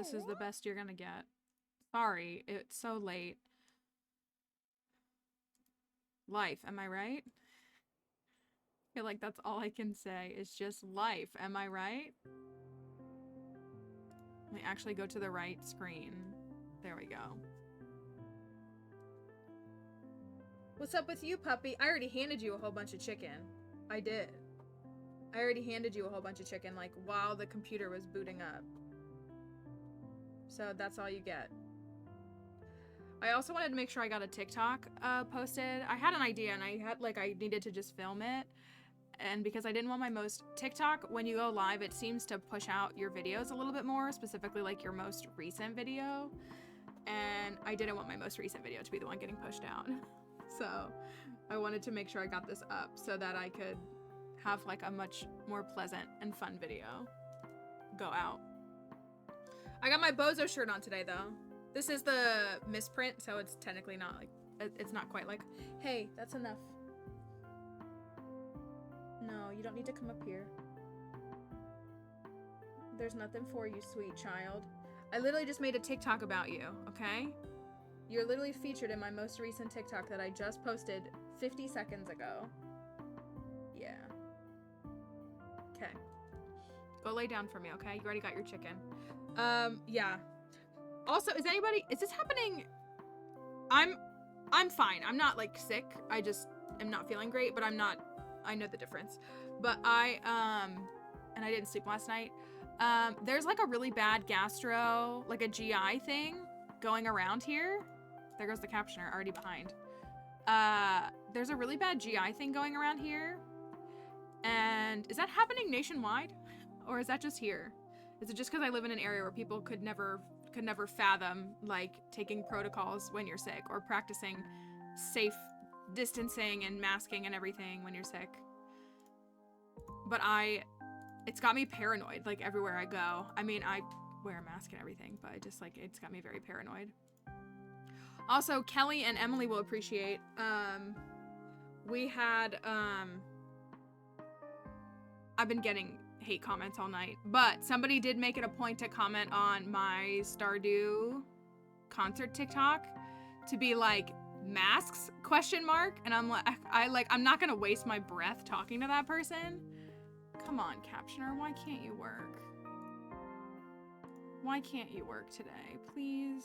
this is the best you're gonna get. Sorry, it's so late. Life, am I right? I feel like that's all I can say. It's just life, am I right? Let me actually go to the right screen. There we go. What's up with you, puppy? I already handed you a whole bunch of chicken. I did. I already handed you a whole bunch of chicken, like, while the computer was booting up. So that's all you get. I also wanted to make sure I got a TikTok posted. I had an idea and I needed to just film it. And because I didn't want TikTok, when you go live, it seems to push out your videos a little bit more, specifically like your most recent video. And I didn't want my most recent video to be the one getting pushed out. So I wanted to make sure I got this up so that I could have like a much more pleasant and fun video go out. I got my Bozo shirt on today though. This is the misprint, so it's technically not like, it's not quite like, hey, that's enough. No, you don't need to come up here. There's nothing for you, sweet child. I literally just made a TikTok about you, okay? You're literally featured in my most recent TikTok that I just posted 50 seconds ago. Yeah. Okay. Go lay down for me, okay? You already got your chicken. Yeah. Also, is this happening? I'm fine. I'm not like sick. I just am not feeling great, but I know the difference. But and I didn't sleep last night. There's like a really bad gastro, like a GI thing going around here. There goes the captioner already behind. There's a really bad GI thing going around here. And is that happening nationwide? Or is that just here? Is it just because I live in an area where people could never fathom like taking protocols when you're sick or practicing safe distancing and masking and everything when you're sick? But it's got me paranoid like everywhere I go. I mean, I wear a mask and everything, but it's got me very paranoid. Also, Kelly and Emily will appreciate, we had, I've been getting hate comments all night, but somebody did make it a point to comment on my Stardew concert TikTok to be like, masks ? And I'm like, I'm not gonna waste my breath talking to that person. Come on, Captioner, why can't you work? Why can't you work today, please?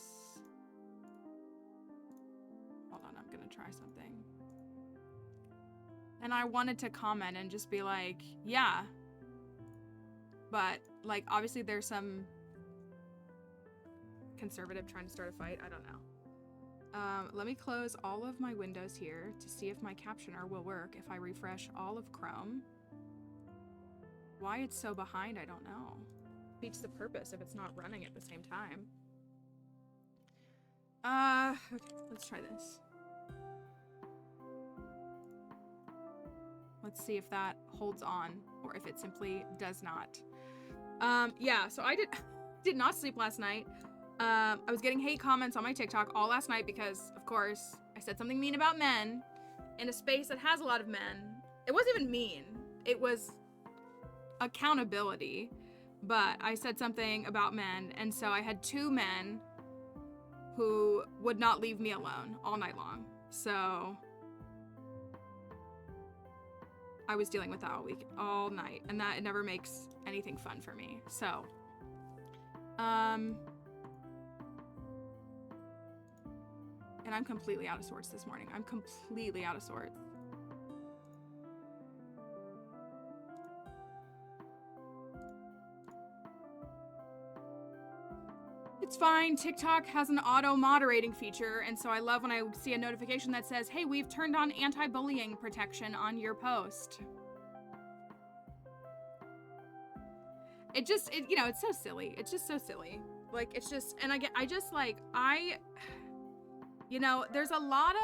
Hold on, I'm gonna try something. And I wanted to comment and just be like, yeah. But, like, obviously there's some conservative trying to start a fight. I don't know. Let me close all of my windows here to see if my captioner will work if I refresh all of Chrome. Why it's so behind, I don't know. Beats the purpose if it's not running at the same time. Okay, let's try this. Let's see if that holds on or if it simply does not. Yeah, so I did not sleep last night. I was getting hate comments on my TikTok all last night because, of course, I said something mean about men in a space that has a lot of men. It wasn't even mean. It was accountability. But I said something about men, and so I had 2 men who would not leave me alone all night long. So I was dealing with that all night, and that it never makes anything fun for me. So, and I'm completely out of sorts this morning. I'm completely out of sorts. It's fine. TikTok has an auto-moderating feature, and so I love when I see a notification that says, hey, we've turned on anti-bullying protection on your post. It's so silly. It's just so silly. Like, it's just, and there's a lot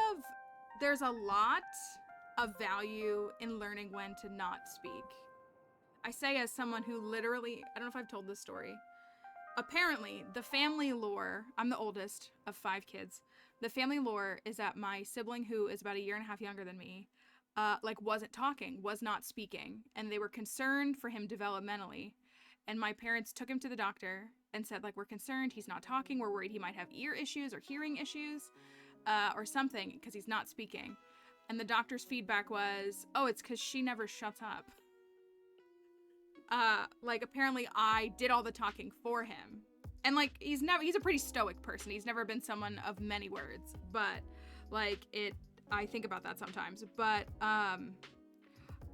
of value in learning when to not speak. I say as someone who literally, I don't know if I've told this story. Apparently, the family lore, I'm the oldest of 5 kids. The family lore is that my sibling, who is about 1.5 years younger than me, wasn't talking, was not speaking. And they were concerned for him developmentally. And my parents took him to the doctor and said, like, we're concerned he's not talking. We're worried he might have ear issues or hearing issues or something because he's not speaking. And the doctor's feedback was, oh, it's because she never shuts up. Like, apparently I did all the talking for him. And, like, he's a pretty stoic person. He's never been someone of many words. But, like, I think about that sometimes. But,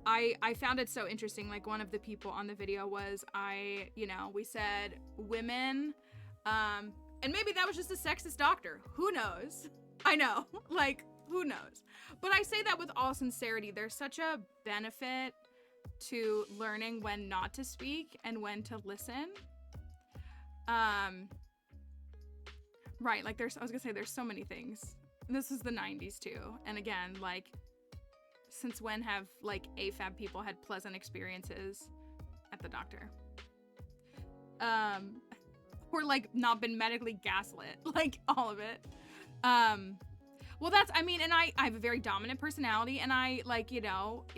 I found it so interesting. Like, one of the people on the video was, we said women, and maybe that was just a sexist doctor. Who knows? I know. Like, who knows? But I say that with all sincerity. There's such a benefit to learning when not to speak and when to listen. Right, like I was gonna say there's so many things. This is the 90s too. And again, like, since when have like AFAB people had pleasant experiences at the doctor? Or like not been medically gaslit, like all of it. Well, and I have a very dominant personality, and I, like, it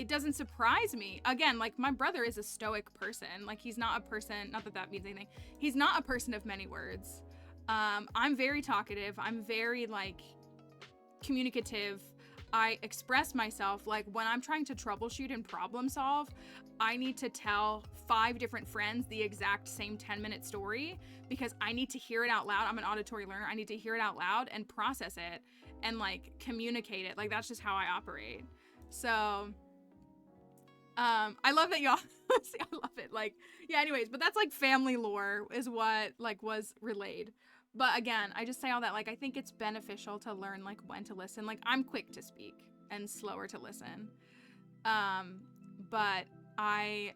doesn't surprise me. Again, like, my brother is a stoic person. Like, he's not a person, not that that means anything. He's not a person of many words. I'm very talkative. I'm very, like, communicative. I express myself. Like, when I'm trying to troubleshoot and problem solve, I need to tell 5 different friends the exact same 10-minute story because I need to hear it out loud. I'm an auditory learner. I need to hear it out loud and process it and, like, communicate it. Like, that's just how I operate. So, I love that y'all, see, I love it. Like, yeah, anyways, but that's, like, family lore is what, like, was relayed. But again, I just say all that, like, I think it's beneficial to learn, like, when to listen. Like, I'm quick to speak and slower to listen. But I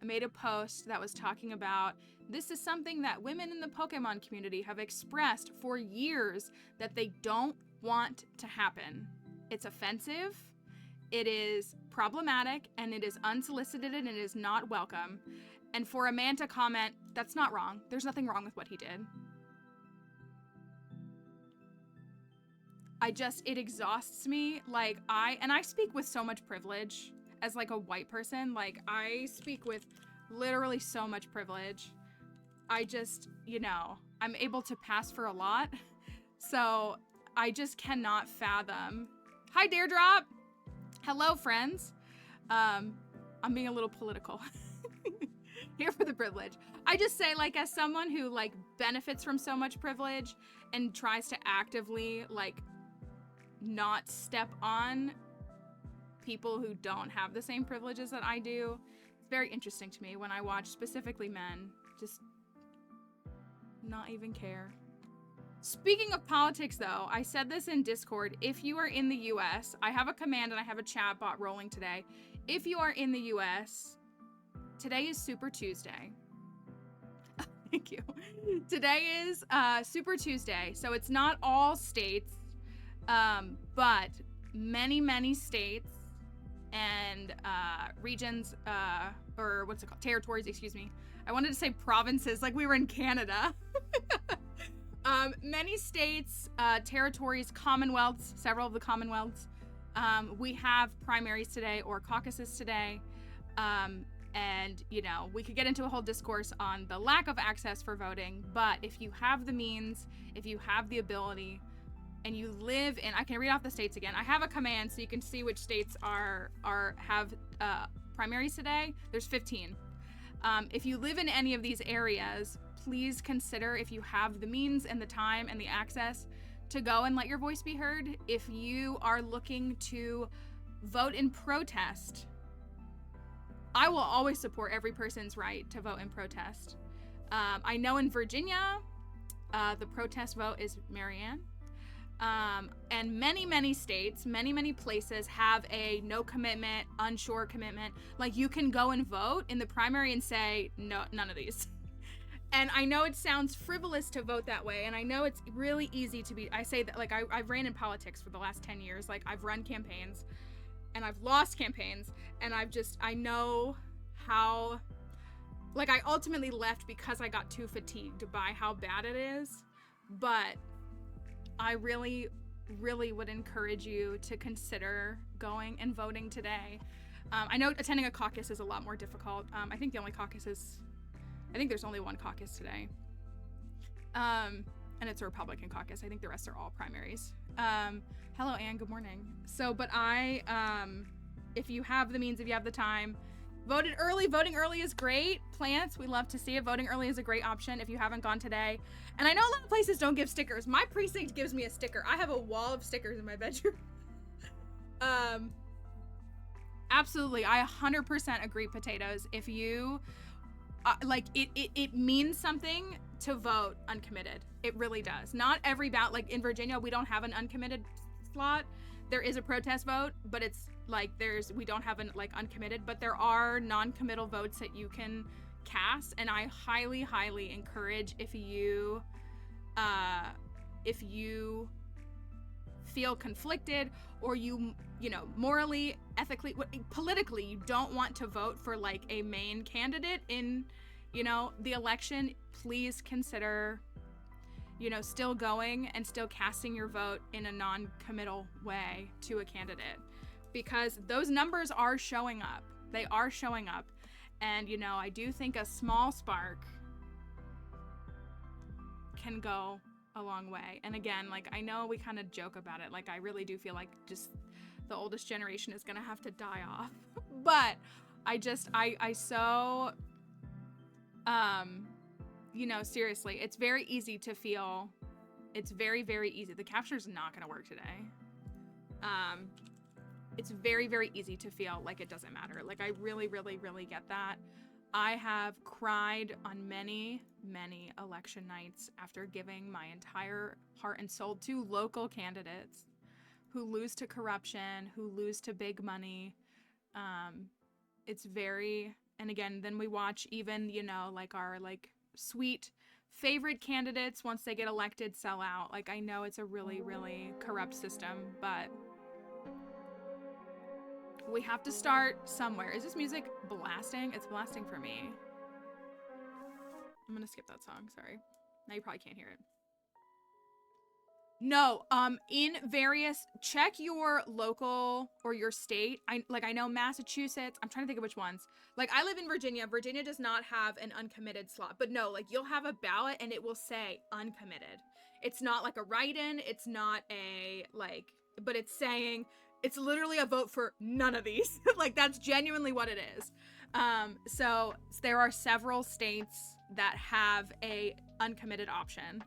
made a post that was talking about this is something that women in the Pokemon community have expressed for years that they don't want to happen. It's offensive, it is problematic, and it is unsolicited, and it is not welcome. And for a man to comment, that's not wrong. There's nothing wrong with what he did. It exhausts me. Like, I speak with so much privilege as, like, a white person. Like, I speak with literally so much privilege. I just, I'm able to pass for a lot. So I just cannot fathom. Hi, Daredrop. Hello, friends. I'm being a little political. Here for the privilege. I just say, like, as someone who, like, benefits from so much privilege and tries to actively, like, not step on people who don't have the same privileges that I do, it's very interesting to me when I watch specifically men just not even care. Speaking of politics, though, I said this in Discord. If you are in the US, I have a command and I have a chat bot rolling today. If you are in the US, today is Super Tuesday. Thank you. Today is Super Tuesday, so it's not all states, but many states and regions, or what's it called? Territories, excuse me. I wanted to say provinces, like we were in Canada. Many states, territories, commonwealths, several of the commonwealths. We have primaries today or caucuses today. And, we could get into a whole discourse on the lack of access for voting, but if you have the means, if you have the ability, and you live in, I can read off the states again. I have a command so you can see which states have primaries today. There's 15. If you live in any of these areas, please consider, if you have the means and the time and the access, to go and let your voice be heard. If you are looking to vote in protest, I will always support every person's right to vote in protest. I know in Virginia, the protest vote is Marianne. And many states, many places have a no commitment, unsure commitment. Like, you can go and vote in the primary and say, no, none of these. And I know it sounds frivolous to vote that way. And I know it's really easy to be, I say that, like, I've ran in politics for the last 10 years. Like, I've run campaigns and I've lost campaigns, and I know how, like, I ultimately left because I got too fatigued by how bad it is. But I really would encourage you to consider going and voting today. I know attending a caucus is a lot more difficult. I think there's only one caucus today. And it's a Republican caucus. I think the rest are all primaries. Hello, Anne, good morning. So, but if you have the means, if you have the time, voting early is great. Plants, we love to see it. Voting early is a great option if you haven't gone today. And I know a lot of places don't give stickers. My precinct gives me a sticker. I have a wall of stickers in my bedroom. Absolutely, I 100% agree, potatoes. If you, it means something to vote uncommitted. It really does. Not every ballot, like in Virginia, we don't have an uncommitted slot. There is a protest vote, but it's like we don't have an uncommitted, but there are non-committal votes that you can cast, and I highly, highly encourage if you feel conflicted or you morally, ethically, politically, you don't want to vote for like a main candidate in the election, please consider still going and still casting your vote in a non-committal way to a candidate, because those numbers are showing up. They are showing up. And I do think a small spark can go a long way. And again, like, I know we kind of joke about it. Like, I really do feel like just the oldest generation is gonna have to die off. But I so seriously, it's very easy to feel, it's very, very easy. The capture's not gonna work today. It's very, very easy to feel like it doesn't matter. Like, I really, really, really get that. I have cried on many, many election nights after giving my entire heart and soul to local candidates who lose to corruption, who lose to big money. It's very, and again, then we watch even, like our sweet favorite candidates, once they get elected, sell out. Like, I know it's a really, really corrupt system, but we have to start somewhere. Is this music blasting? It's blasting for me. I'm gonna skip that song, sorry. Now you probably can't hear it. No, check your local or your state. I know Massachusetts, I'm trying to think of which ones. Like, I live in Virginia. Virginia does not have an uncommitted slot, but no, like, you'll have a ballot and it will say uncommitted. It's not like a write-in, it's not but it's saying, it's literally a vote for none of these. Like, that's genuinely what it is. So there are several states that have a uncommitted option.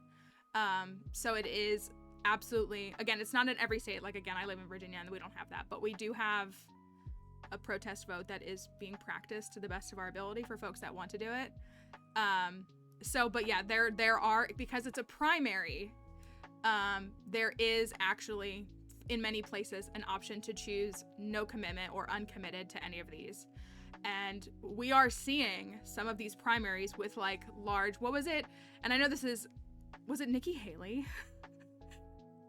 So it is absolutely, again, it's not in every state. Like, again, I live in Virginia and we don't have that, but we do have a protest vote that is being practiced to the best of our ability for folks that want to do it. But yeah, there are, because it's a primary, there is actually, in many places, an option to choose no commitment or uncommitted to any of these. And we are seeing some of these primaries with large, what was it? And I know was it Nikki Haley?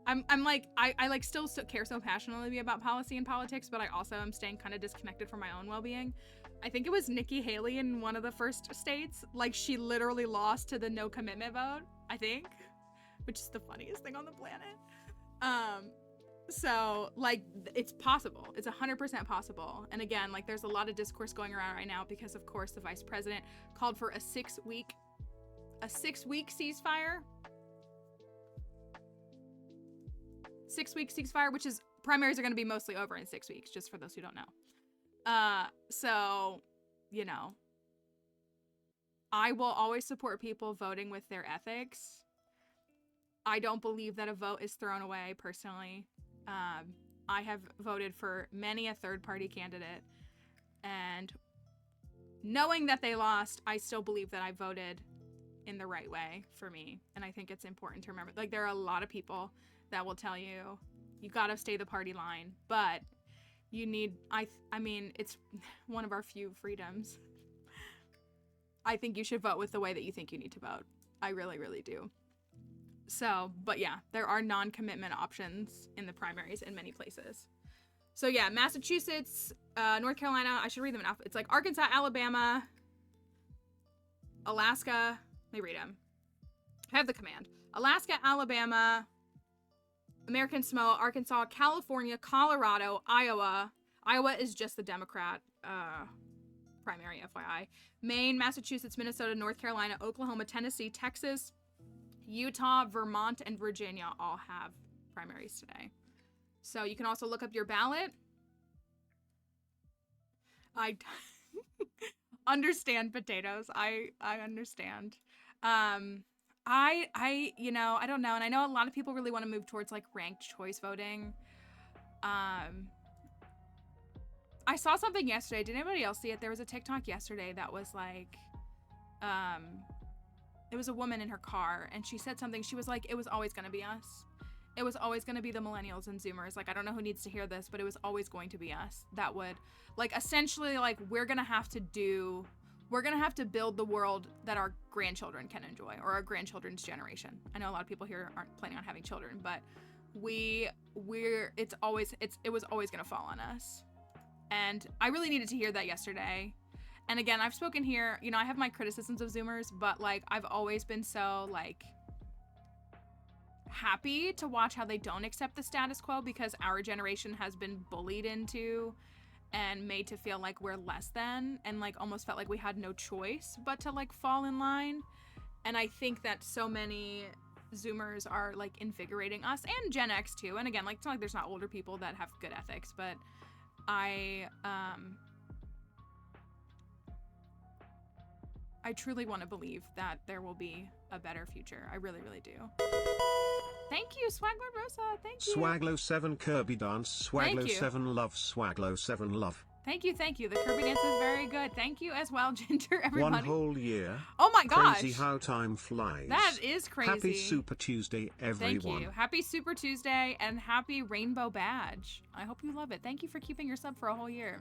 I still care so passionately about policy and politics, but I also am staying kind of disconnected from my own well-being. I think it was Nikki Haley in one of the first states. Like, she literally lost to the no commitment vote, I think, which is the funniest thing on the planet. So, it's possible. It's 100% possible. And again, there's a lot of discourse going around right now because, of course, the vice president called for a six-week ceasefire. 6-week ceasefire, which is, primaries are going to be mostly over in 6 weeks, just for those who don't know. So, I will always support people voting with their ethics. I don't believe that a vote is thrown away, personally. I have voted for many a third-party candidate, and knowing that they lost, I still believe that I voted in the right way for me. And I think it's important to remember, there are a lot of people that will tell you, you gotta stay the party line, but you need, I mean, it's one of our few freedoms. I think you should vote with the way that you think you need to vote. I really, really do. So, but yeah, there are non-commitment options in the primaries in many places. So yeah, Massachusetts, North Carolina, I should read them enough. It's Arkansas, Alabama, Alaska. Let me read them. I have the command. Alaska, Alabama, American Samoa, Arkansas, California, Colorado, Iowa, Iowa is just the Democrat primary, FYI. Maine, Massachusetts, Minnesota, North Carolina, Oklahoma, Tennessee, Texas, Utah, Vermont, and Virginia all have primaries today. So you can also look up your ballot. I understand potatoes. I understand. You know, I don't know. And I know a lot of people really want to move towards like ranked choice voting. I saw something yesterday. Did anybody else see it? There was a TikTok yesterday that was like, it was a woman in her car, and she said something. She was like, it was always going to be us. It was always going to be the millennials and Zoomers. Like, I don't know who needs to hear this, but it was always going to be us. That would, like, essentially, like, we're going to have to build the world that our grandchildren can enjoy, or our grandchildren's generation. I know a lot of people here aren't planning on having children, but it was always going to fall on us. And I really needed to hear that yesterday. And again, I've spoken here, you know, I have my criticisms of Zoomers, but like, I've always been so like happy to watch how they don't accept the status quo, because our generation has been bullied into and made to feel like we're less than, and like almost felt like we had no choice but to like fall in line. And I think that so many Zoomers are like invigorating us, and Gen X too. And again, like, it's not like there's not older people that have good ethics, but I truly want to believe that there will be a better future. I really, really do. Thank you, Swaglord Rosa. Thank you. Swaglo7 Kirby Dance. Swaglo7 Love. Swaglo7 Love. Thank you, thank you. The Kirby dance is very good. Thank you as well, Ginger, everybody. One whole year. Oh my gosh. Crazy how time flies. That is crazy. Happy Super Tuesday, everyone. Thank you. Happy Super Tuesday and happy Rainbow Badge. I hope you love it. Thank you for keeping your sub for a whole year.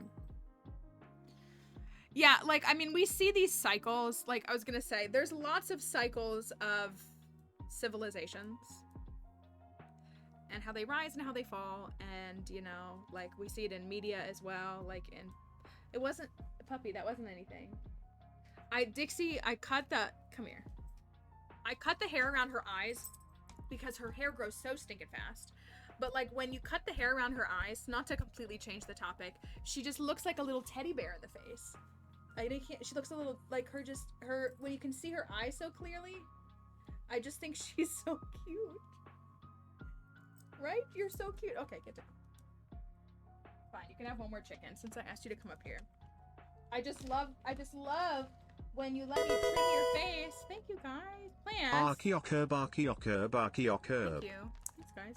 Yeah, like, I mean, we see these cycles. Like, I was gonna say, there's lots of cycles of civilizations and how they rise and how they fall. And, you know, like, we see it in media as well. Like, it wasn't, puppy, that wasn't anything. Dixie, I cut the hair around her eyes because her hair grows so stinking fast. But like, when you cut the hair around her eyes, not to completely change the topic, she just looks like a little teddy bear in the face. She looks a little like her, when you can see her eyes so clearly, I just think she's so cute. Right? You're so cute. Okay, get down. Fine, you can have one more chicken since I asked you to come up here. I just love when you let me trim your face. Thank you, guys. Plants. Thank you. Thanks, guys.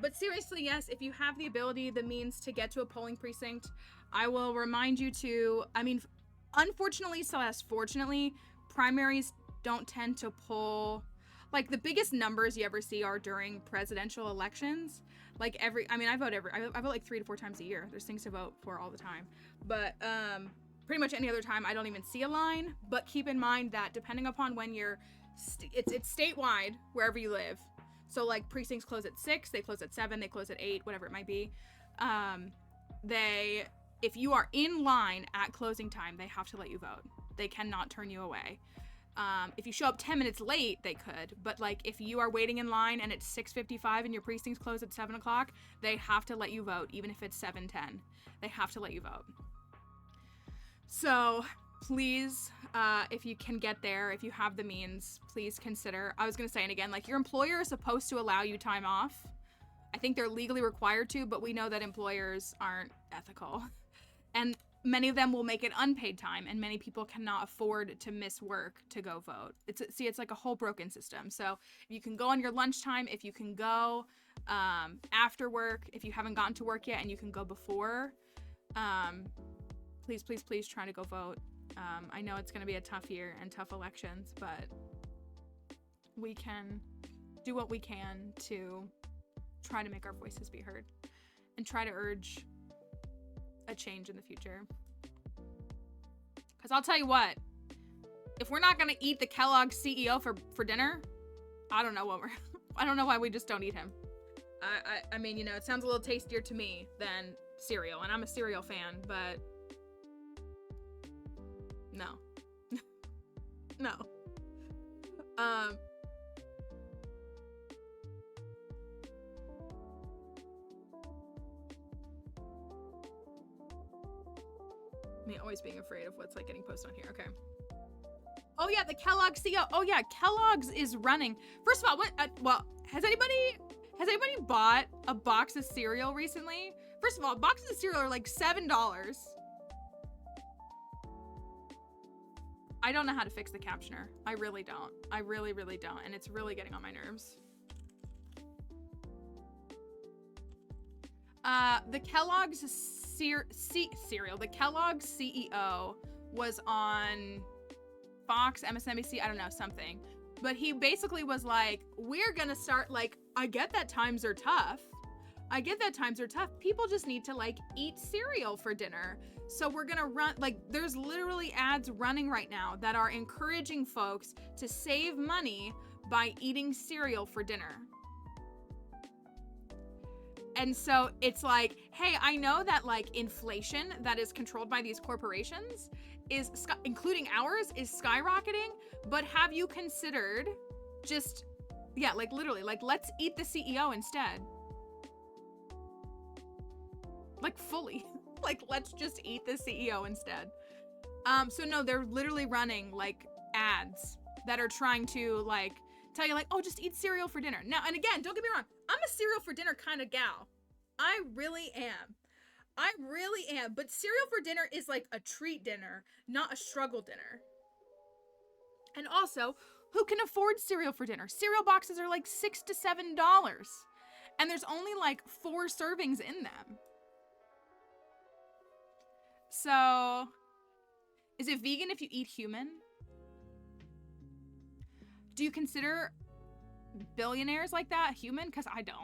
But seriously, yes, if you have the ability, the means to get to a polling precinct, I will remind you to, I mean, unfortunately, fortunately, primaries don't tend to pull, like, the biggest numbers you ever see are during presidential elections. Like, I vote like 3 to 4 times a year. There's things to vote for all the time. But, pretty much any other time, I don't even see a line. But keep in mind that depending upon when it's statewide, wherever you live. So, like, precincts close at 6, they close at 7, they close at 8, whatever it might be. If you are in line at closing time, they have to let you vote. They cannot turn you away. If you show up 10 minutes late, they could. But, like, if you are waiting in line and it's 6:55 and your precincts close at 7 o'clock, they have to let you vote, even if it's 7:10. They have to let you vote. So, please, if you can get there, if you have the means, please consider. I was going to say, and again, like, your employer is supposed to allow you time off. I think they're legally required to, but we know that employers aren't ethical. And many of them will make it unpaid time, and many people cannot afford to miss work to go vote. It's like a whole broken system. So if you can go on your lunchtime, if you can go after work, if you haven't gotten to work yet and you can go before, please, please, please try to go vote. I know it's going to be a tough year and tough elections, but we can do what we can to try to make our voices be heard and try to urge a change in the future. Because I'll tell you what, if we're not going to eat the Kellogg's CEO for dinner, I don't know I don't know why we just don't eat him. I mean, you know, it sounds a little tastier to me than cereal, and I'm a cereal fan, but no. No. Me always being afraid of what's like getting posted on here. Okay. Oh yeah, the Kellogg's CEO. Oh yeah, Kellogg's is running. First of all, well, has anybody bought a box of cereal recently? First of all, boxes of cereal are like $7. I don't know how to fix the captioner. I really don't. I really, really don't. And it's really getting on my nerves. The Kellogg's cereal, the Kellogg's CEO was on Fox, MSNBC, I don't know, something. But he basically was like, we're gonna start, like, I get that times are tough. I get that times are tough. People just need to, like, eat cereal for dinner. So we're gonna run, like, there's literally ads running right now that are encouraging folks to save money by eating cereal for dinner. And so it's like, hey, I know that, like, inflation that is controlled by these corporations is, including ours, is skyrocketing, but have you considered just, yeah, like, literally, like, let's eat the CEO instead. Like, fully. Like, let's just eat the CEO instead. So no, they're literally running, like, ads that are trying to, like, tell you, like, oh, just eat cereal for dinner. Now, and again, don't get me wrong, I'm a cereal for dinner kind of gal. I really am. I really am. But cereal for dinner is like a treat dinner, not a struggle dinner. And also, who can afford cereal for dinner? Cereal boxes are like $6 to $7. And there's only like 4 servings in them. So, is it vegan if you eat human? Do you consider billionaires like that human? Because I don't.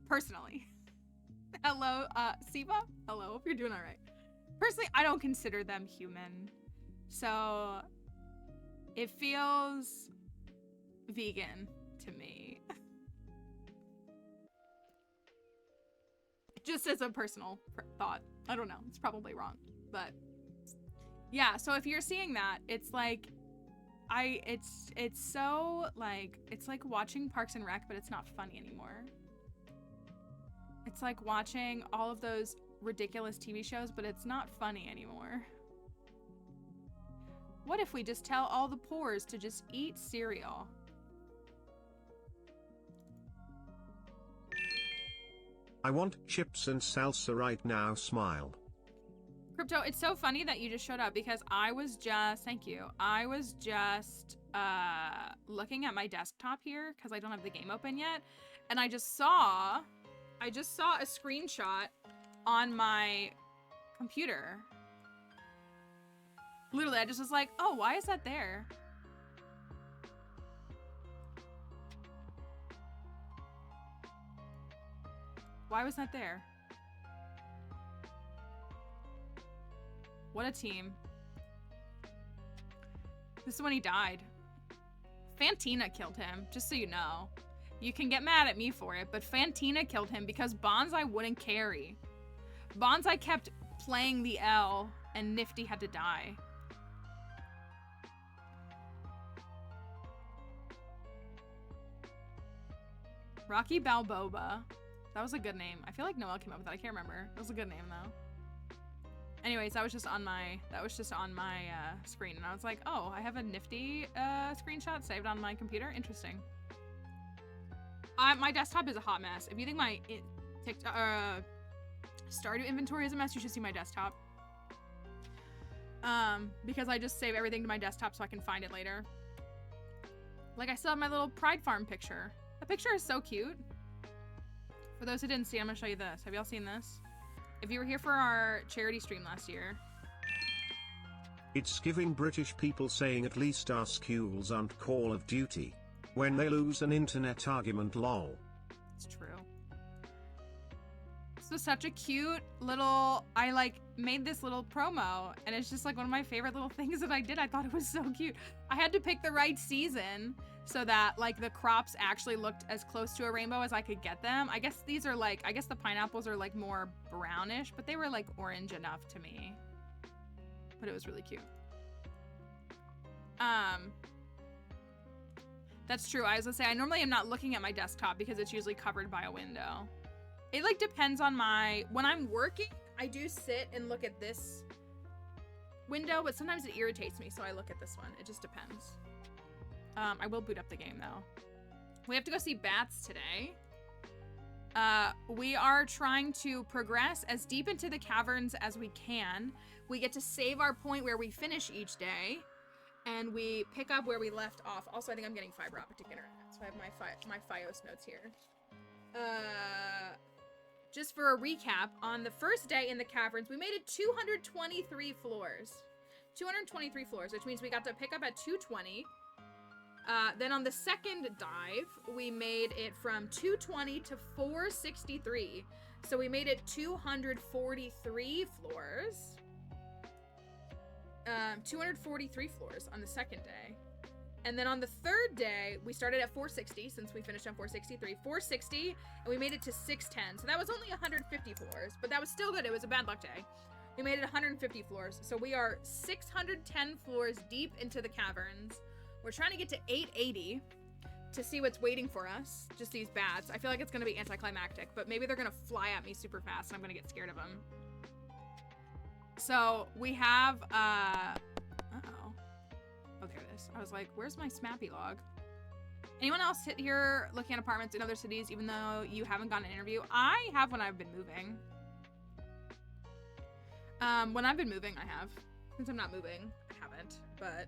Personally. Hello, Siva? Hello, hope you're doing all right. Personally, I don't consider them human. So, it feels vegan to me. Just as a personal thought. I don't know, it's probably wrong. But, yeah, so if you're seeing that, it's like, it's so, like, it's like watching Parks and Rec, but it's not funny anymore. It's like watching all of those ridiculous TV shows, but it's not funny anymore. What if we just tell all the poors to just eat cereal? I want chips and salsa right now, smile. Crypto, it's so funny that you just showed up because I was just, thank you. I was just looking at my desktop here because I don't have the game open yet. And I just saw a screenshot on my computer. Literally, I just was like, oh, why is that there? Why was that there? What a team. This is when he died. Fantina killed him, just so you know. You can get mad at me for it, but Fantina killed him because Bonsai wouldn't carry. Bonsai kept playing the L, and Nifty had to die. Rocky Balboa. That was a good name. I feel like Noelle came up with that. I can't remember. It was a good name, though. Anyways, that was just on my screen, and I was like, oh, I have a Nifty screenshot saved on my computer. Interesting. My desktop is a hot mess. If you think my Stardew inventory is a mess, you should see my desktop. Because I just save everything to my desktop so I can find it later. Like, I still have my little Pride Farm picture. The picture is so cute. For those who didn't see, I'm gonna show you this. Have y'all seen this? If you were here for our charity stream last year. It's giving British people saying at least our schools aren't Call of Duty. When they lose an internet argument, lol. It's true. This was such a cute little, I like made this little promo and it's just like one of my favorite little things that I did. I thought it was so cute. I had to pick the right season so that like the crops actually looked as close to a rainbow as I could get them. I guess these are like, I guess the pineapples are like more brownish, but they were like orange enough to me. But it was really cute. That's true. I was gonna say, I normally am not looking at my desktop because it's usually covered by a window. It like depends on when I'm working, I do sit and look at this window, but sometimes it irritates me, so I look at this one. It just depends. I will boot up the game though. We have to go see bats today. We are trying to progress as deep into the caverns as we can. We get to save our point where we finish each day, and we pick up where we left off. Also, I think I'm getting fiber optic internet, so I have my Fios notes here. Just for a recap, on the first day in the caverns, we made it 223 floors. 223 floors, which means we got to pick up at 220. Then on the second dive, we made it from 220 to 463. So we made it 243 floors. 243 floors on the second day. And then on the third day, we started at 460 since we finished on 463. 460, and we made it to 610. So that was only 150 floors, but that was still good. It was a bad luck day. We made it 150 floors. So we are 610 floors deep into the caverns. We're trying to get to 880 to see what's waiting for us. Just these bats. I feel like it's going to be anticlimactic, but maybe they're going to fly at me super fast and I'm going to get scared of them. So we have, uh-oh. Oh, there it is. I was like, where's my Smappy log? Anyone else sit here looking at apartments in other cities even though you haven't gotten an interview? I have when I've been moving. When I've been moving, I have. Since I'm not moving, I haven't. But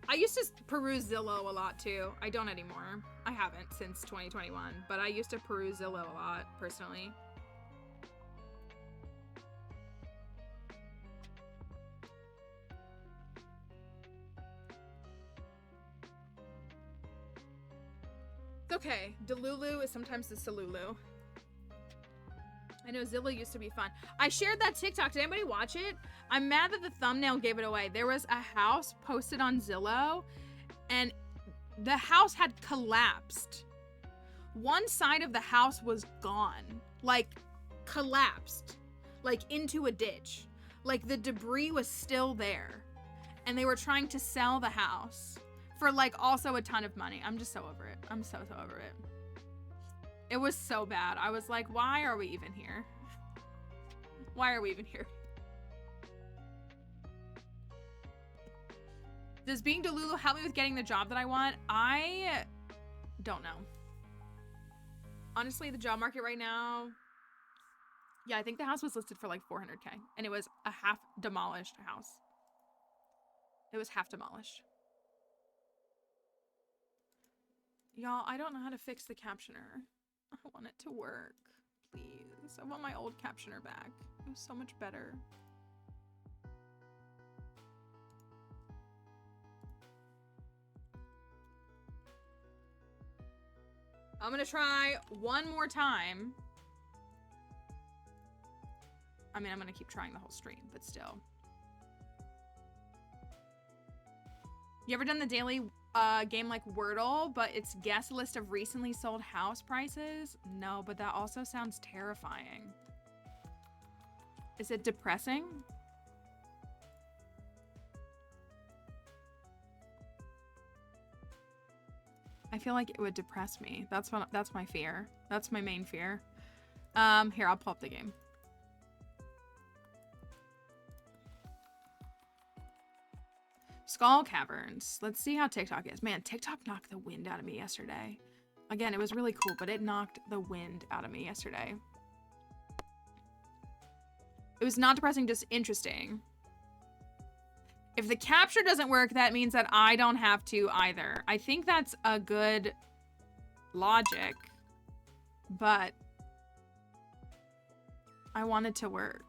I used to peruse Zillow a lot too. I don't anymore. I haven't since 2021, but I used to peruse Zillow a lot personally. It's okay. Delulu is sometimes the Salulu. I know Zillow used to be fun. I shared that TikTok. Did anybody watch it? I'm mad that the thumbnail gave it away. There was a house posted on Zillow, and the house had collapsed. One side of the house was gone. Like, collapsed. Like, into a ditch. Like, the debris was still there. And they were trying to sell the house for, like, also a ton of money. I'm just so over it. I'm so over it. It was so bad. I was like, why are we even here? Why are we even here? Does being Delulu help me with getting the job that I want? I don't know. Honestly, the job market right now, yeah, I think the house was listed for like 400K, and it was a half demolished house. It was half demolished. Y'all, I don't know how to fix the captioner. I want it to work, please. I want my old captioner back. It was so much better. I'm gonna try one more time. I mean, I'm gonna keep trying the whole stream, but still. You ever done the daily game like Wordle, but it's guess list of recently sold house prices? No, but that also sounds terrifying. Is it depressing? I feel like it would depress me. That's my fear. That's my main fear. Here, I'll pull up the game. Skull Caverns. Let's see how TikTok is. Man, TikTok knocked the wind out of me yesterday. Again, it was really cool, but it knocked the wind out of me yesterday. It was not depressing, just interesting. If the capture doesn't work, that means that I don't have to either. I think that's a good logic, but I want it to work.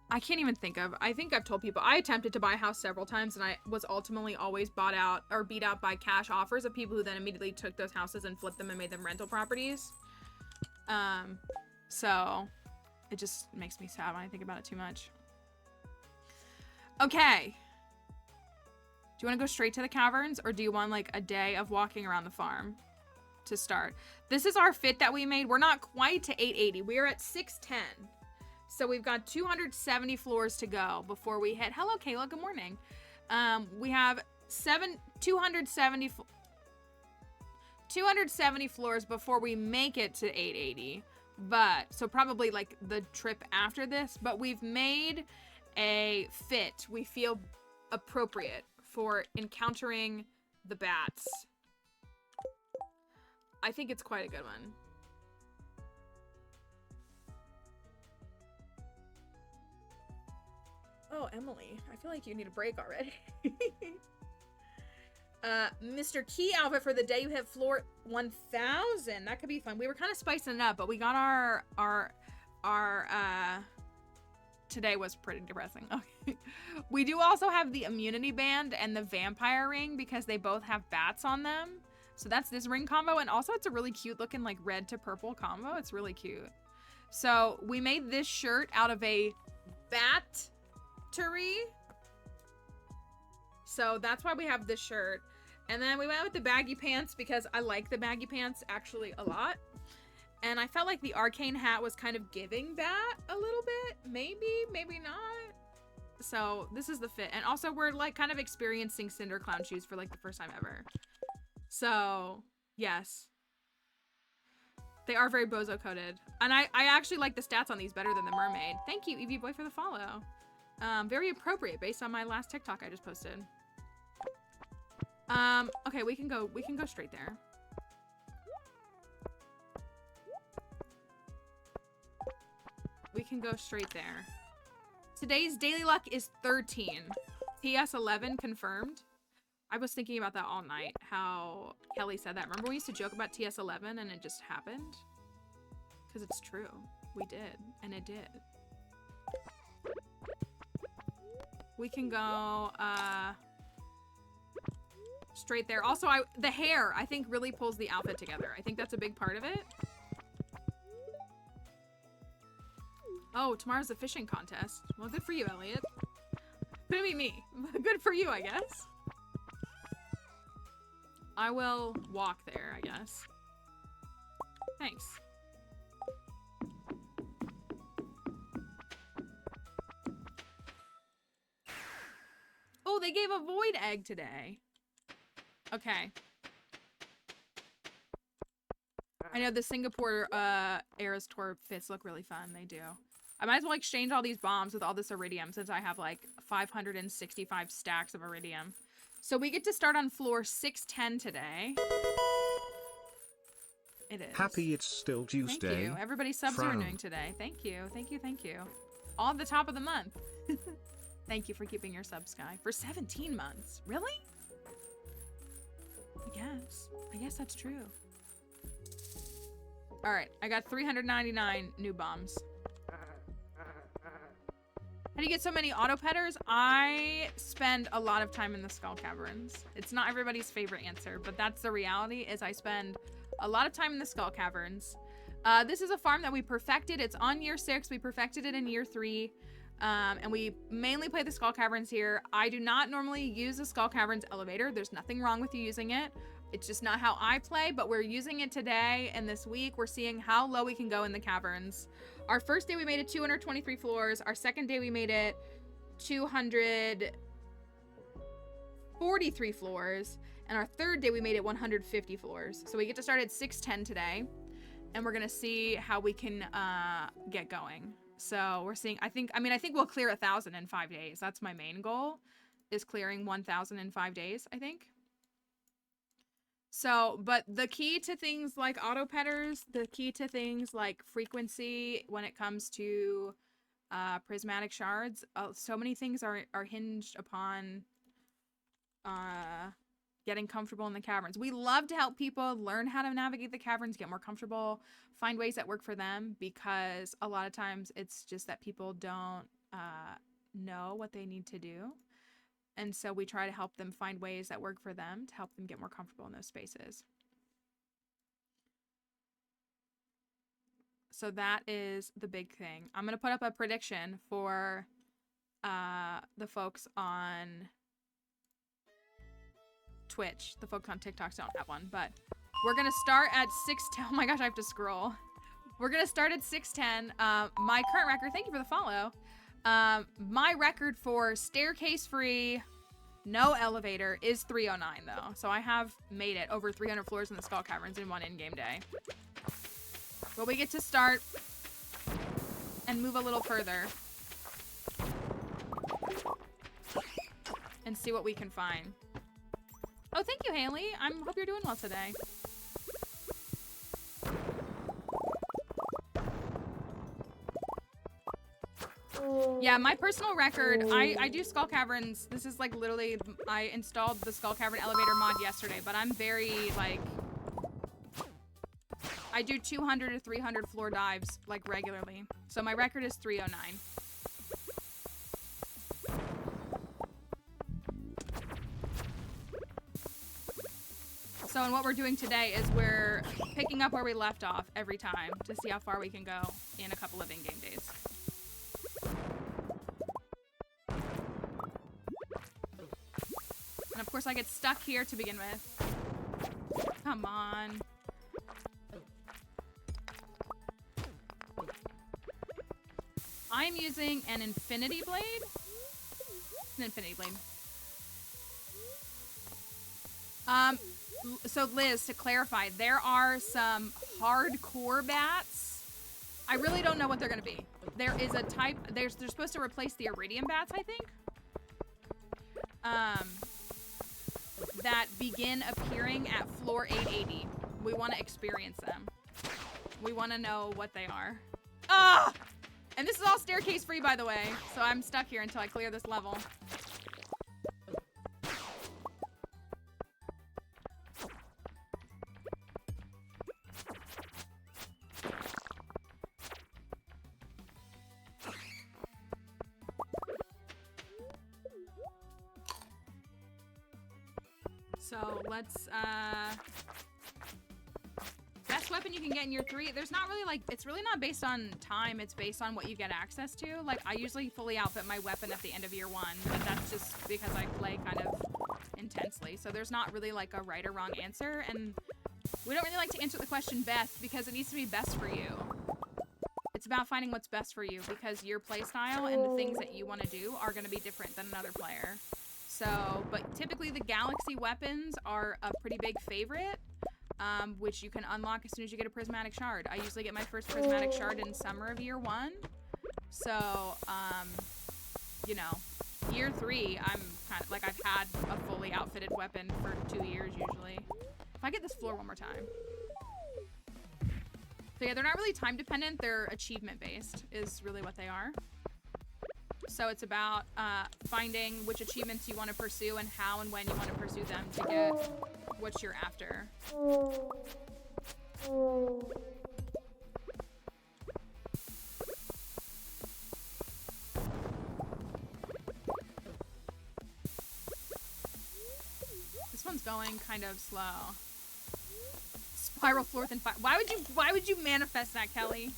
I can't even think of, I think I've told people, I attempted to buy a house several times and I was ultimately always bought out or beat out by cash offers of people who then immediately took those houses and flipped them and made them rental properties. So it just makes me sad when I think about it too much. Okay. Do you want to go straight to the caverns or do you want like a day of walking around the farm to start? This is our fit that we made. We're not quite to 880. We are at 610. So we've got 270 floors to go before we hit. Hello, Kayla. Good morning. 270 floors before we make it to 880. But, so probably like the trip after this, but we've made a fit we feel appropriate for encountering the bats. I think it's quite a good one. Oh, Emily, I feel like you need a break already. Mr. Key outfit for the day you hit floor 1000. That could be fun. We were kind of spicing it up, but we got our today was pretty depressing. Okay. We do also have the immunity band and the vampire ring because they both have bats on them. So that's this ring combo, and also it's a really cute looking like red to purple combo. It's really cute. So we made this shirt out of a battery. So that's why we have this shirt. And then we went with the baggy pants because I like the baggy pants actually a lot. And I felt like the arcane hat was kind of giving that a little bit. Maybe, maybe not. So this is the fit. And also we're like kind of experiencing Cinder Clown shoes for like the first time ever. So yes. They are very bozo coded. And I actually like the stats on these better than the mermaid. Thank you, Evie Boy, for the follow. Very appropriate based on my last TikTok I just posted. Okay, we can go straight there. We can go straight there. Today's daily luck is 13. TS 11 confirmed. I was thinking about that all night, how Kelly said that. Remember we used to joke about TS 11 and it just happened? Because it's true. We did, and it did. We can go, straight there. Also, the hair, I think, really pulls the outfit together. I think that's a big part of it. Oh, tomorrow's a fishing contest. Well, good for you, Elliot. Couldn't be me. Good for you, I guess. I will walk there, I guess. Thanks. Oh, they gave a void egg today. Okay. I know the Singapore Eras Tour fits look really fun. They do. I might as well exchange all these bombs with all this iridium since I have like 565 stacks of iridium. So we get to start on floor 610 today. It is. Happy it's still Tuesday. Thank you. Everybody's subs are renewing today. Thank you. Thank you. Thank you. All at the top of the month. Thank you for keeping your subs, Sky. For 17 months. Really? I guess that's true. All right. I got 399 new bombs. How do you get so many auto petters? I spend a lot of time in the Skull Caverns. It's not everybody's favorite answer, but that's the reality, is I spend a lot of time in the Skull Caverns. This is a farm that we perfected. It's on year 6. We perfected it in year 3. And we mainly play the Skull Caverns here. I do not normally use the Skull Caverns elevator. There's nothing wrong with you using it. It's just not how I play, but we're using it today, and this week we're seeing how low we can go in the caverns. Our first day we made it 223 floors. Our second day we made it 243 floors. And our third day we made it 150 floors. So we get to start at 610 today, and we're gonna see how we can get going. So we're seeing, I think we'll clear 1,000 in 5 days. That's my main goal, is clearing 1,000 in 5 days, I think. So, but the key to things like auto petters, the key to things like frequency when it comes to prismatic shards, so many things are hinged upon getting comfortable in the caverns. We love to help people learn how to navigate the caverns, get more comfortable, find ways that work for them, because a lot of times it's just that people don't know what they need to do. And so we try to help them find ways that work for them to help them get more comfortable in those spaces. So that is the big thing. I'm going to put up a prediction for the folks on Twitch. The folks on TikTok don't have one, but we're going to start at 610. Oh my gosh, I have to scroll. We're going to start at 610. My current record, thank you for the follow. My record for staircase free No elevator is 309 though. So I have made it over 300 floors in the Skull Caverns in one in-game day. But we get to start and move a little further and see what we can find. Oh, thank you, Haley. I hope you're doing well today. Yeah, my personal record, I do Skull Caverns. This is like literally, I installed the Skull Cavern elevator mod yesterday, but I'm very like, I do 200 to 300 floor dives like regularly. So my record is 309. So and what we're doing today is we're picking up where we left off every time to see how far we can go in a couple of in-game days. And of course I get stuck here to begin with. Come on. I'm using an infinity blade. An infinity blade. So Liz, to clarify, there are some hardcore bats. I really don't know what they're gonna be. There is a type, they're supposed to replace the iridium bats, I think. That begin appearing at floor 880. We want to experience them. We want to know what they are. Ah! And this is all staircase free, by the way. So I'm stuck here until I clear this level. So let's, best weapon you can get in year 3. There's not really like, it's really not based on time. It's based on what you get access to. Like I usually fully outfit my weapon at the end of year 1, but that's just because I play kind of intensely. So there's not really like a right or wrong answer. And we don't really like to answer the question best because it needs to be best for you. It's about finding what's best for you because your playstyle and the things that you want to do are going to be different than another player. So, but typically the galaxy weapons are a pretty big favorite, which you can unlock as soon as you get a prismatic shard. I usually get my first prismatic shard in summer of year 1. So, you know, year 3, I'm kind of like I've had a fully outfitted weapon for 2 years usually. If I get this floor one more time. So yeah, they're not really time dependent. They're achievement based is really what they are. So it's about finding which achievements you want to pursue and how and when you want to pursue them to get what you're after. This one's going kind of slow. Spiral floor and fire. Why would you manifest that, Kelly?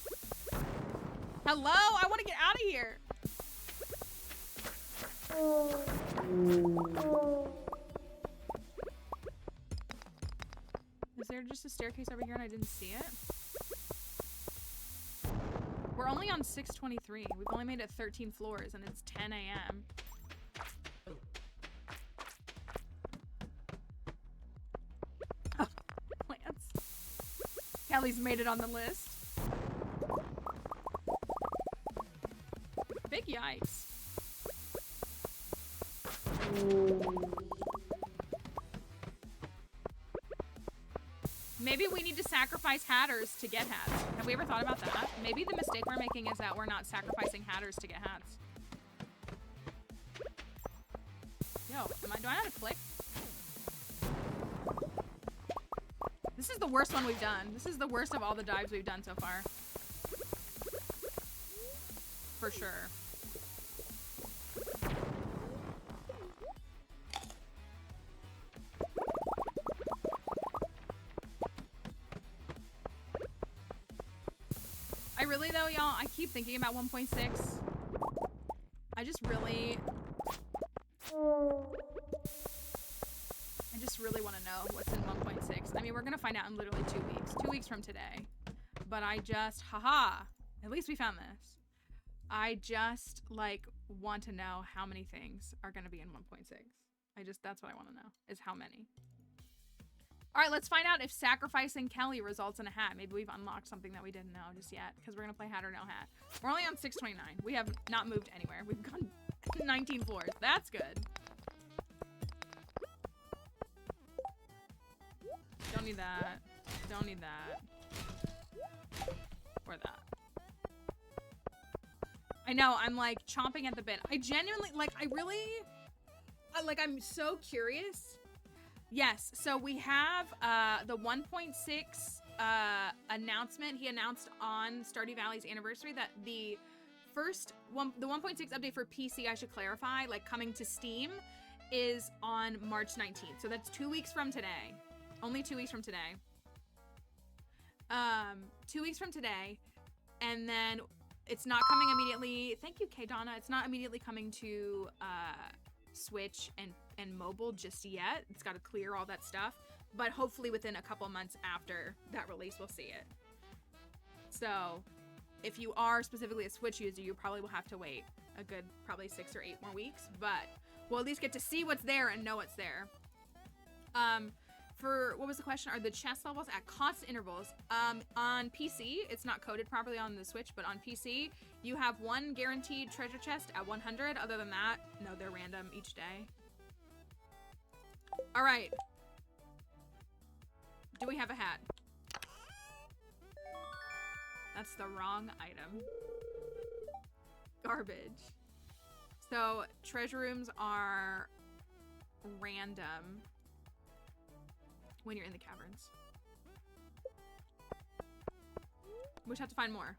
Hello? I want to get out of here. Is there just a staircase over here and I didn't see it? We're only on 623. We've only made it 13 floors and it's 10 a.m. Oh, plants. Kelly's made it on the list. Big yikes. Maybe we need to sacrifice hatters to get hats. Have we ever thought about that? Maybe the mistake we're making is that we're not sacrificing hatters to get hats. Yo, do I know how to click? This is the worst one we've done. This is the worst of all the dives we've done so far. For sure. I really though, y'all, I keep thinking about 1.6. I just really want to know what's in 1.6. I mean, we're gonna find out in literally 2 weeks. 2 weeks from today. But I just, haha, at least we found this. I just, like, want to know how many things are gonna be in 1.6. That's what I want to know, is how many. All right, let's find out if sacrificing Kelly results in a hat. Maybe we've unlocked something that we didn't know just yet, because we're going to play hat or no hat. We're only on 629. We have not moved anywhere. We've gone 19 floors. That's good. Don't need that. Don't need that. Or that. I know, I'm like chomping at the bit. I genuinely, like, I'm so curious. Yes, so we have the 1.6 announcement. He announced on Stardew Valley's anniversary that the 1.6 update for PC, I should clarify, like coming to Steam, is on March 19th. So that's 2 weeks from today. Only 2 weeks from today. 2 weeks from today. And then it's not coming immediately. Thank you, K Donna. It's not immediately coming to Switch and mobile just yet. It's got to clear all that stuff, but hopefully within a couple months after that release we'll see it. So if you are specifically a Switch user, you probably will have to wait a good probably 6 or 8 more weeks, but we'll at least get to see what's there and know what's there. For what was the question? Are the chest levels at constant intervals? On PC, it's not coded properly on the Switch, but on PC, you have one guaranteed treasure chest at 100. Other than that, no, they're random each day. All right. Do we have a hat? That's the wrong item. Garbage. So treasure rooms are random when you're in the caverns. We just have to find more.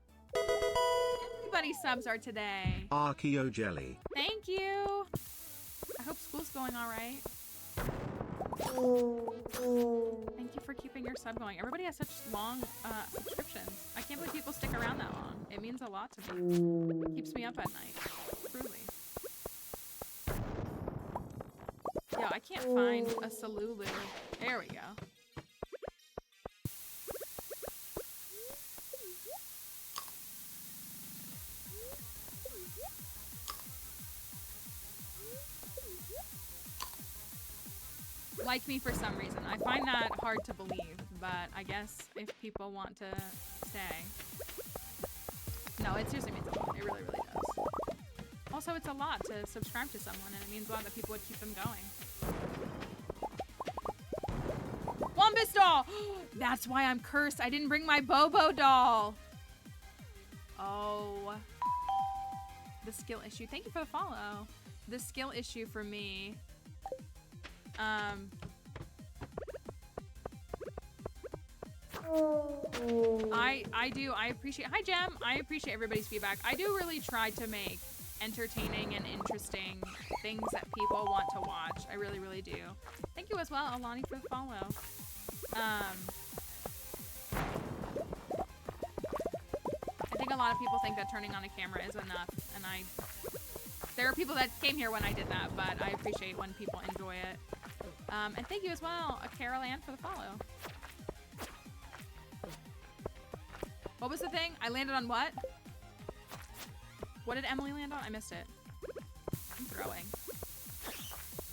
Everybody's subs are today. Archeo Jelly. Thank you. I hope school's going all right. Thank you for keeping your sub going. Everybody has such long subscriptions. I can't believe people stick around that long. It means a lot to me. It keeps me up at night. Truly. Yo, I can't find a Salulu. There we go. Like me for some reason. I find that hard to believe, but I guess if people want to stay. No, it seriously means a lot. It really, really does. Also, it's a lot to subscribe to someone, and it means a lot that people would keep them going. Wombus doll! That's why I'm cursed. I didn't bring my Bobo doll. Oh. The skill issue. Thank you for the follow. The skill issue for me. I appreciate, hi Jem, I appreciate everybody's feedback. I do really try to make entertaining and interesting things that people want to watch. I really, really do. Thank you as well, Alani, for the follow. I think a lot of people think that turning on a camera is enough, and there are people that came here when I did that, but I appreciate when people enjoy it. And thank you as well, Carol Ann, for the follow. What was the thing? I landed on what? What did Emily land on? I missed it. I'm throwing.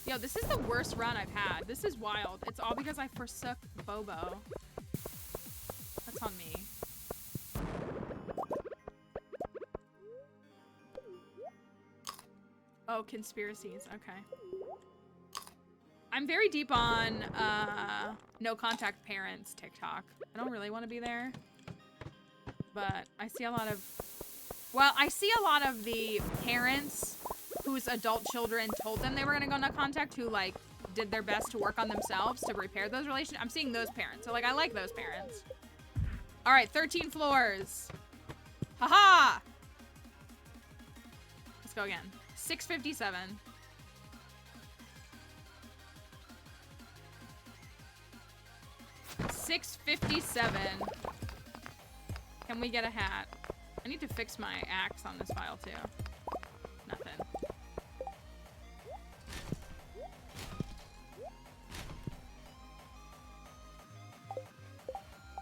Yo, this is the worst run I've had. This is wild. It's all because I forsook Bobo. That's on me. Oh, conspiracies. Okay. I'm very deep on no contact parents TikTok. I don't really want to be there. But I see a lot of, well, I see a lot of the parents whose adult children told them they were gonna go no contact, who like did their best to work on themselves to repair those relationships. I'm seeing those parents. So like, I like those parents. All right, 13 floors. Haha! Let's go again. 657. $657. Can we get a hat? I need to fix my axe on this file too. Nothing.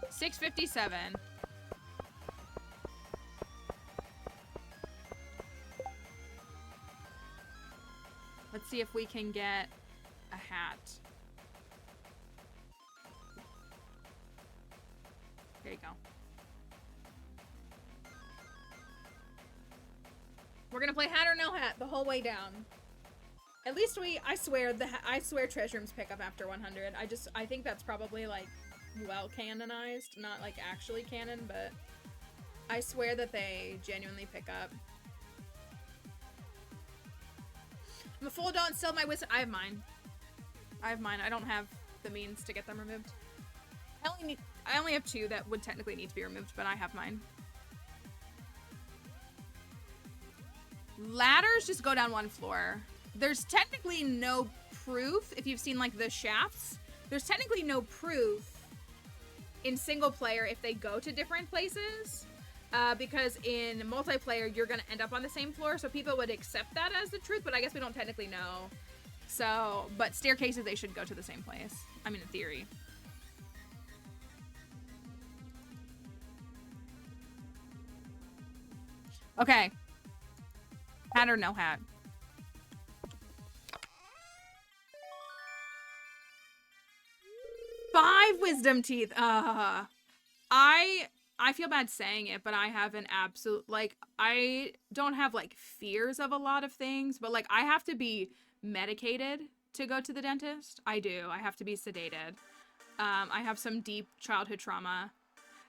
$657. Let's see if we can get a hat. There you go. We're gonna play hat or no hat the whole way down. At least I swear treasure rooms pick up after 100. I think that's probably like well canonized, not like actually canon, but I swear that they genuinely pick up. I'm a fool, don't sell my wisdom. I have mine. I don't have the means to get them removed. I only have 2 that would technically need to be removed, but I have mine. Ladders just go down 1 floor. There's technically no proof, if you've seen like the shafts, there's technically no proof in single player if they go to different places, because in multiplayer you're gonna end up on the same floor, so people would accept that as the truth, but I guess we don't technically know. So, but staircases, they should go to the same place. I mean, in theory. Okay. Hat or no hat? Five wisdom teeth. I feel bad saying it, but I have an absolute, like, I don't have like fears of a lot of things, but like I have to be medicated to go to the dentist. I do. I have to be sedated. I have some deep childhood trauma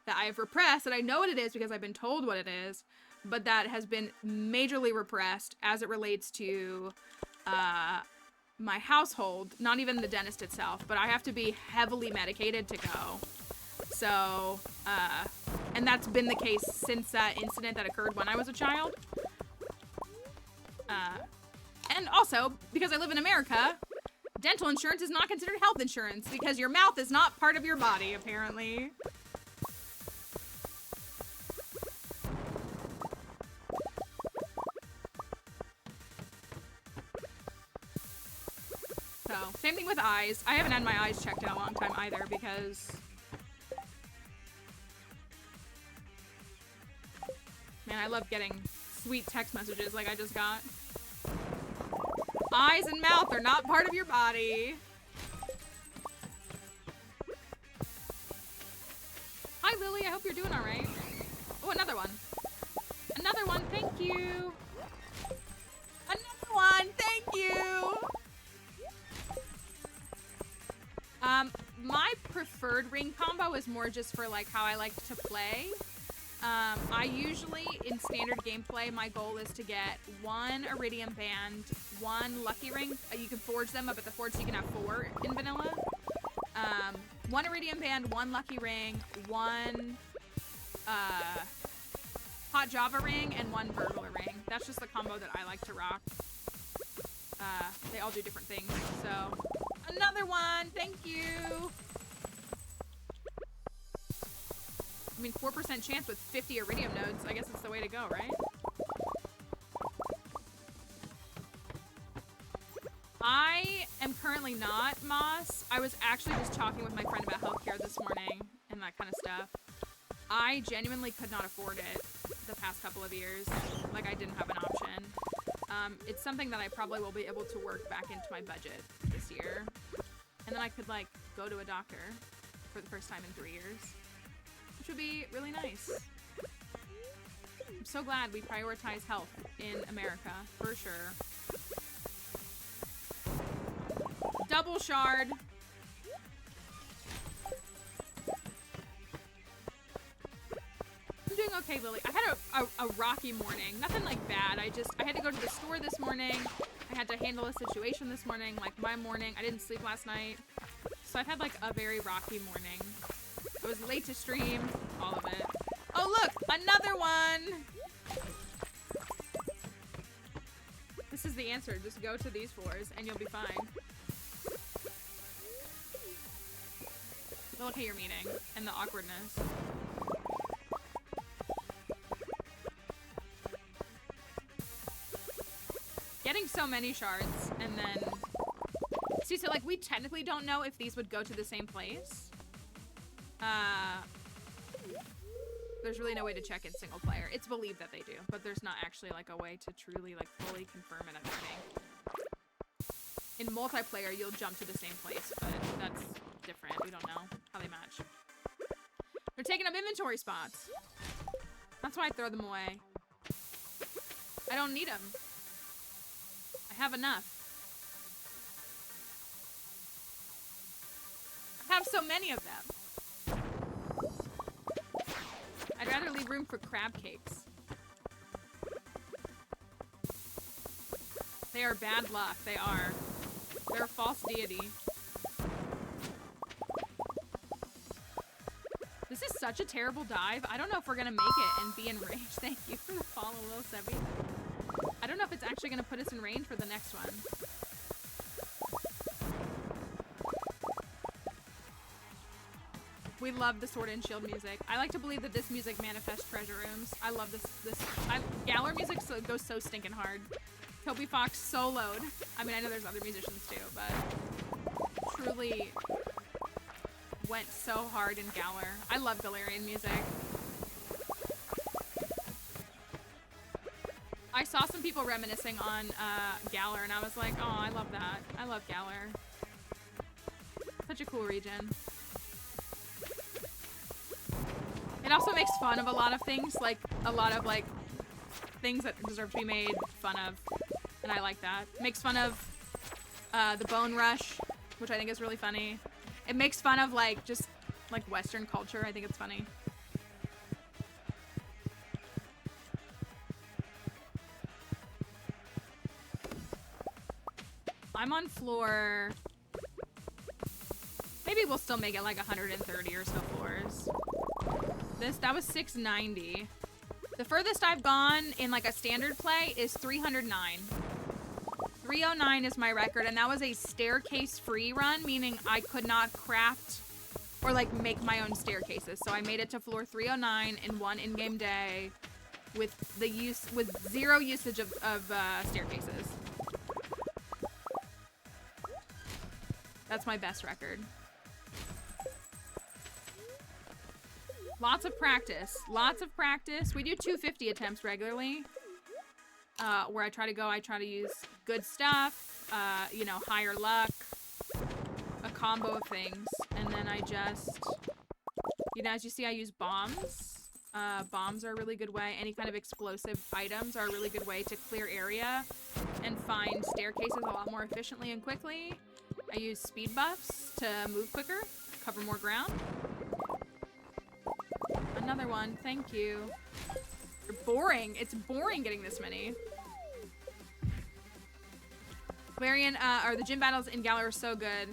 that I have repressed, and I know what it is because I've been told what it is, but that has been majorly repressed as it relates to my household, not even the dentist itself, but I have to be heavily medicated to go. So, and that's been the case since that incident that occurred when I was a child. And also, because I live in America, dental insurance is not considered health insurance because your mouth is not part of your body, apparently. So, same thing with eyes. I haven't had my eyes checked in a long time either because... Man, I love getting sweet text messages like I just got. Eyes and mouth are not part of your body. Hi, Lily. I hope you're doing all right. Oh, another one. Another one. Thank you. Another one. Thank you. My preferred ring combo is more just for like how I like to play. I usually, in standard gameplay, my goal is to get 1 iridium band, 1 lucky ring. You can forge them up at the forge, so you can have 4 in vanilla. 1 iridium band, 1 lucky ring, 1 hot java ring, and 1 burglar ring. That's just the combo that I like to rock. They all do different things, so... Another one! Thank you! I mean, 4% chance with 50 iridium nodes. I guess it's the way to go, right? I am currently not, Moss. I was actually just talking with my friend about healthcare this morning and that kind of stuff. I genuinely could not afford it the past couple of years. Like, I didn't have an option. It's something that I probably will be able to work back into my budget this year. And then I could, like, go to a doctor for the first time in 3 years. Which would be really nice. I'm so glad we prioritize health in America, for sure. Double shard. I'm doing okay, Lily. I had a rocky morning. Nothing like bad. I had to go to the store this morning. I had to handle a situation this morning. Like my morning, I didn't sleep last night. So I've had like a very rocky morning. I was late to stream, all of it. Oh look, another one! This is the answer, just go to these floors and you'll be fine. Look at your meeting and the awkwardness. Getting so many shards and then... See, so like we technically don't know if these would go to the same place. There's really no way to check in single player. It's believed that they do, but there's not actually like a way to truly like fully confirm it at the In multiplayer, you'll jump to the same place, but that's different. We don't know how they match. They're taking up inventory spots. That's why I throw them away. I don't need them. I have enough. I have so many of them. I'd rather leave room for crab cakes. They are bad luck. They are. They're a false deity. This is such a terrible dive. I don't know if we're gonna make it and be in range. Thank you for the follow, Lil Sebby. I don't know if it's actually gonna put us in range for the next one. We love the Sword and Shield music. I like to believe that this music manifests treasure rooms. I love this. Galar music goes so stinking hard. Toby Fox soloed. I mean, I know there's other musicians too, but truly went so hard in Galar. I love Galarian music. I saw some people reminiscing on Galar, and I was like, oh, I love that. I love Galar. Such a cool region. It also makes fun of a lot of things, like a lot of like things that deserve to be made fun of, and I like that. It makes fun of the Bone Rush, which I think is really funny. It makes fun of like just like Western culture. I think it's funny. I'm on floor. Maybe we'll still make it like 130 or so floors. That was 690. The furthest I've gone in like a standard play is 309. 309 is my record, and that was a staircase free run, meaning I could not craft or like make my own staircases. So I made it to floor 309 in one in-game day with zero usage of staircases. That's my best record. Lots of practice. Lots of practice. We do 250 attempts regularly. Where I try to use good stuff, you know, higher luck, a combo of things. And then I just, you know, as you see, I use bombs. Bombs are a really good way. Any kind of explosive items are a really good way to clear area and find staircases a lot more efficiently and quickly. I use speed buffs to move quicker, cover more ground. Another one, thank you. You're boring. It's boring getting this many. Varian, or the gym battles in Galar are so good.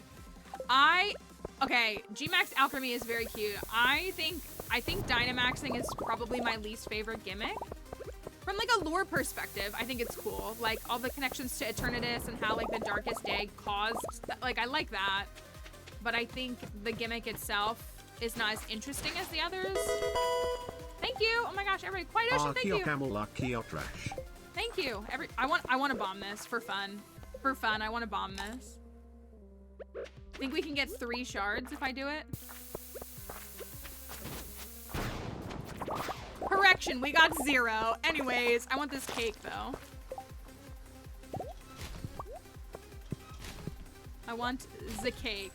Okay, G-Max Alchemy is very cute. I think Dynamaxing is probably my least favorite gimmick. From like a lore perspective, I think it's cool. Like all the connections to Eternatus and how like the Darkest Day caused, like I like that. But I think the gimmick itself is not as interesting as the others. Thank you. Oh my gosh, everybody. Quiet Ocean, thank you. Thank you. I want to bomb this for fun. For fun, I want to bomb this. Think we can get 3 shards if I do it? Correction, we got 0. Anyways, I want this cake though. I want the cake.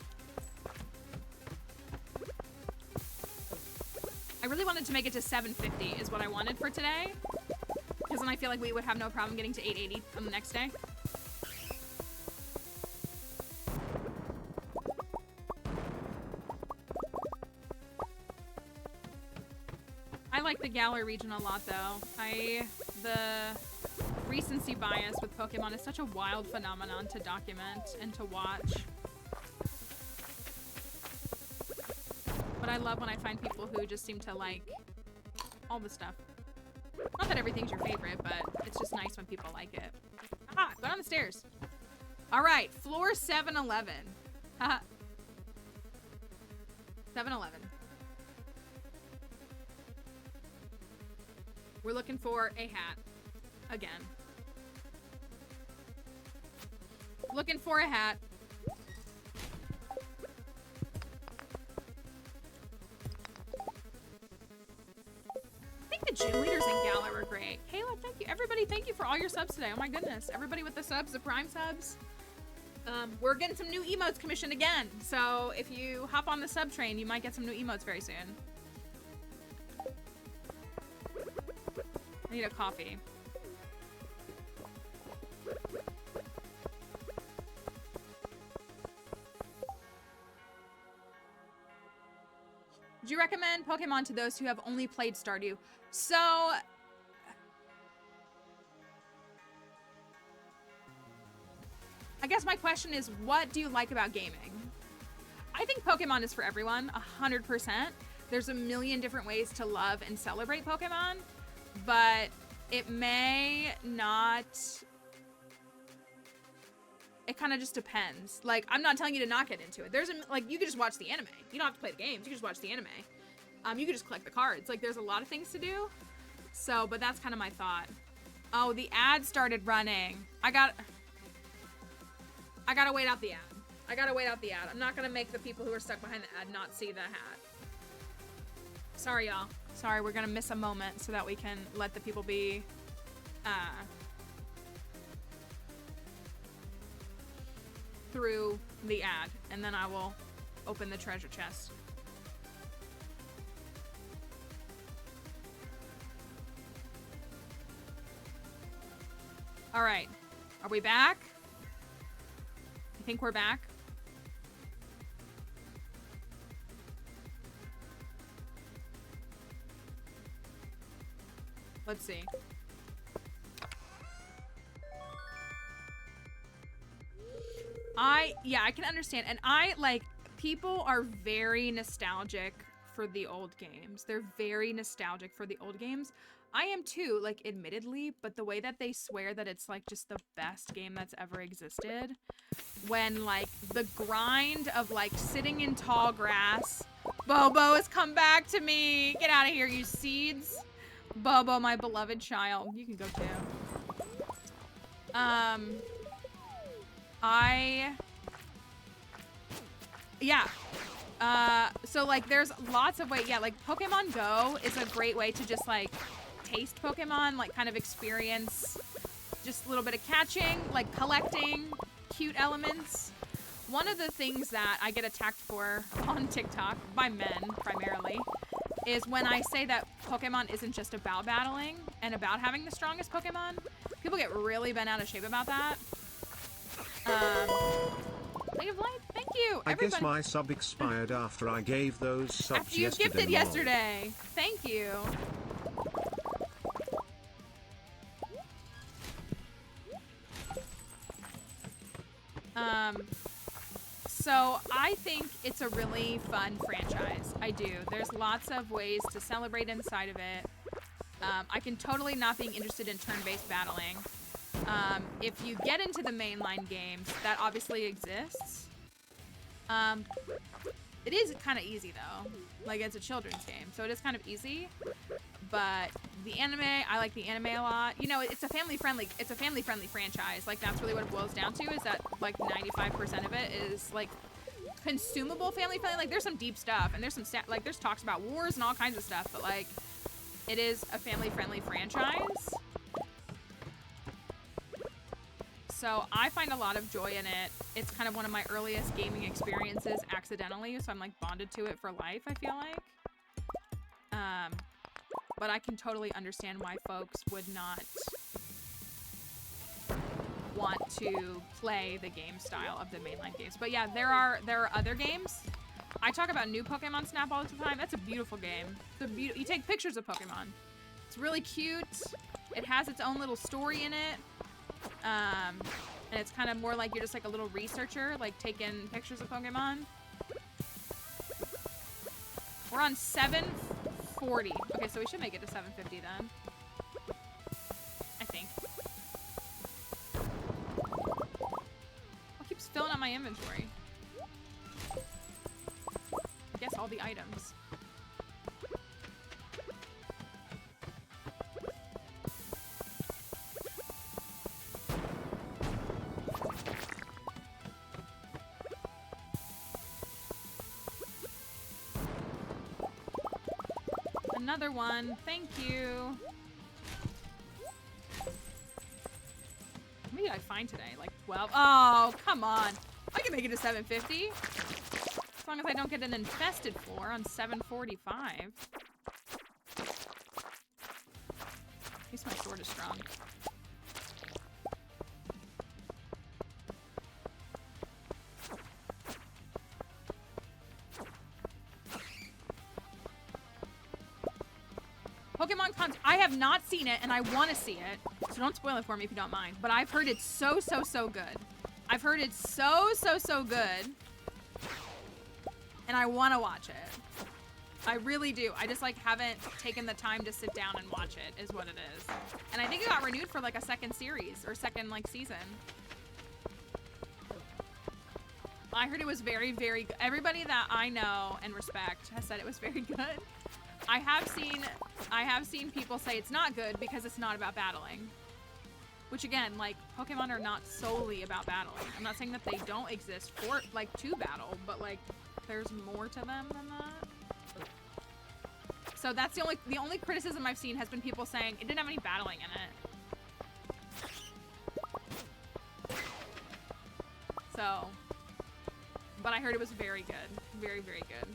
I really wanted to make it to 750 is what I wanted for today. Because then I feel like we would have no problem getting to 880 on the next day. I like the Galar region a lot though. The recency bias with Pokemon is such a wild phenomenon to document and to watch. But I love when I find people who just seem to like all the stuff. Not that everything's your favorite, but it's just nice when people like it. Ah, go down the stairs. All right, floor 711. Haha. 711. We're looking for a hat. Again. Looking for a hat. I think the gym leaders in Galar were great. Kayla, thank you. Everybody, thank you for all your subs today. Oh my goodness. Everybody with the subs, the Prime subs, We're getting some new emotes commissioned again. So if you hop on the sub train, you might get some new emotes very soon. I need a coffee. Would you recommend Pokemon to those who have only played Stardew? So, I guess my question is, what do you like about gaming? I think Pokemon is for everyone, 100%. There's a million different ways to love and celebrate Pokemon, but it may not... It kind of just depends. Like, I'm not telling you to not get into it. There's like, you could just watch the anime. You don't have to play the games. You can just watch the anime. You could just collect the cards. Like, there's a lot of things to do. So, but that's kind of my thought. Oh, the ad started running. I gotta wait out the ad. I gotta wait out the ad. I'm not gonna make the people who are stuck behind the ad not see the hat. Sorry, y'all. Sorry, we're gonna miss a moment so that we can let the people be, through the ad, and then I will open the treasure chest. All right, are we back? I think we're back. Let's see. Yeah, I can understand. And people are very nostalgic for the old games. They're very nostalgic for the old games. I am too, like, admittedly, but the way that they swear that it's, like, just the best game that's ever existed, when, like, the grind of, like, sitting in tall grass, Bobo has come back to me! Get out of here, you seeds! Bobo, my beloved child. You can go too. So, like, there's lots of ways. Yeah, like, Pokemon Go is a great way to just, like, taste Pokemon, like, kind of experience just a little bit of catching, like, collecting cute elements. One of the things that I get attacked for on TikTok, by men primarily, is when I say that Pokemon isn't just about battling and about having the strongest Pokemon. People get really bent out of shape about that. Lady of Light, thank you. I guess my sub expired after I gave those subs after you yesterday. Gifted yesterday. Thank you. So I think it's a really fun franchise. I do. There's lots of ways to celebrate inside of it. I can totally not being interested in turn-based battling. If you get into the mainline games, that obviously exists. It is kind of easy though. Like, it's a children's game, so it is kind of easy. But the anime, I like the anime a lot. You know, it's a family-friendly franchise. Like, that's really what it boils down to, is that, like, 95% of it is, like, consumable family-friendly. Like, there's some deep stuff, and there's some, like, there's talks about wars and all kinds of stuff, but, like, it is a family-friendly franchise. So I find a lot of joy in it. It's kind of one of my earliest gaming experiences accidentally, so I'm, like, bonded to it for life, I feel like. But I can totally understand why folks would not want to play the game style of the mainline games. But yeah, there are other games. I talk about new Pokemon Snap all the time. That's a beautiful game. You take pictures of Pokemon. It's really cute. It has its own little story in it. And it's kind of more like you're just like a little researcher, like taking pictures of Pokemon. We're on 740. Okay, so we should make it to 750 then. I think. What keeps filling up my inventory? I guess all the items. Another one. Thank you. How many did I find today? Like 12? Oh, come on. I can make it to 750. As long as I don't get an infested floor on 745. At least my sword is strong. Pokemon Con, I have not seen it and I want to see it, so don't spoil it for me if you don't mind. But I've heard it's so good. I've heard it's so good, and I want to watch it. I really do. I just like haven't taken the time to sit down and watch it, is what it is. And I think it got renewed for like a second series or second like season. I heard it was very good. Everybody that I know and respect has said it was very good. I have seen people say it's not good because it's not about battling. Which again, like, Pokemon are not solely about battling. I'm not saying that they don't exist for, like, to battle, but, like, there's more to them than that. So that's the only criticism I've seen has been people saying it didn't have any battling in it. So, but I heard it was very good. Very good.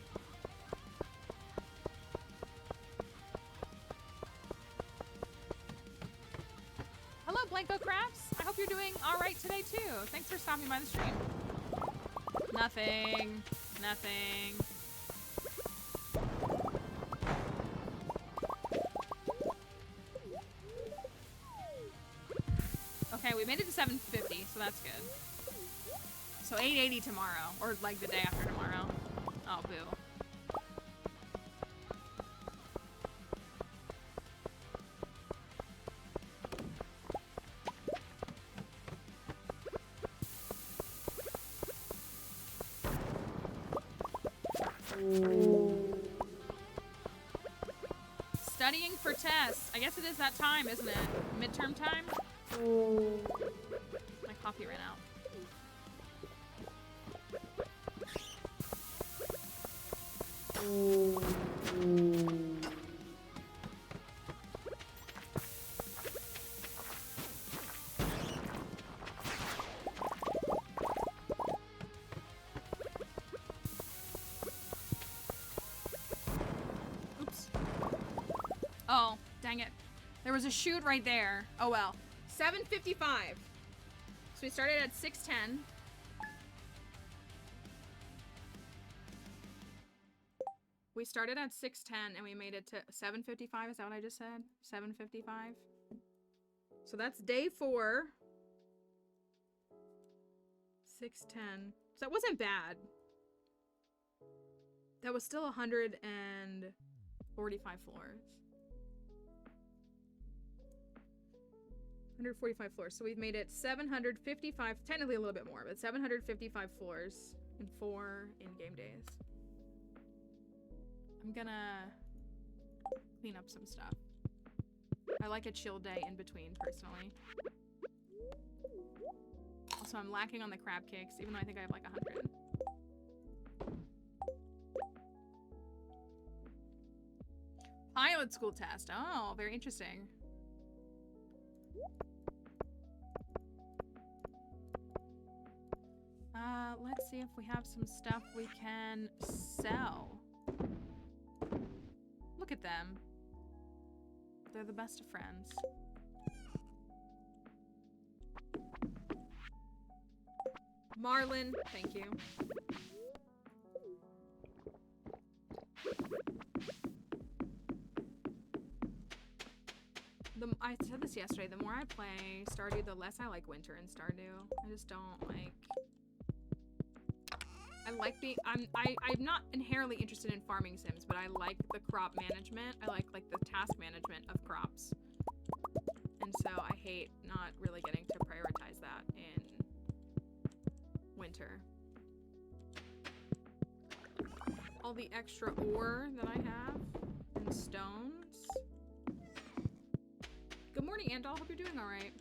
Hello, Blanco Crafts. I hope you're doing all right today, too. Thanks for stopping by the stream. Nothing. Okay, we made it to 750, so that's good. So 880 tomorrow, or like the day after tomorrow. Oh, boo. Studying for tests. I guess it is that time, isn't it? Midterm time? My coffee ran out. Oops. Oh, dang it. There was a chute right there. Oh well. 755. So we started at 610. We started at 610 and we made it to 755. Is that what I just said? 755. So that's day 4. 610. So that wasn't bad. That was still 145 floors. 145 floors. So we've made it 755, technically a little bit more, but 755 floors in 4 in-game days. I'm gonna clean up some stuff. I like a chill day in between, personally. Also, I'm lacking on the crab cakes, even though I think I have like 100. Pilot school test. Oh, very interesting. Let's see if we have some stuff we can sell. Look at them. They're the best of friends. Marlin, thank you. I said this yesterday, the more I play Stardew, the less I like winter in Stardew. I just don't like... I like being... I'm not inherently interested in farming sims, but I like the crop management. I like the task management of crops. And so I hate not really getting to prioritize that in winter. All the extra ore that I have and stones. Good morning, Andal. Hope you're doing all right.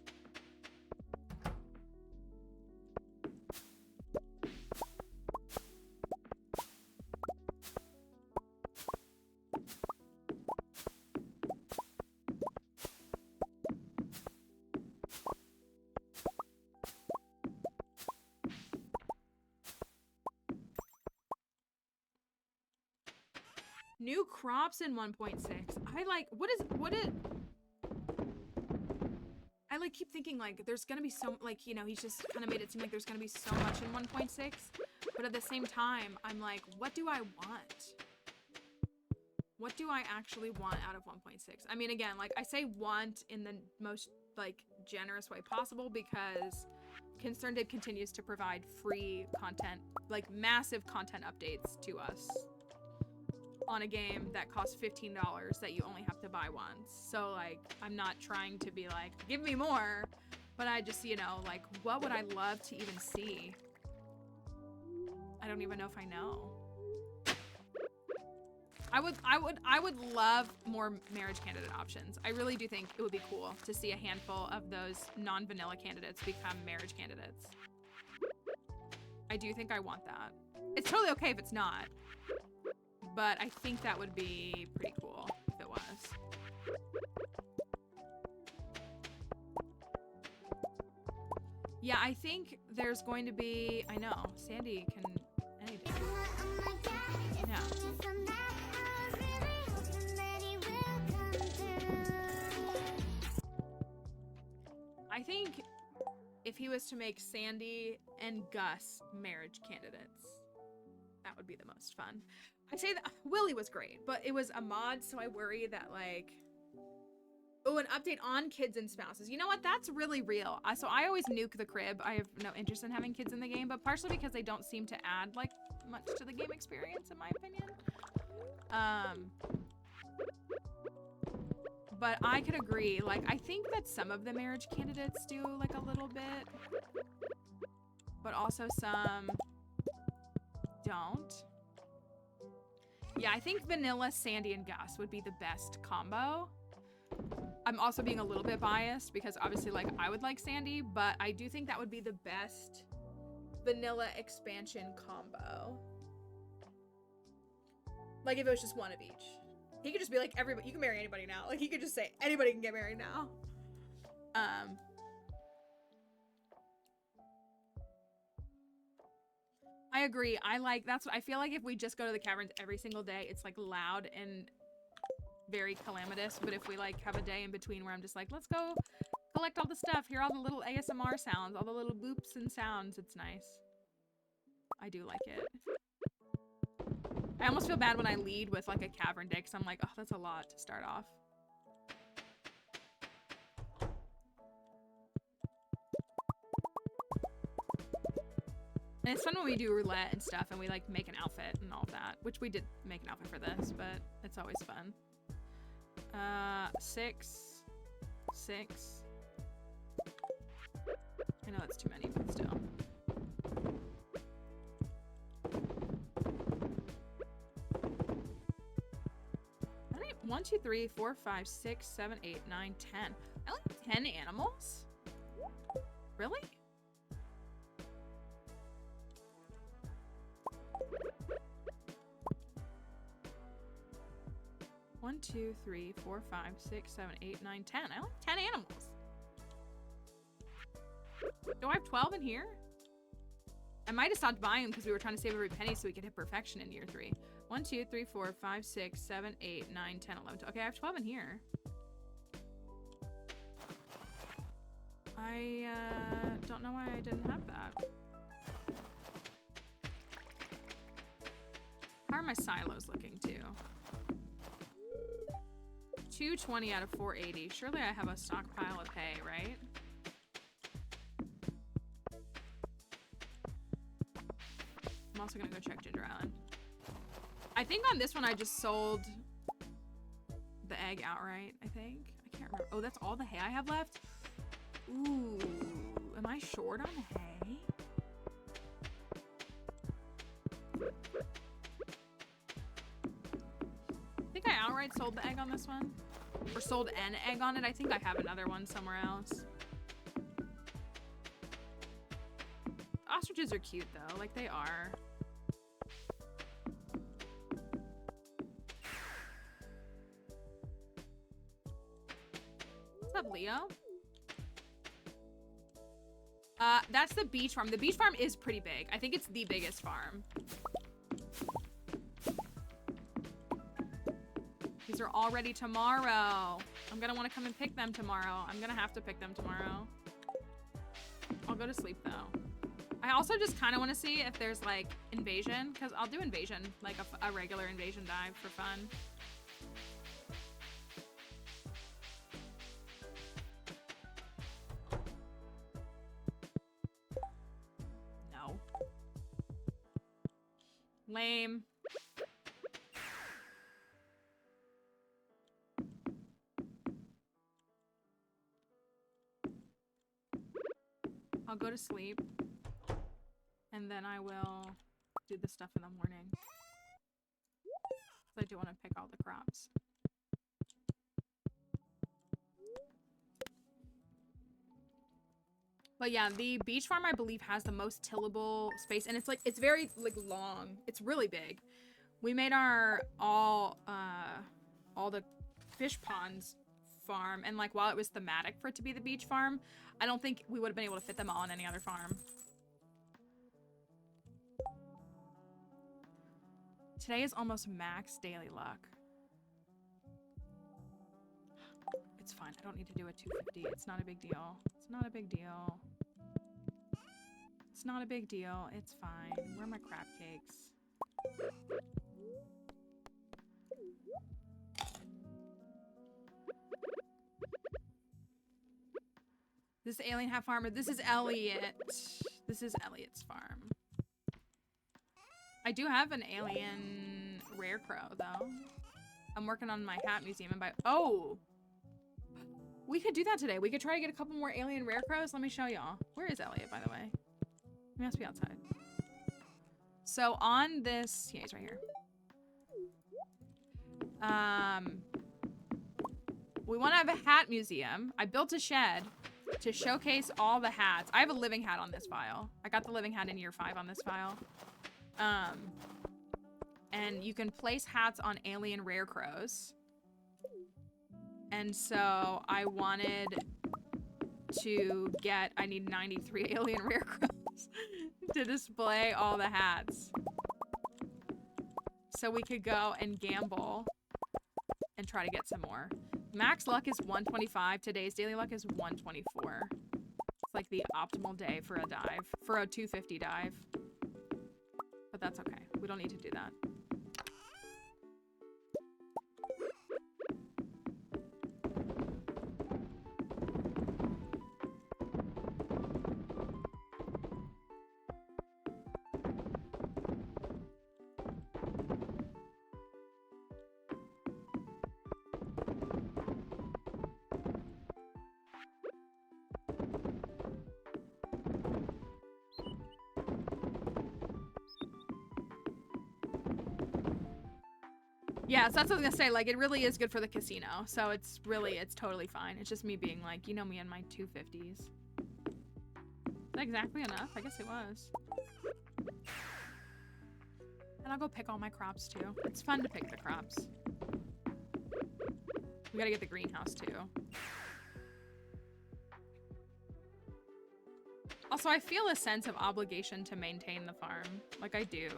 New crops in 1.6. I like, I like keep thinking like there's gonna be so, like, you know, he's just kind of made it seem like there's gonna be so much in 1.6, but at the same time, I'm like, what do I want? What do I actually want out of 1.6? I mean, again, like I say want in the most like generous way possible because ConcernedApe continues to provide free content, like massive content updates to us on a game that costs $15 that you only have to buy once. So like, I'm not trying to be like, give me more, but I just, you know, like, what would I love to even see? I don't even know if I know. I would love more marriage candidate options. I really do think it would be cool to see a handful of those non-vanilla candidates become marriage candidates. I do think I want that. It's totally okay if it's not, but I think that would be pretty cool if it was. Yeah, I think there's going to be, I know, Sandy can any day. Yeah. I think if he was to make Sandy and Gus marriage candidates, that would be the most fun. I'd say that Willie was great, but it was a mod, so I worry that like, oh, an update on kids and spouses. You know what? That's really real. So I always nuke the crib. I have no interest in having kids in the game, but partially because they don't seem to add like much to the game experience, in my opinion. But I could agree. Like, I think that some of the marriage candidates do like a little bit, but also some don't. Yeah, I think vanilla Sandy and Gus would be the best combo. I'm also being a little bit biased because obviously like I would like Sandy, but I do think that would be the best vanilla expansion combo. Like if it was just one of each. He could just be like, everybody, you can marry anybody now. Like he could just say anybody can get married now. I agree. That's what I feel like. If we just go to the caverns every single day, it's like loud and very calamitous. But if we like have a day in between where I'm just like, let's go collect all the stuff, hear all the little ASMR sounds, all the little boops and sounds, it's nice. I do like it. I almost feel bad when I lead with like a cavern day because I'm like, oh, that's a lot to start off. And it's fun when we do roulette and stuff and we like make an outfit and all of that, which we did make an outfit for this, but it's always fun. 6, 6. I know that's too many, but still. I think 1, 2, 3, 4, 5, 6, 7, 8, 9, 10. I only have 10 animals? Really? One, 2, 3, 4, 5, 6, 7, 8, 9, 10. I only have 10 animals. Do I have 12 in here? I might have stopped buying them because we were trying to save every penny so we could hit perfection in year 3. 1, 2, 3, 4, 5, 6, 7, 8, 9, 10, 11, 12. Okay, I have 12 in here. I don't know why I didn't have that. How are my silos looking too? 220 out of 480. Surely I have a stockpile of hay, right? I'm also gonna go check Ginger Island. I think on this one I just sold the egg outright, I think. I can't remember. Oh, that's all the hay I have left? Ooh, am I short on hay? I think I outright sold the egg on this one. Or sold an egg on it. I think I have another one somewhere else. Ostriches are cute though, like they are. What's up, Leo? That's the beach farm. The beach farm is pretty big. I think it's the biggest farm. These are all ready tomorrow. I'm gonna want to come and pick them tomorrow. I'm gonna have to pick them tomorrow. I'll go to sleep though. I also just kind of want to see if there's like invasion, because I'll do invasion, like a regular invasion dive for fun. No. Lame. I'll go to sleep, and then I will do the stuff in the morning. I do want to pick all the crops. But yeah, the beach farm, I believe, has the most tillable space, and it's like, it's very like long. It's really big. We made our all the fish ponds farm, and like while it was thematic for it to be the beach farm, I don't think we would have been able to fit them all on any other farm. Today is almost max daily luck. It's fine. I don't need to do a 250. It's not a big deal. It's not a big deal. It's not a big deal. It's fine. Where are my crab cakes? This alien half farmer. This is Elliot. This is Elliot's farm. I do have an alien rare crow though. I'm working on my hat museum and oh! We could do that today. We could try to get a couple more alien rare crows. Let me show y'all. Where is Elliot, by the way? He must be outside. So on this, yeah, he's right here. We want to have a hat museum. I built a shed to showcase all the hats. I have a living hat on this file. I got the living hat in year 5 on this file. And you can place hats on alien rare crows. And so I wanted to get, I need 93 alien rare crows to display all the hats. So we could go and gamble and try to get some more. Max luck is 125. Today's daily luck is 124. It's like the optimal day for a dive, for a 250 dive. But that's okay. We don't need to do that. Yeah, so that's what I was gonna say. Like, it really is good for the casino. So it's totally fine. It's just me being like, you know me and my 250s. Is that exactly enough? I guess it was. And I'll go pick all my crops too. It's fun to pick the crops. We gotta get the greenhouse too. Also, I feel a sense of obligation to maintain the farm. Like, I do.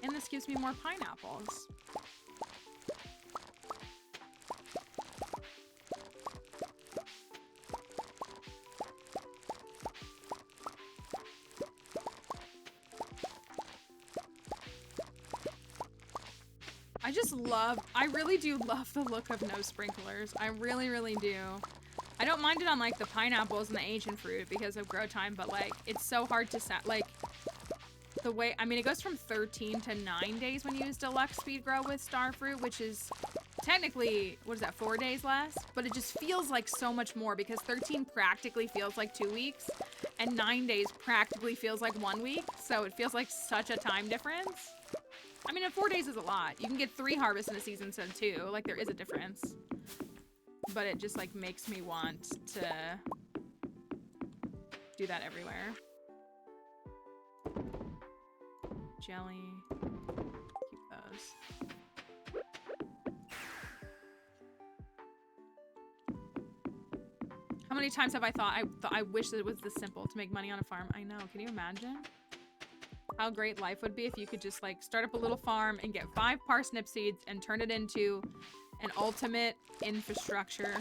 And this gives me more pineapples. I really do love the look of no sprinklers. I really, really do. I don't mind it on like the pineapples and the ancient fruit because of grow time, but like it's so hard to set, like the way, I mean, it goes from 13 to 9 days when you use deluxe speed grow with star fruit, which is technically, what is that, 4 days less? But it just feels like so much more because 13 practically feels like 2 weeks and 9 days practically feels like 1 week. So it feels like such a time difference. I mean, 4 days is a lot. You can get 3 harvests in a season instead of 2. Like, there is a difference. But it just, like, makes me want to do that everywhere. Jelly. Keep those. How many times have I thought I wish that it was this simple to make money on a farm? I know. Can you imagine how great life would be if you could just like start up a little farm and get 5 parsnip seeds and turn it into an ultimate infrastructure.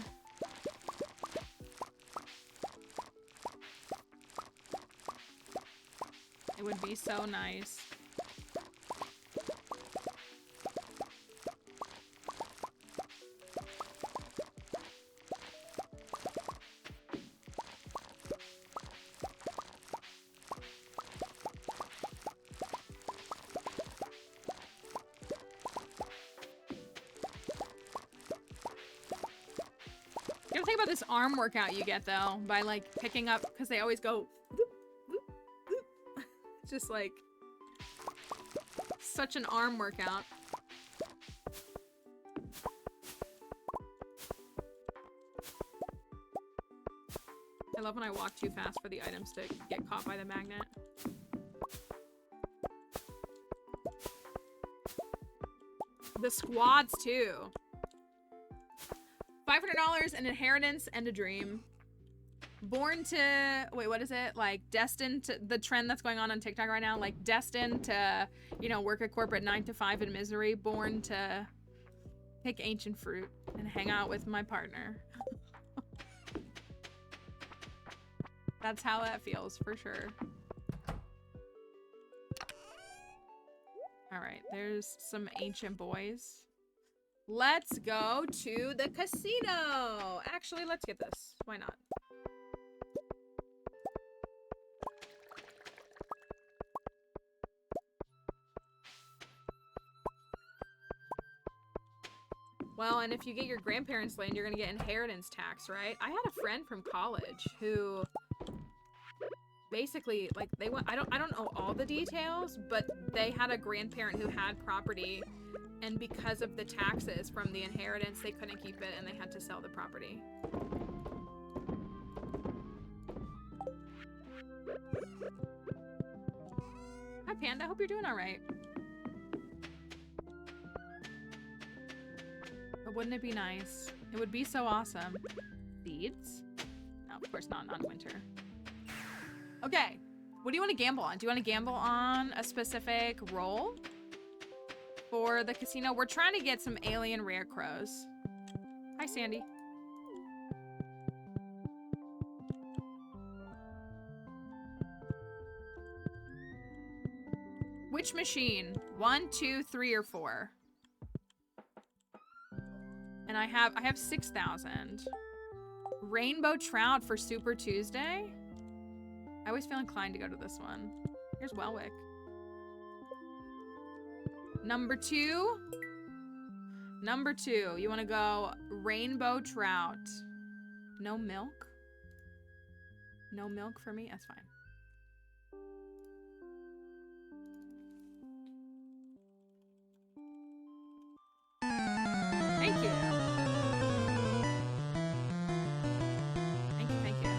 It would be so nice. You gotta think about this arm workout you get though by like picking up, because they always go whoop, whoop, whoop. Just like such an arm workout. I love when I walk too fast for the items to get caught by the magnet. The squads too. $500, an inheritance and a dream. Born to, wait, what is it? Like destined to, the trend that's going on TikTok right now, like destined to, you know, work a corporate 9 to 5 in misery. Born to pick ancient fruit and hang out with my partner. That's how that feels for sure. All right, there's some ancient boys. Let's go to the casino. Actually, let's get this. Why not? Well, and if you get your grandparents' land, you're gonna get inheritance tax, right? I had a friend from college who basically, like, they went, I don't know all the details, but they had a grandparent who had property, and because of the taxes from the inheritance, they couldn't keep it and they had to sell the property. Hi, Panda. Hope you're doing all right. But wouldn't it be nice? It would be so awesome. Seeds? No, of course not on winter. Okay. What do you want to gamble on? Do you want to gamble on a specific role? For the casino, we're trying to get some alien rare crows. Hi, Sandy. Which machine? 1, 2, 3, or 4? And I have 6,000. Rainbow trout for Super Tuesday. I always feel inclined to go to this one. Here's Welwick. Number 2. Number 2. You want to go rainbow trout. No milk? No milk for me? That's fine. Thank you. Thank you, thank you.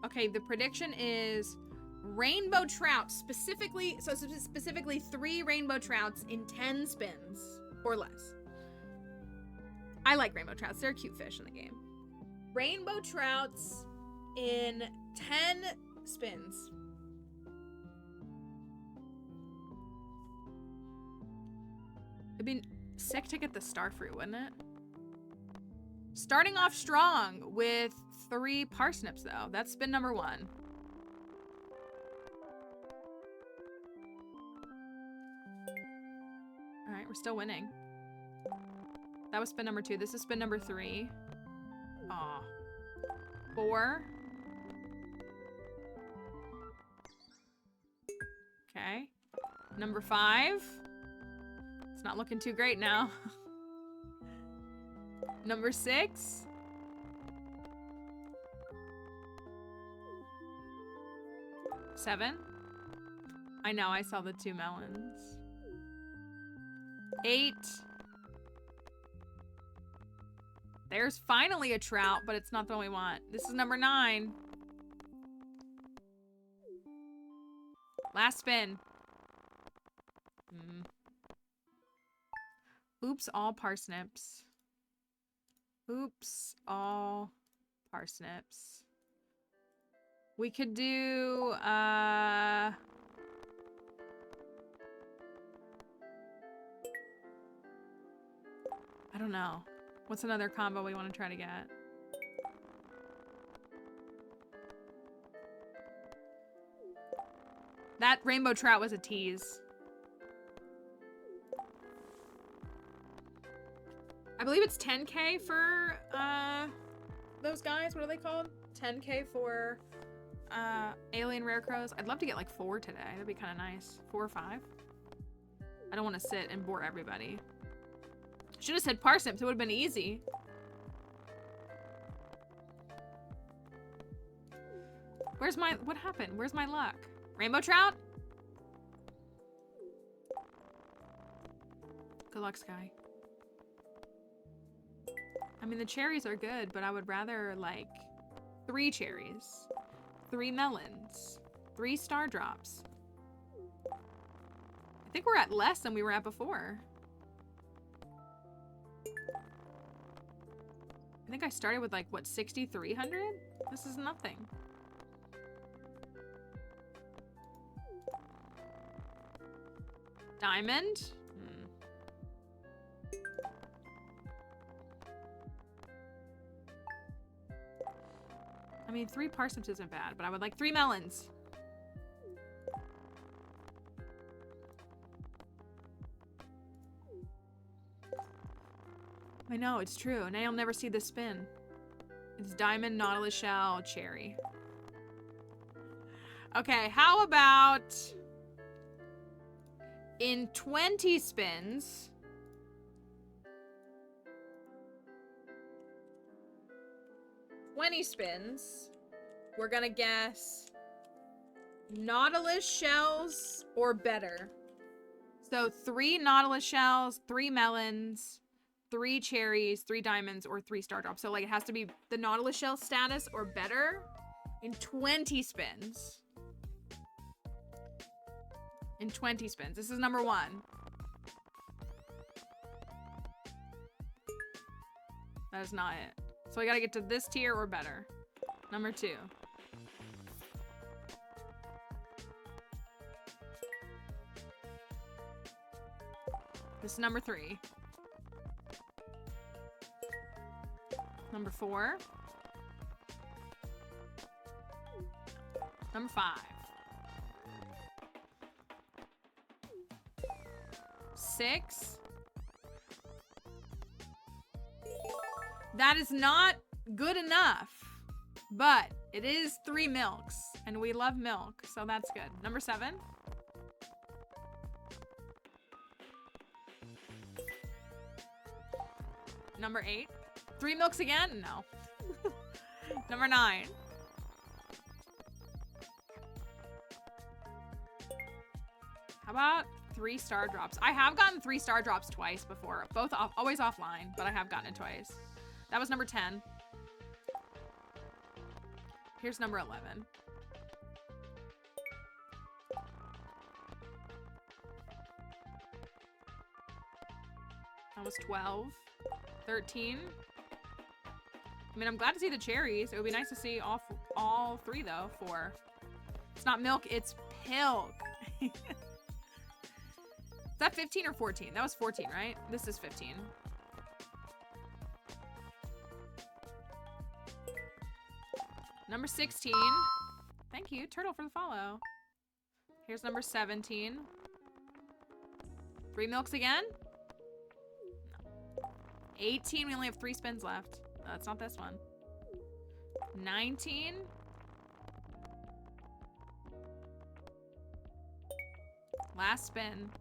Okay, the prediction is rainbow trout, specifically 3 rainbow trouts in 10 spins or less. I like rainbow trouts. They're a cute fish in the game. Rainbow trouts in 10 spins. It'd be sick to get the starfruit, wouldn't it? Starting off strong with 3 parsnips, though. That's spin number 1. All right, we're still winning. That was spin number 2. This is spin number 3. Aw. 4. Okay. Number 5. It's not looking too great now. Number 6. Seven. I know, I saw the 2 melons. 8. There's finally a trout, but it's not the one we want. This is number 9. Last spin. Oops, all parsnips. Oops, all parsnips. We could do, I don't know. What's another combo we want to try to get? That rainbow trout was a tease. I believe it's 10K for those guys. What are they called? 10K for alien rare crows. I'd love to get like 4 today. That'd be kind of nice. 4 or 5. I don't want to sit and bore everybody. Should have said parsnips. It would have been easy. Where's my... What happened? Where's my luck? Rainbow trout? Good luck, Sky. I mean, the cherries are good, but I would rather, like, 3 cherries, 3 melons, 3 star drops. I think we're at less than we were at before. I think I started with, like, what, 6,300? This is nothing. Diamond? I mean, 3 parsnips isn't bad, but I would like 3 melons. I know, it's true. Now you'll never see the spin. It's diamond, nautilus shell, cherry. Okay, how about in 20 spins, we're gonna guess nautilus shells or better. So 3 nautilus shells, 3 melons, 3 cherries, 3 diamonds, or 3 star drops. So like it has to be the nautilus shell status or better in 20 spins. In 20 spins. This is number 1. That is not it. So I gotta get to this tier or better. Number 2. This is number 3. Number 4. Number 5. 6. That is not good enough, but it is 3 milks, and we love milk, so that's good. Number 7. Number 8. 3 milks again? No. Number 9. How about 3 star drops? I have gotten 3 star drops twice before. Both always offline, but I have gotten it twice. That was number 10. Here's number 11. That was 12. 13. I mean, I'm glad to see the cherries. It would be nice to see all 3 though. 4. It's not milk, it's pilk. Is that 15 or 14? That was 14, right? This is 15. Number 16. Thank you, Turtle, for the follow. Here's number 17. 3 milks again? No. 18, we only have 3 spins left. No, that's not this one. 19. Last spin.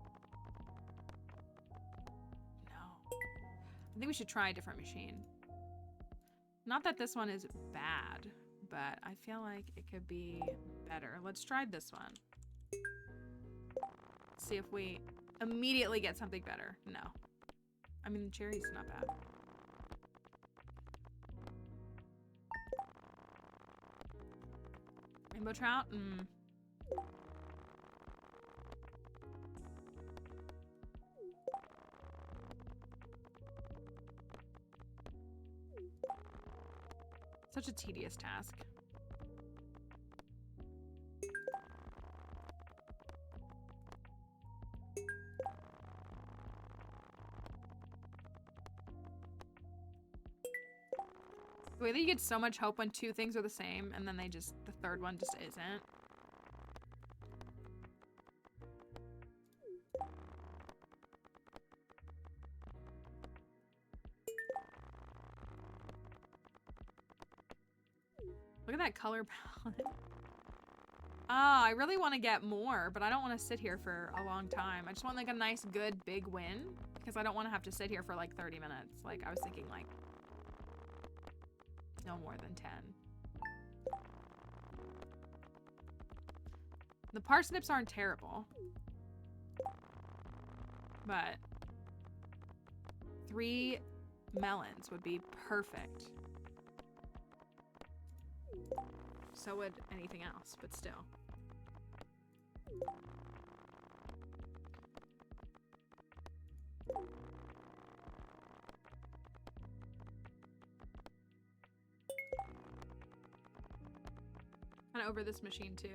No. I think we should try a different machine. Not that this one is bad, but I feel like it could be better. Let's try this one. See if we immediately get something better. No. I mean, the cherry's not bad. Rainbow trout? Such a tedious task. The way that you get so much hope when two things are the same and then the third one just isn't. Look at that color palette. Ah, I really want to get more, but I don't want to sit here for a long time. I just want like a nice, good, big win because I don't want to have to sit here for like 30 minutes. Like I was thinking like no more than 10. The parsnips aren't terrible, but 3 melons would be perfect. So would anything else, but still. Kind of over this machine too.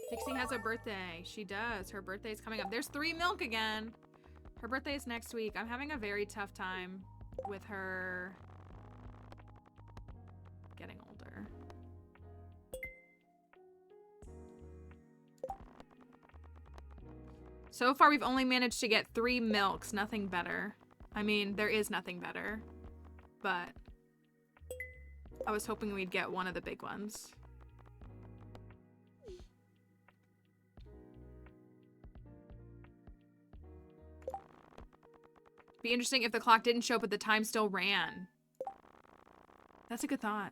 Dixie has a birthday. She does. Her birthday is coming up. There's 3 milk again. Her birthday is next week. I'm having a very tough time with her getting older. So far, we've only managed to get 3 milks. Nothing better. I mean, there is nothing better. But I was hoping we'd get one of the big ones. Be interesting if the clock didn't show up but the time still ran. That's a good thought.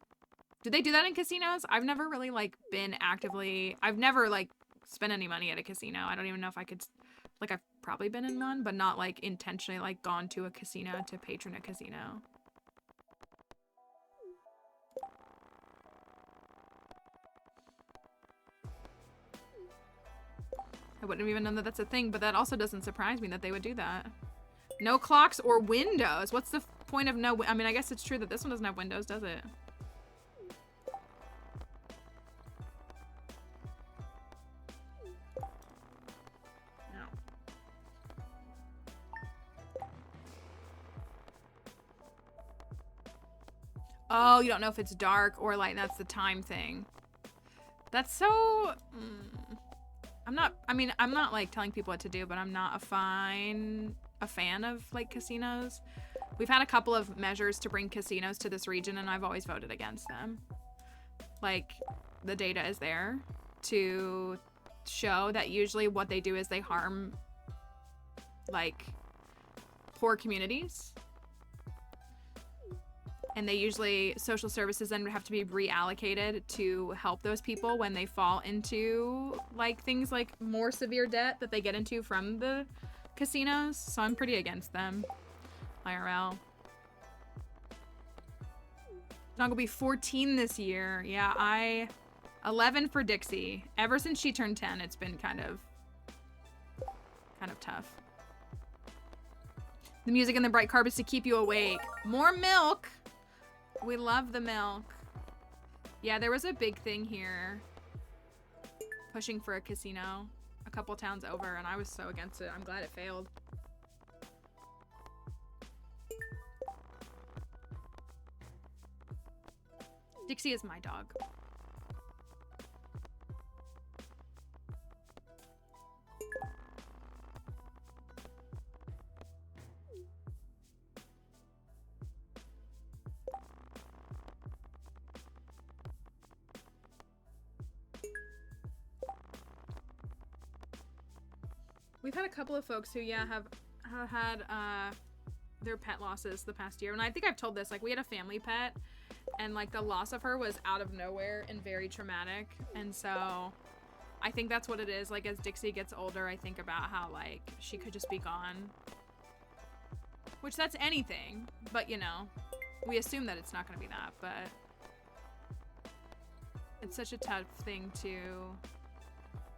Did they do that in casinos? I've never really like been actively, I've never like spent any money at a casino. I don't even know if I could, like I've probably been in one, but not like intentionally like gone to a casino to patron a casino. I wouldn't have even known that that's a thing, but that also doesn't surprise me that they would do that. No clocks or windows. What's the point of no? I mean, I guess it's true that this one doesn't have windows, does it? No. Oh, you don't know if it's dark or light. That's the time thing. That's so... I'm not like telling people what to do, but I'm not a fan of like casinos. We've had a couple of measures to bring casinos to this region and I've always voted against them. Like the data is there to show that usually what they do is they harm like poor communities. And they usually, social services then have to be reallocated to help those people when they fall into like things like more severe debt that they get into from the casinos. So I'm pretty against them. IRL. Dog will be 14 this year. Yeah, 11 for Dixie. Ever since she turned 10, it's been kind of tough. The music and the bright carpets to keep you awake. More milk. We love the milk. Yeah, there was a big thing here pushing for a casino a couple towns over, and I was so against it. I'm glad it failed. Dixie is my dog. We've had a couple of folks who, yeah, have had their pet losses the past year. And I think I've told this, like, we had a family pet, and, like, the loss of her was out of nowhere and very traumatic. And so I think that's what it is. Like, as Dixie gets older, I think about how, like, she could just be gone. Which, that's anything. But, you know, we assume that it's not going to be that. But it's such a tough thing to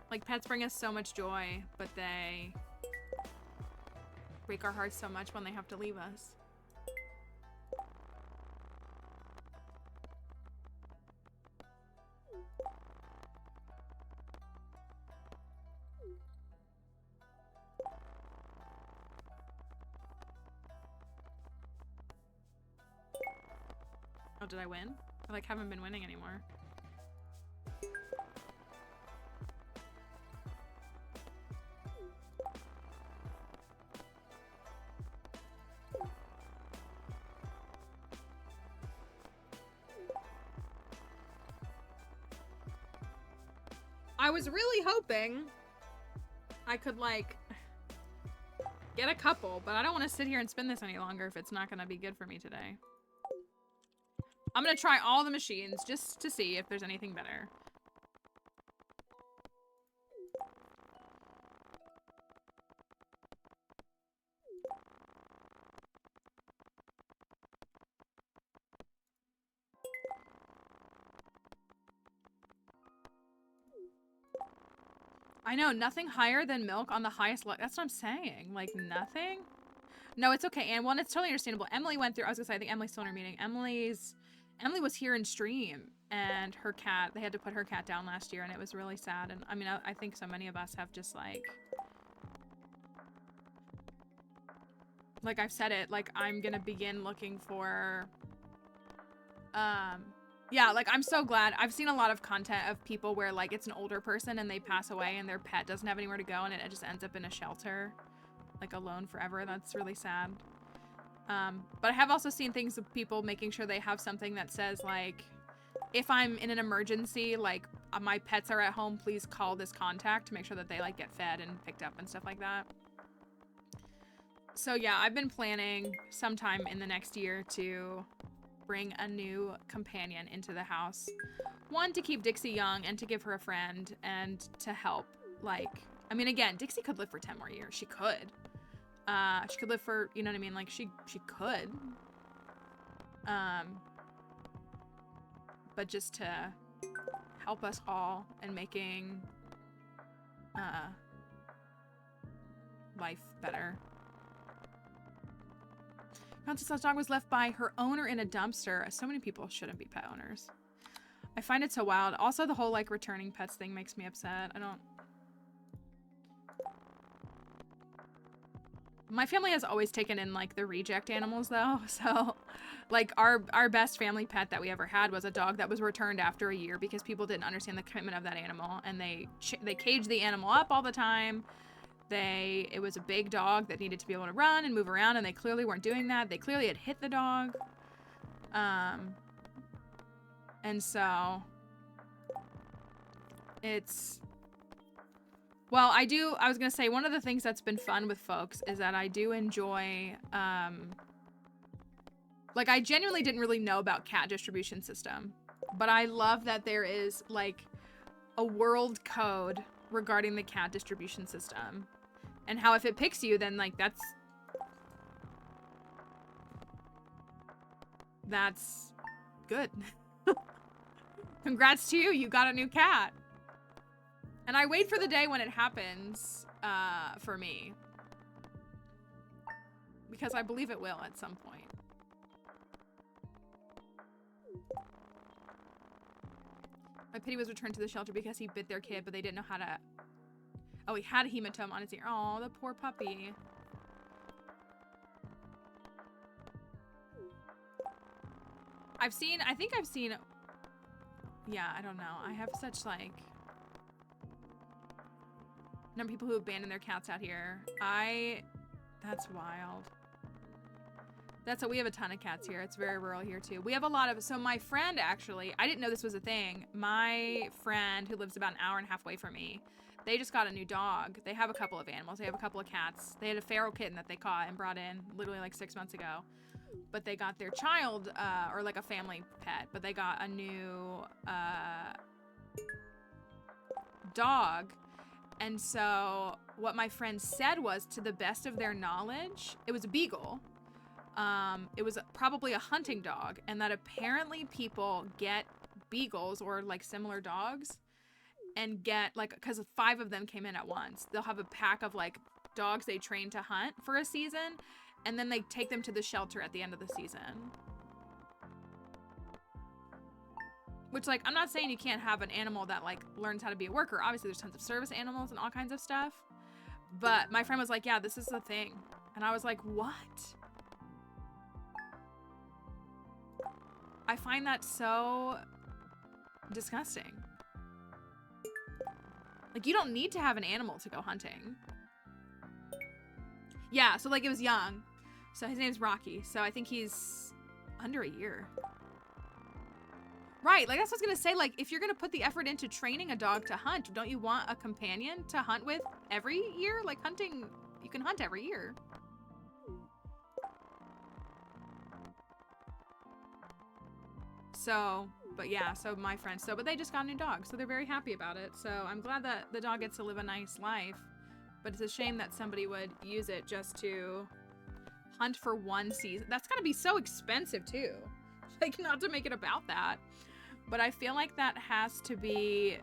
Like, pets bring us so much joy, but they break our hearts so much when they have to leave us. Oh, did I win? I like haven't been winning anymore. I was really hoping I could, like, get a couple, but I don't want to sit here and spin this any longer if it's not going to be good for me today. I'm going to try all the machines just to see if there's anything better. I know, nothing higher than milk on the highest level. That's what I'm saying. Like, nothing? No, it's okay. And one, it's totally understandable. Emily went through, I was gonna say, I think Emily's still in her meeting. Emily was here in stream, and her cat, they had to put her cat down last year, and it was really sad. And I mean, I think so many of us have just, like I've said it, like, I'm gonna begin looking for, yeah, like, I'm so glad. I've seen a lot of content of people where, like, it's an older person and they pass away and their pet doesn't have anywhere to go and it just ends up in a shelter, like, alone forever. That's really sad. But I have also seen things of people making sure they have something that says, like, if I'm in an emergency, like, my pets are at home, please call this contact to make sure that they, like, get fed and picked up and stuff like that. So, yeah, I've been planning sometime in the next year to bring a new companion into the house. One, to keep Dixie young and to give her a friend and to help, like, I mean, again, Dixie could live for 10 more years. She could. She could live for, you know what I mean? Like, she could. But just to help us all in making, life better. Frances' dog was left by her owner in a dumpster. So many people shouldn't be pet owners. I find it so wild. Also, the whole, like, returning pets thing makes me upset. My family has always taken in, like, the reject animals, though. So, like, our best family pet that we ever had was a dog that was returned after a year because people didn't understand the commitment of that animal. And they caged the animal up all the time. It was a big dog that needed to be able to run and move around, and they clearly weren't doing that. They clearly had hit the dog. And so it's, well, I was gonna say, one of the things that's been fun with folks is that I do enjoy, like, I genuinely didn't really know about cat distribution system, but I love that there is, like, a world code regarding the cat distribution system. And how if it picks you, then, like, that's good. Congrats to you, you got a new cat. And I wait for the day when it happens, for me. Because I believe it will at some point. My Pitty was returned to the shelter because he bit their kid, but they didn't know how to... Oh, he had a hematoma on his ear. Oh, the poor puppy. I think I've seen, yeah, I don't know. I have such, like, number of people who abandon their cats out here. That's wild. We have a ton of cats here. It's very rural here too. We have a lot of, so my friend actually, I didn't know this was a thing. My friend who lives about an hour and a half away from me, they just got a new dog. They have a couple of animals. They have a couple of cats. They had a feral kitten that they caught and brought in literally like 6 months ago. But they got their child, or like a family pet, but they got a new dog. And so what my friend said was, to the best of their knowledge, it was a beagle. It was probably a hunting dog, and that apparently people get beagles or like similar dogs and get like, because 5 of them came in at once. They'll have a pack of like dogs they train to hunt for a season, and then they take them to the shelter at the end of the season. Which, like, I'm not saying you can't have an animal that, like, learns how to be a worker. Obviously, there's tons of service animals and all kinds of stuff. But my friend was like, yeah, this is the thing. And I was like, what? I find that so disgusting. Like, you don't need to have an animal to go hunting. Yeah, so, like, it was young. So his name's Rocky. So I think he's under a year. Right, like that's what I was gonna say. Like, if you're gonna put the effort into training a dog to hunt, don't you want a companion to hunt with every year? Like hunting, you can hunt every year. So, but yeah, so my friends, but they just got a new dog, so they're very happy about it. So I'm glad that the dog gets to live a nice life, but it's a shame that somebody would use it just to hunt for one season. That's gotta be so expensive too. Like, not to make it about that. But I feel like that has to be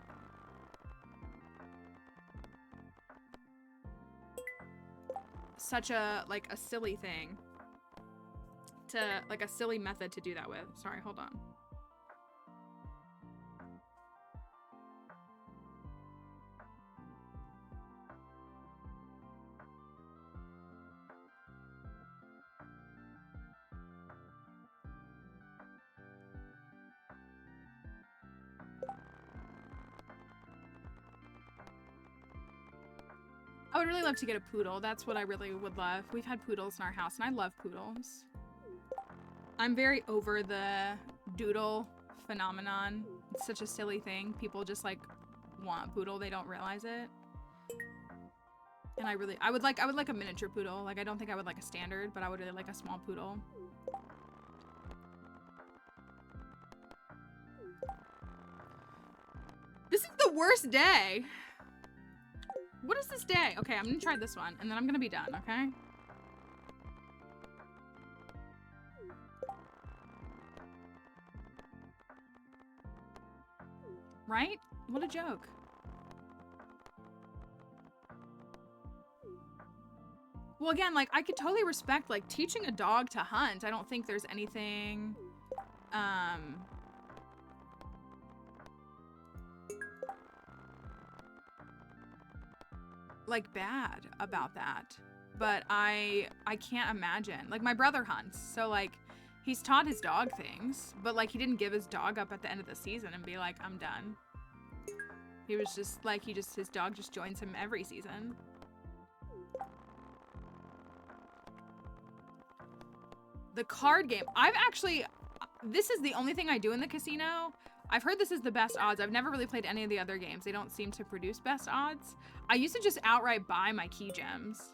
such a, like, a silly thing to, like, a silly method to do that with. Sorry, hold on. I would really love to get a poodle. That's what I really would love. We've had poodles in our house, and I love poodles. I'm very over the doodle phenomenon. It's such a silly thing. People just, like, want a poodle. They don't realize it. And I would like a miniature poodle. Like, I don't think I would like a standard, but I would really like a small poodle. This is the worst day. What is this day? Okay, I'm gonna try this one, and then I'm gonna be done, okay? Right? What a joke. Well, again, like, I could totally respect, like, teaching a dog to hunt. I don't think there's anything, like, bad about that. But I can't imagine. Like, my brother hunts, so, like, he's taught his dog things, but, like, he didn't give his dog up at the end of the season and be like, I'm done. He was just, like, his dog just joins him every season. The card game. This is the only thing I do in the casino. I've heard this is the best odds. I've never really played any of the other games. They don't seem to produce best odds. I used to just outright buy my key gems.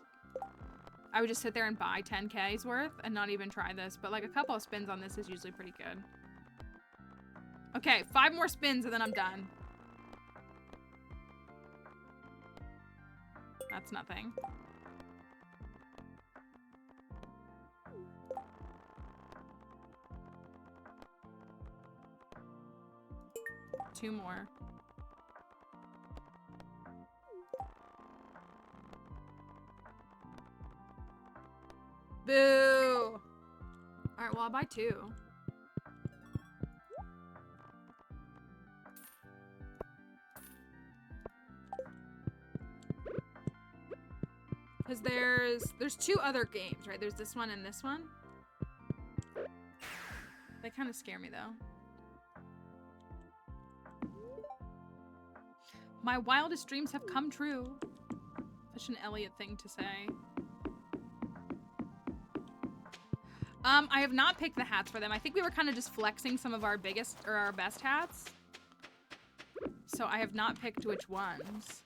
I would just sit there and buy 10K's worth and not even try this, but like a couple of spins on this is usually pretty good. Okay, 5 more spins and then I'm done. That's nothing. Two more. Boo! Alright, well, I'll buy 2. Because there's 2 other games, right? There's this one and this one. They kind of scare me, though. My wildest dreams have come true. Such an Elliot thing to say. I have not picked the hats for them. I think we were kind of just flexing some of our biggest or our best hats. So I have not picked which ones.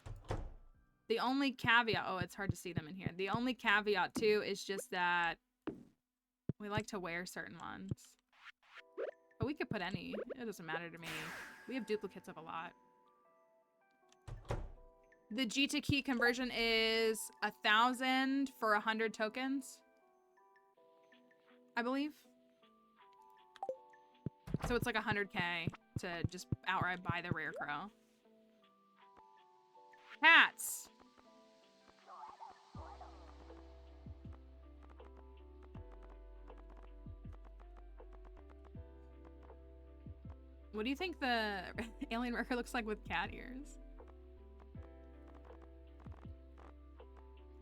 The only caveat, oh, it's hard to see them in here. The only caveat too is just that we like to wear certain ones. But we could put any. It doesn't matter to me. We have duplicates of a lot. The G to key conversion is 1,000 for 100 tokens, I believe. So it's like 100K to just outright buy the rare crow. Hats. What do you think the alien worker looks like with cat ears?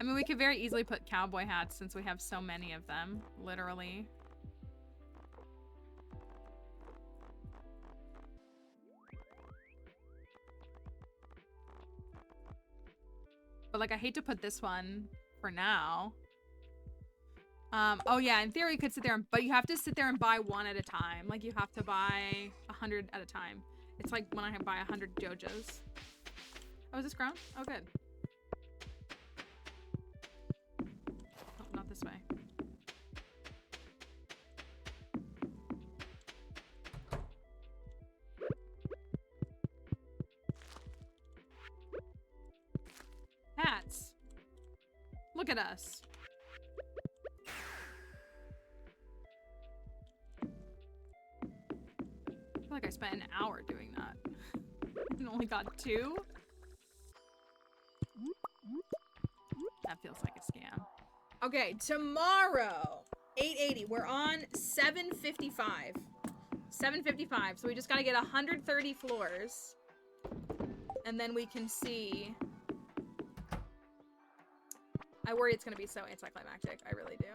I mean, we could very easily put cowboy hats since we have so many of them, literally. But like, I hate to put this one for now. Oh yeah, in theory you could sit there, but you have to sit there and buy one at a time. Like you have to buy 100 at a time. It's like when I buy 100 Jojos. Oh, is this ground? Oh, good. Oh, not this way. Hats. Look at us. I feel like I spent an hour doing that. And only got 2. That feels like a scam. Okay, tomorrow, 880. We're on 755. 755. So we just gotta get 130 floors. And then we can see. I worry it's gonna be so anticlimactic. I really do.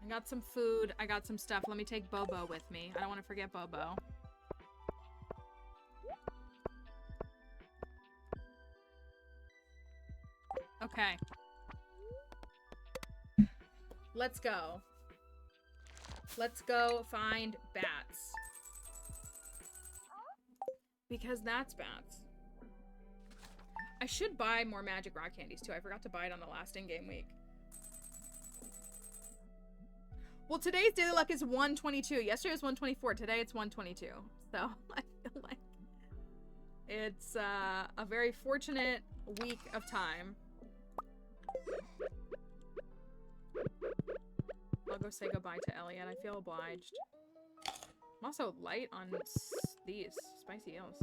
I got some food. I got some stuff. Let me take Bobo with me. I don't want to forget Bobo. Okay. Let's go. Let's go find bats. Because that's bats. I should buy more magic rock candies too. I forgot to buy it on the last in-game week. Well, today's daily luck is 122. Yesterday was 124. Today it's 122. So I feel like it's a very fortunate week of time. I'll go say goodbye to Elliot. I feel obliged. I'm also light on these spicy eels.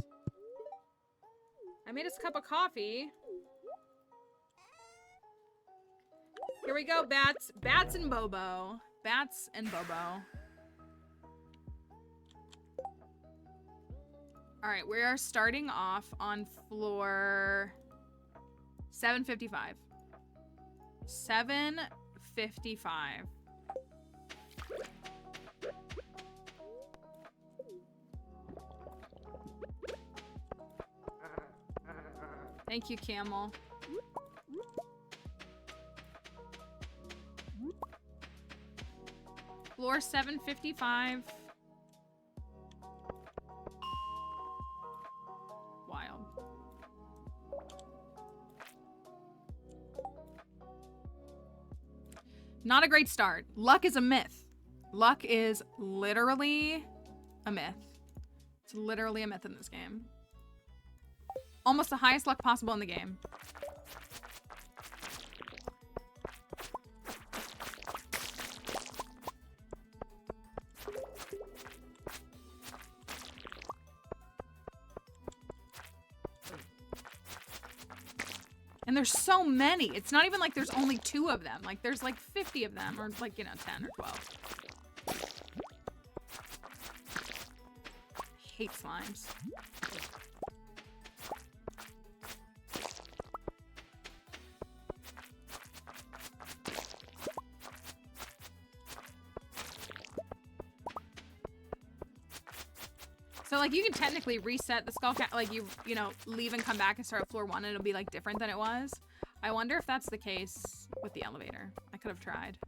I made us a cup of coffee. Here we go, bats. Bats and Bobo. Bats and Bobo. All right, we are starting off on floor 755. 755. Thank you, Camel. Floor 755. Wild. Not a great start. Luck is a myth. Luck is literally a myth. It's literally a myth in this game. Almost the highest luck possible in the game. And there's so many. It's not even like there's only 2 of them. Like there's like 50 of them, or like, you know, 10 or 12. Hate slimes. So like you can technically reset the skull cat, like you know, leave and come back and start at floor 1 and it'll be like different than it was. I wonder if that's the case with the elevator. I could have tried.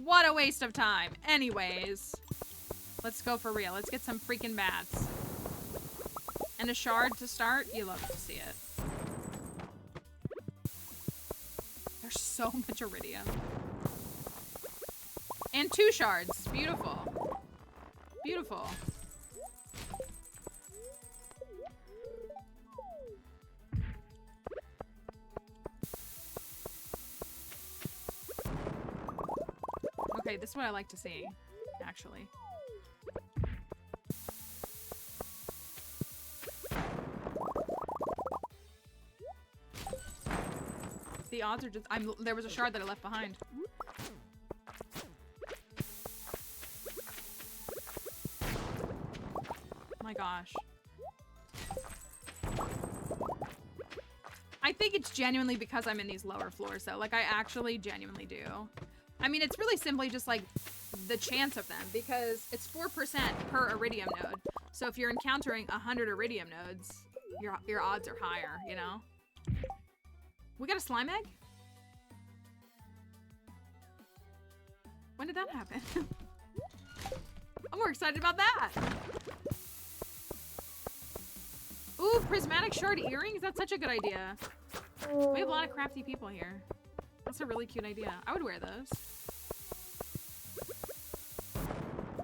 What a waste of time. Anyways, let's go for real. Let's get some freaking bats. And a shard to start. You love to see it. There's so much iridium. And 2 shards. Beautiful. Beautiful. Okay, this is what I like to see, actually. The odds are just... there was a shard that I left behind. My gosh. I think it's genuinely because I'm in these lower floors, though. Like, I actually genuinely do. I mean, it's really simply just, like, the chance of them, because it's 4% per iridium node. So if you're encountering 100 iridium nodes, your odds are higher, you know? We got a slime egg? When did that happen? I'm more excited about that. Ooh, prismatic shard earrings? That's such a good idea. We have a lot of crafty people here. That's a really cute idea. I would wear those.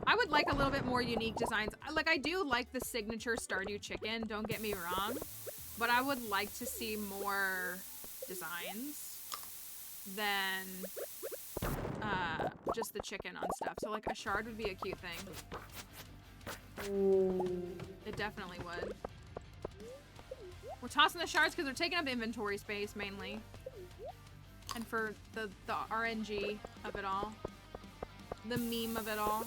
I would like a little bit more unique designs. Like, I do like the signature Stardew chicken, don't get me wrong. But I would like to see more designs than just the chicken on stuff. So, like, a shard would be a cute thing. It definitely would. We're tossing the shards because they're taking up inventory space, mainly. And for the RNG of it all. The meme of it all.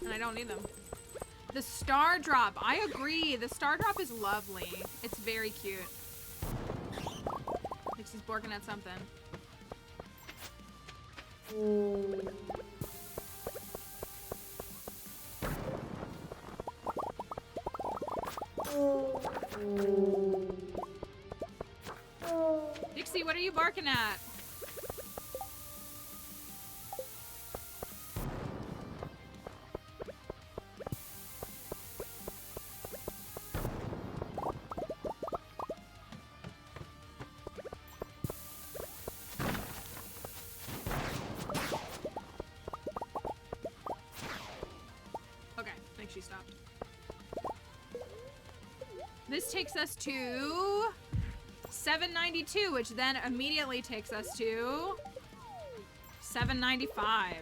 And I don't need them. The star drop. I agree. The star drop is lovely. It's very cute. Thinks he's barking at something. Dixie, what are you barking at? This takes us to 792, which then immediately takes us to 795.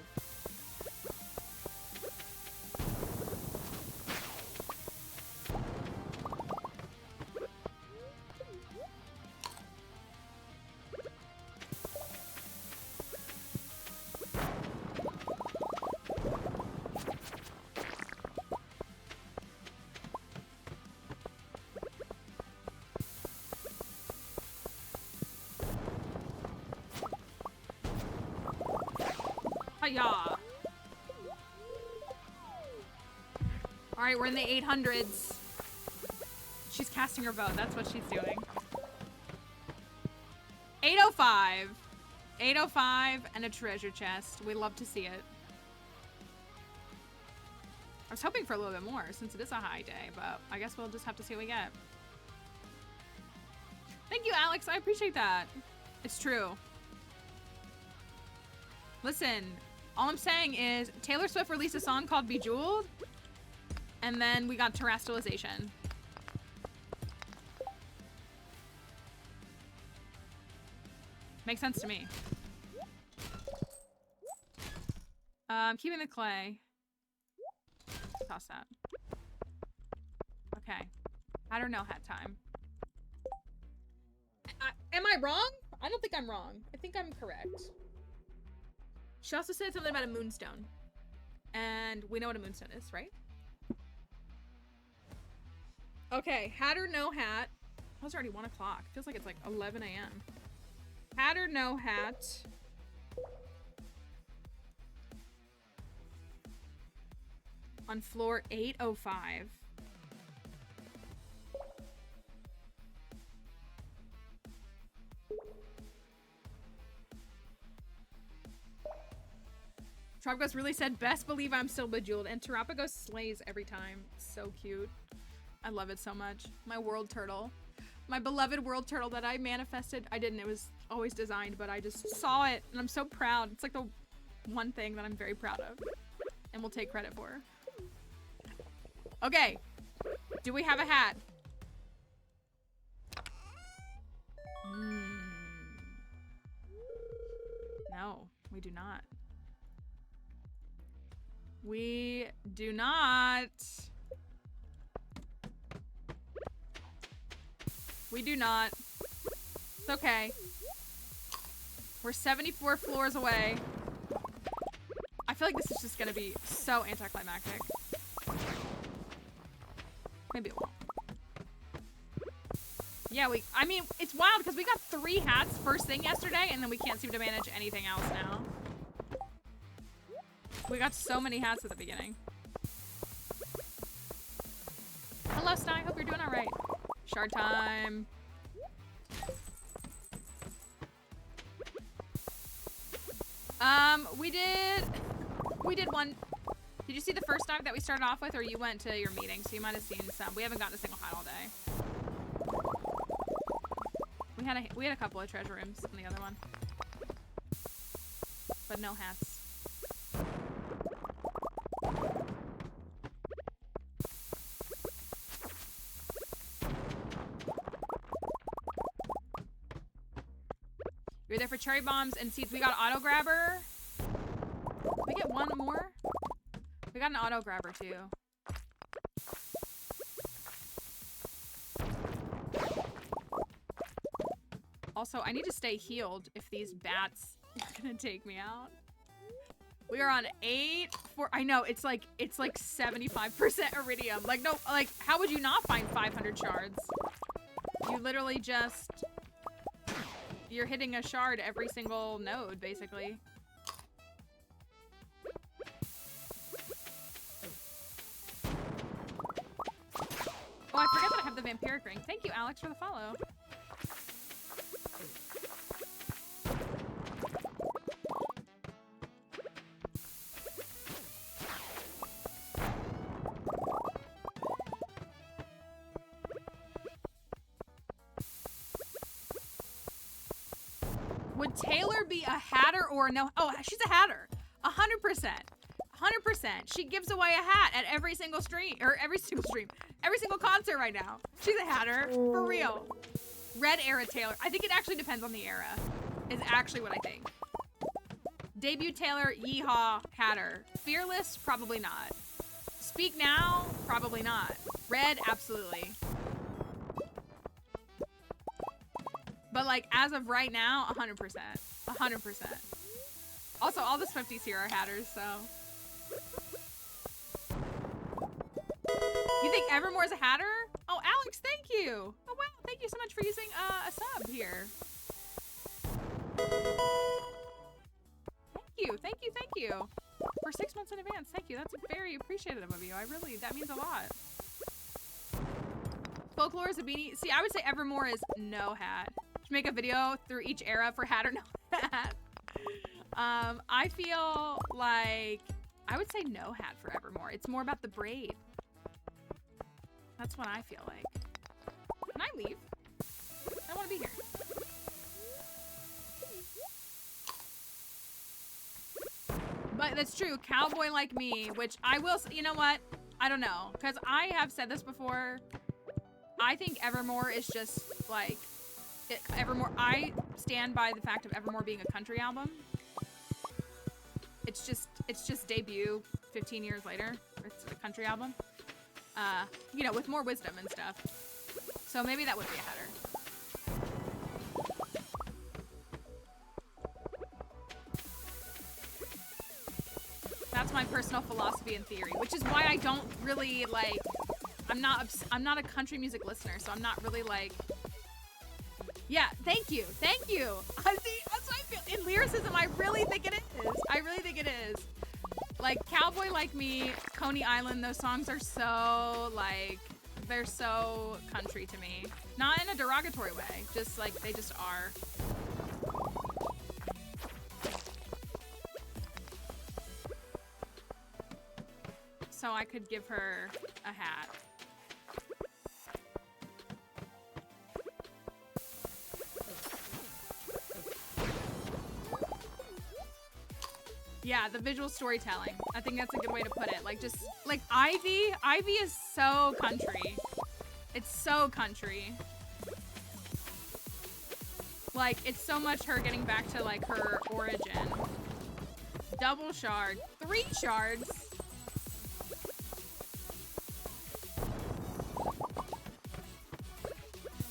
Alright, we're in the 800s. She's casting her vote. That's what she's doing. 805. 805 and a treasure chest. We love to see it. I was hoping for a little bit more since it is a high day, but I guess we'll just have to see what we get. Thank you, Alex. I appreciate that. It's true. Listen, all I'm saying is Taylor Swift released a song called Bejeweled, and then we got terrestrialization. Makes sense to me. Keeping the clay. Toss that. Okay. I don't know hat time. Am I wrong? I don't think I'm wrong. I think I'm correct. She also said something about a moonstone. And we know what a moonstone is, right? Okay, hat or no hat. Oh, it's already 1 o'clock. Feels like it's like 11 a.m. Hat or no hat. On floor 805. Tropicos really said, best believe I'm still bejeweled. And Terapagos slays every time. So cute. I love it so much. My world turtle. My beloved world turtle that I manifested. I didn't. It was always designed, but I just saw it. And I'm so proud. It's like the one thing that I'm very proud of and we'll take credit for. Okay. Do we have a hat? No, we do not. We do not. We do not. It's okay. We're 74 floors away. I feel like this is just gonna be so anticlimactic. Maybe it won't. Yeah, I mean, it's wild because we got 3 hats first thing yesterday, and then we can't seem to manage anything else now. We got so many hats at the beginning. Hello, Sty. Hope you're doing all right. Shard time. We did one. Did you see the first dive that we started off with, or you went to your meeting? So you might have seen some. We haven't gotten a single hat all day. We had a couple of treasure rooms in the other one, but no hats. You're there for cherry bombs and seeds. We got auto grabber. Did we get one more? We got an auto grabber too. Also, I need to stay healed if these bats are gonna take me out. We are on 8 for, I know, it's like 75% iridium. Like, no, like, how would you not find 500 shards? You literally just, you're hitting a shard every single node, basically. Oh, I forgot that I have the vampiric ring. Thank you, Alex, for the follow. Would Taylor be a hatter or no? Oh, she's a hatter. 100%. 100%. She gives away a hat at every single stream, or every single concert right now. She's a hatter, for real. Red era Taylor. I think it actually depends on the era, is actually what I think. Debut Taylor, yeehaw, hatter. Fearless, probably not. Speak now, probably not. Red, absolutely. But like, as of right now, 100%. 100%. Also, all the Swifties here are hatters, so. You think Evermore is a hatter? Oh, Alex, thank you. Oh, wow, thank you so much for using a sub here. Thank you. For 6 months in advance, thank you. That's very appreciative of you. That means a lot. Folklore is a beanie. See, I would say Evermore is no hat. Should make a video through each era for hat or no hat. I feel like I would say no hat for Evermore. It's more about the braid. That's what I feel like. Can I leave? I want to be here. But that's true. Cowboy like me, which I will, you know what? I don't know. Because I have said this before. I think Evermore is just like, Evermore, I stand by the fact of Evermore being a country album. It's just debut 15 years later. It's a country album. You know, with more wisdom and stuff. So maybe that would be a header. That's my personal philosophy and theory, which is why I don't really like, I'm not a country music listener, so I'm not really like, yeah, thank you. See, that's what I feel. In lyricism, I really think it is. Like, Cowboy Like Me, Coney Island, those songs are so, like, they're so country to me. Not in a derogatory way, just, like, they just are. So I could give her a hat. Yeah, the visual storytelling. I think that's a good way to put it. Like, just, like, Ivy. Ivy is so country. It's so country. Like, it's so much her getting back to, like, her origin. Double shard. 3 shards.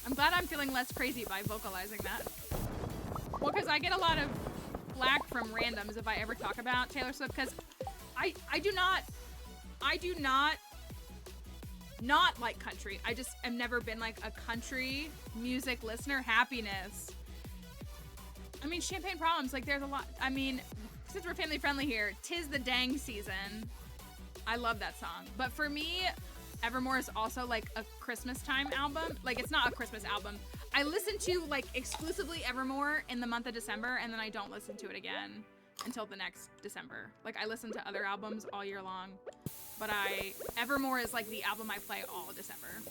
I'm glad I'm feeling less crazy by vocalizing that. Well, because I get a lot of flack from randoms if I ever talk about Taylor Swift, because I do not like country. I just have never been like a country music listener. Happiness. I mean, Champagne Problems, like there's a lot. I mean, since we're family friendly here, 'Tis the Dang Season. I love that song. But for me, Evermore is also like a Christmas time album. Like, it's not a Christmas album. I listen to like exclusively Evermore in the month of December, and then I don't listen to it again until the next December. Like, I listen to other albums all year long, but Evermore is like the album I play all of December.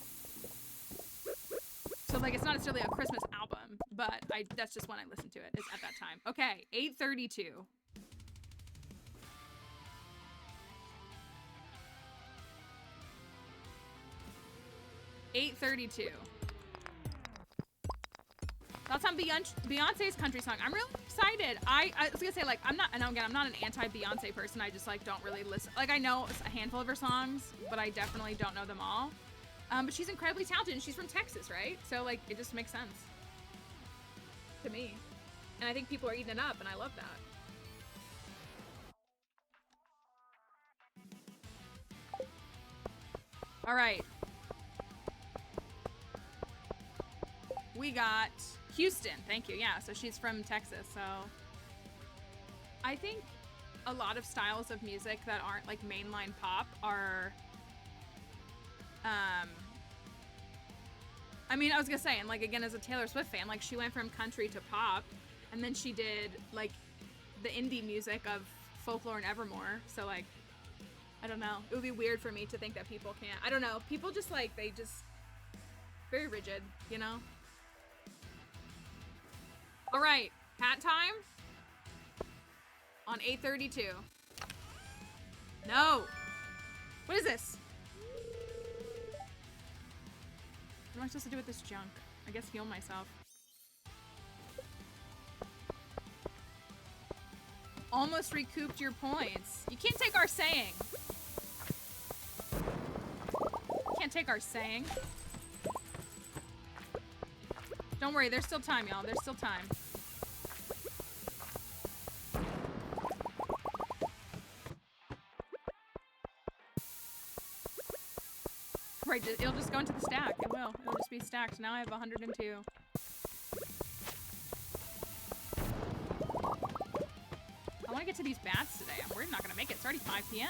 So like, it's not necessarily a Christmas album, but that's just when I listen to it, is at that time. Okay, 8:32. Thoughts on Beyonce's country song? I'm really excited. I was gonna say, like, I'm not an anti-Beyonce person. I just like don't really listen. Like, I know a handful of her songs, but I definitely don't know them all. But she's incredibly talented, and she's from Texas, right? So like, it just makes sense to me. And I think people are eating it up, and I love that. All right. We got Houston. Thank you. Yeah, so she's from Texas. So I think a lot of styles of music that aren't like mainline pop are I mean, I was gonna say, and like, again, as a Taylor Swift fan, like, she went from country to pop, and then she did like the indie music of Folklore and Evermore. So like, I don't know, it would be weird for me to think that people can't. I don't know, people just like, they just very rigid, you know. All right, hat time on 8:32. No. What is this? What am I supposed to do with this junk? I guess heal myself. Almost recouped your points. You can't take our saying. Can't take our saying. Don't worry, there's still time, y'all. There's still time. Right, it'll just go into the stack. It will. It'll just be stacked. Now I have 102. I want to get to these bats today. We're not going to make it. It's already 5 p.m.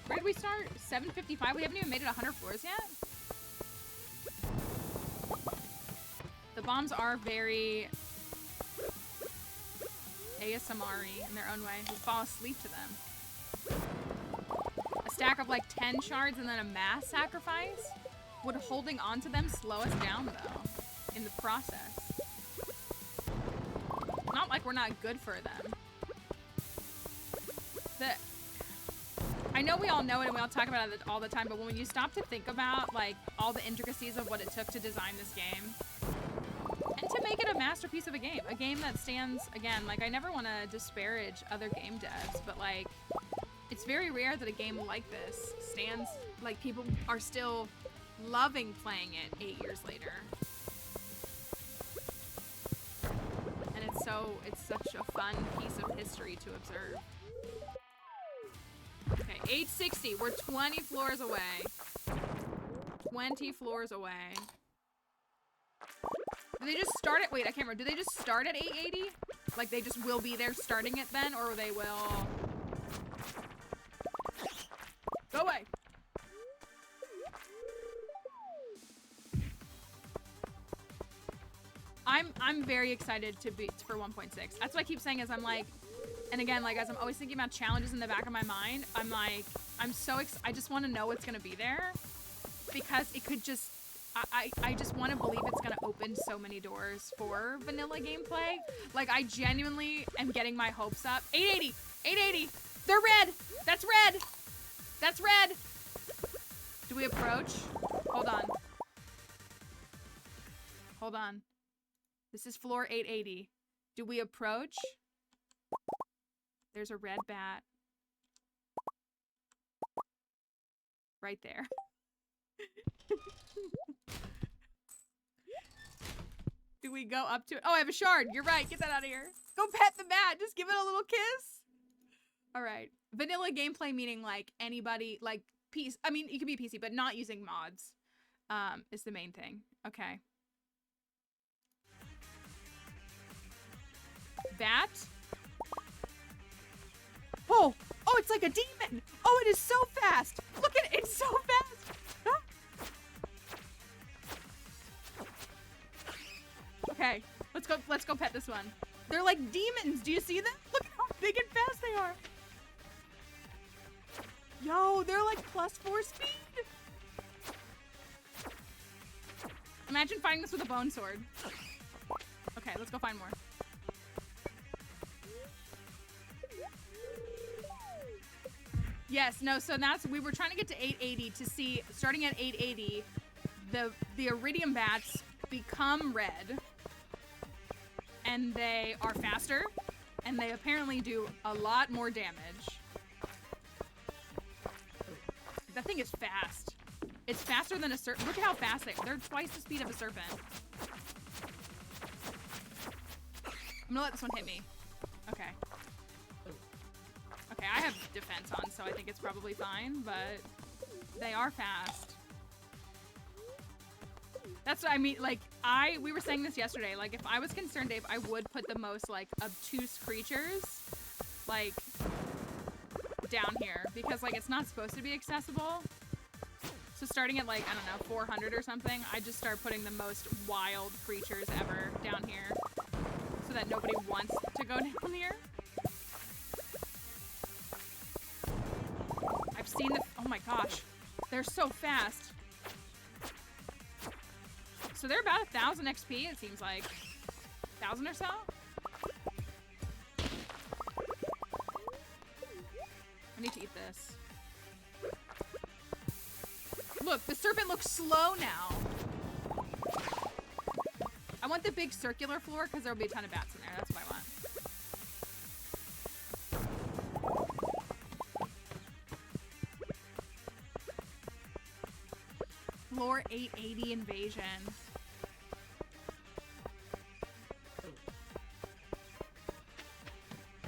Where did we start? 7:55? We haven't even made it 100 floors yet? The bombs are very ASMR-y in their own way. We fall asleep to them. Stack of like 10 shards and then a mass sacrifice? Would holding on to them slow us down though in the process? Not like we're not good for them. I know we all know it and we all talk about it all the time, but when you stop to think about like all the intricacies of what it took to design this game and to make it a masterpiece of a game that stands, again, like, I never want to disparage other game devs, but like, it's very rare that a game like this stands, like, people are still loving playing it 8 years later. And it's such a fun piece of history to observe. Okay, 860, we're 20 floors away. 20 floors away. Do they just start at, wait, I can't remember, do they just start at 880? Like, they just will be there starting it then, or they will... Go away. I'm very excited for 1.6. That's what I keep saying, is I'm like, and again, like, as I'm always thinking about challenges in the back of my mind, I'm like, I just want to know what's gonna be there, because it could just I just want to believe it's gonna open so many doors for vanilla gameplay. Like, I genuinely am getting my hopes up. 880! 880! They're red! That's red! That's red! Do we approach? Hold on. Hold on. This is floor 880. Do we approach? There's a red bat. Right there. Do we go up to it? Oh, I have a shard. You're right. Get that out of here. Go pet the bat. Just give it a little kiss. All right. Vanilla gameplay meaning like anybody, like PC. I mean, you can be PC, but not using mods is the main thing. Okay. Bat. Oh, oh, it's like a demon. Oh, it is so fast. Look at it. It's so fast. Ah. Okay, let's go pet this one. They're like demons. Do you see them? Look how big and fast they are. Yo, they're like +4 speed. Imagine fighting this with a bone sword. Okay, let's go find more. Yes, no, so that's, we were trying to get to 880 to see, starting at 880, the iridium bats become red, and they are faster, and they apparently do a lot more damage. That thing is fast. It's faster than a serpent. Look at how fast they're twice the speed of a serpent. I'm gonna let this one hit me. Okay. Okay, I have defense on, so I think it's probably fine, but they are fast. That's what I mean, like, we were saying this yesterday, like, if I was concerned, Dave, I would put the most, like, obtuse creatures, like, down here, because, like, it's not supposed to be accessible. So starting at, like, I don't know, 400 or something, I just start putting the most wild creatures ever down here, so that nobody wants to go down here. I've seen the, oh my gosh, they're so fast. So they're about 1,000 XP, it seems like. 1,000 or so? I need to eat this. Look, the serpent looks slow now. I want the big circular floor because there'll be a ton of bats in there. That's what I want. Floor 880 invasion.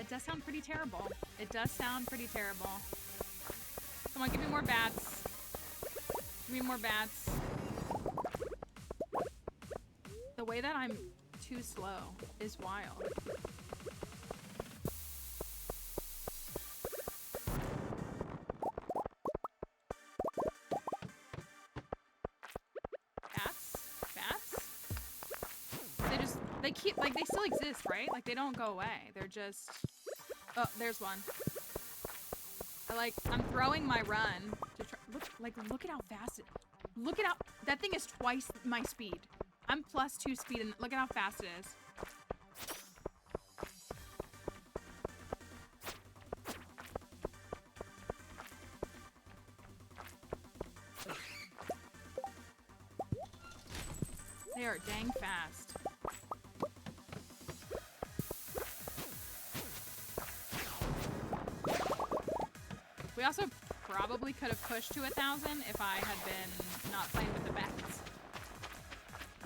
It does sound pretty terrible. It does sound pretty terrible. Come on, give me more bats. Give me more bats. The way that I'm too slow is wild. They keep, like, they still exist, right? Like, they don't go away. They're just, oh, there's one. I'm throwing my run to try, look at how fast it, look at how, that thing is twice my speed. I'm +2 speed, and look at how fast it is. They are dang fast. We also probably could have pushed to 1,000 if I had been not playing with the bats.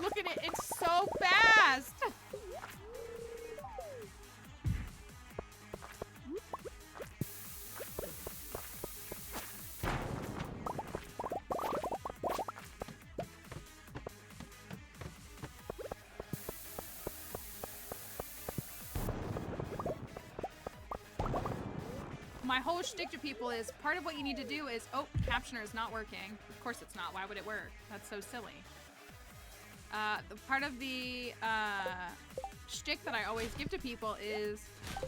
Look at it, it's so fast! My whole shtick to people is, part of what you need to do is, oh, Captioner is not working. Of course it's not. Why would it work? That's so silly. The part of the shtick that I always give to people is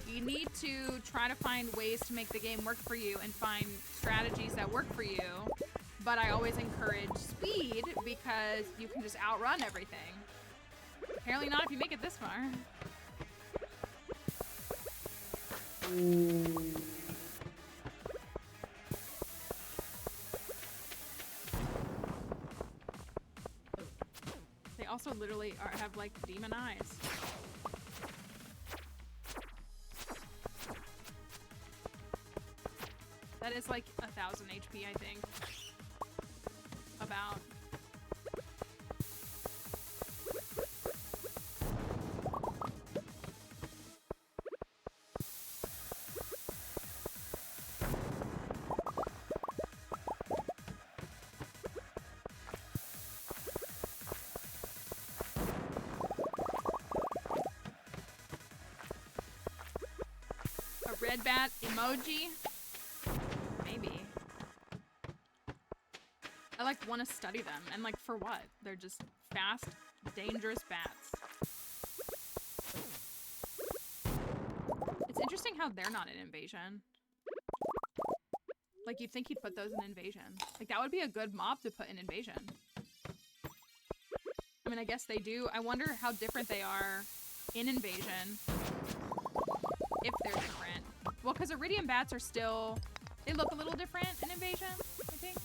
you need to try to find ways to make the game work for you and find strategies that work for you but I always encourage speed because you can just outrun everything. Apparently not if you make it this far. They also literally have like demon eyes. That is like 1,000 HP, I think. About. A red bat emoji? Maybe. I like want to study them, and like for what? They're just fast, dangerous bats. It's interesting how they're not in invasion. Like you'd think he'd put those in invasion. Like that would be a good mob to put in invasion. I mean, I guess they do. I wonder how different they are in invasion. If they're different. Well, because iridium bats are still, they look a little different in invasion, I think.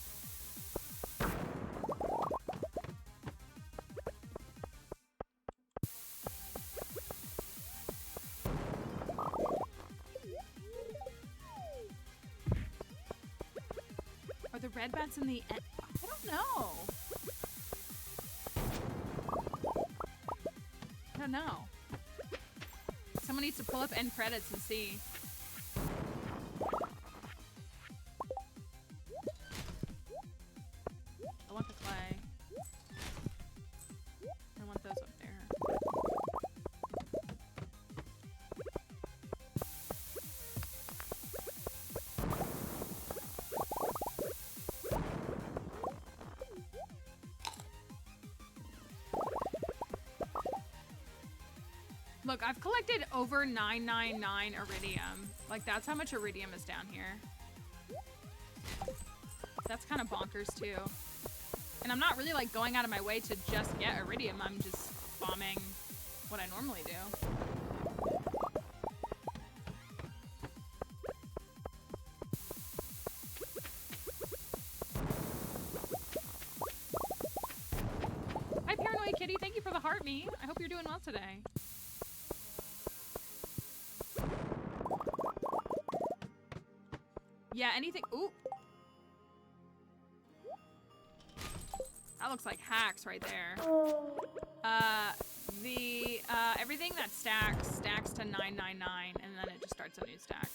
Are the red bats in the end? I don't know. I don't know. Someone needs to pull up end credits and see. I want the clay. I want those up there. Look, I've collected over 999 iridium. Like, that's how much iridium is down here. That's kind of bonkers, too. And I'm not really, like, going out of my way to just get iridium. I'm just bombing what I normally do. Hi, Paranoid Kitty. Thank you for the heart me. I hope you're doing well today. Yeah, anything. Ooh. That looks like hacks right there. Everything that stacks to 999, and then it just starts a new stack.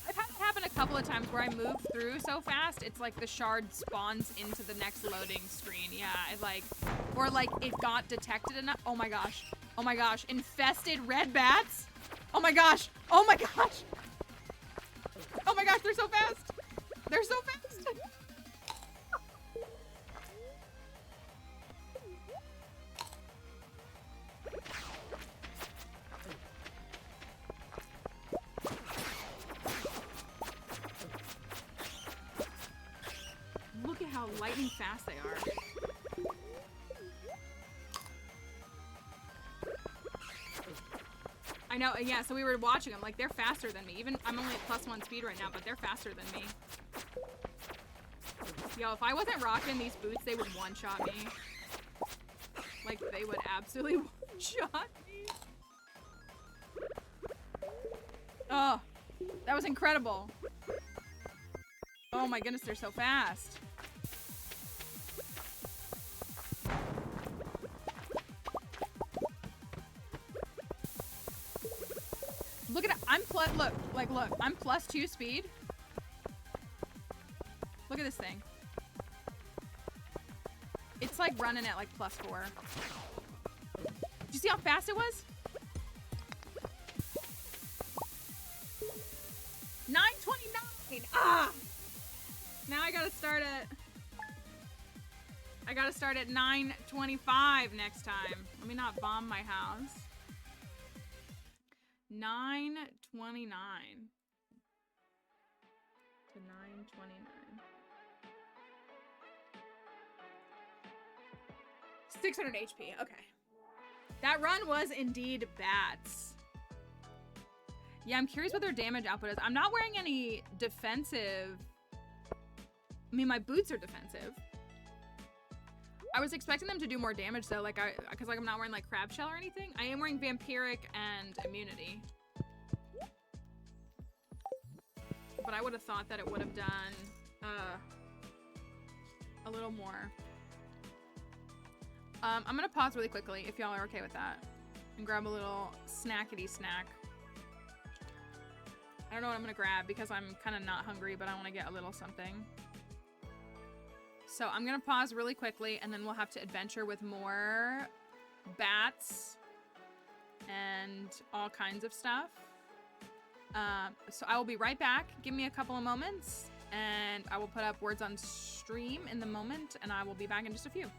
I've had it happen a couple of times where I move through so fast, it's like the shard spawns into the next loading screen. Yeah, it like, or like it got detected enough. Oh my gosh. Oh my gosh, infested red bats? Oh my gosh, oh my gosh. Oh my gosh, they're so fast. They're so fast. Look at how lightning fast they are. I know, yeah, so we were watching them, like, they're faster than me. Even, I'm only at +1 speed right now, but they're faster than me. Yo, if I wasn't rocking these boots, they would one-shot me. Like, they would absolutely one-shot me. Oh, that was incredible. Oh my goodness, they're so fast. Look at it. Look, I'm +2 speed. Look at this thing. It's like running at like +4. Did you see how fast it was? 929. Ah! Now I gotta start at 925 next time. Let me not bomb my house. 929 to 929. 600 HP. Okay. That run was indeed bats. Yeah, I'm curious what their damage output is. I'm not wearing any defensive. I mean, my boots are defensive. I was expecting them to do more damage though, because I'm not wearing like crab shell or anything. I am wearing vampiric and immunity. But I would have thought that it would have done a little more. I'm gonna pause really quickly if y'all are okay with that, and grab a little snackety snack. I don't know what I'm gonna grab because I'm kind of not hungry, but I want to get a little something. So I'm gonna pause really quickly, and then we'll have to adventure with more bats and all kinds of stuff. So I will be right back. Give me a couple of moments, and I will put up words on stream in the moment, and I will be back in just a few.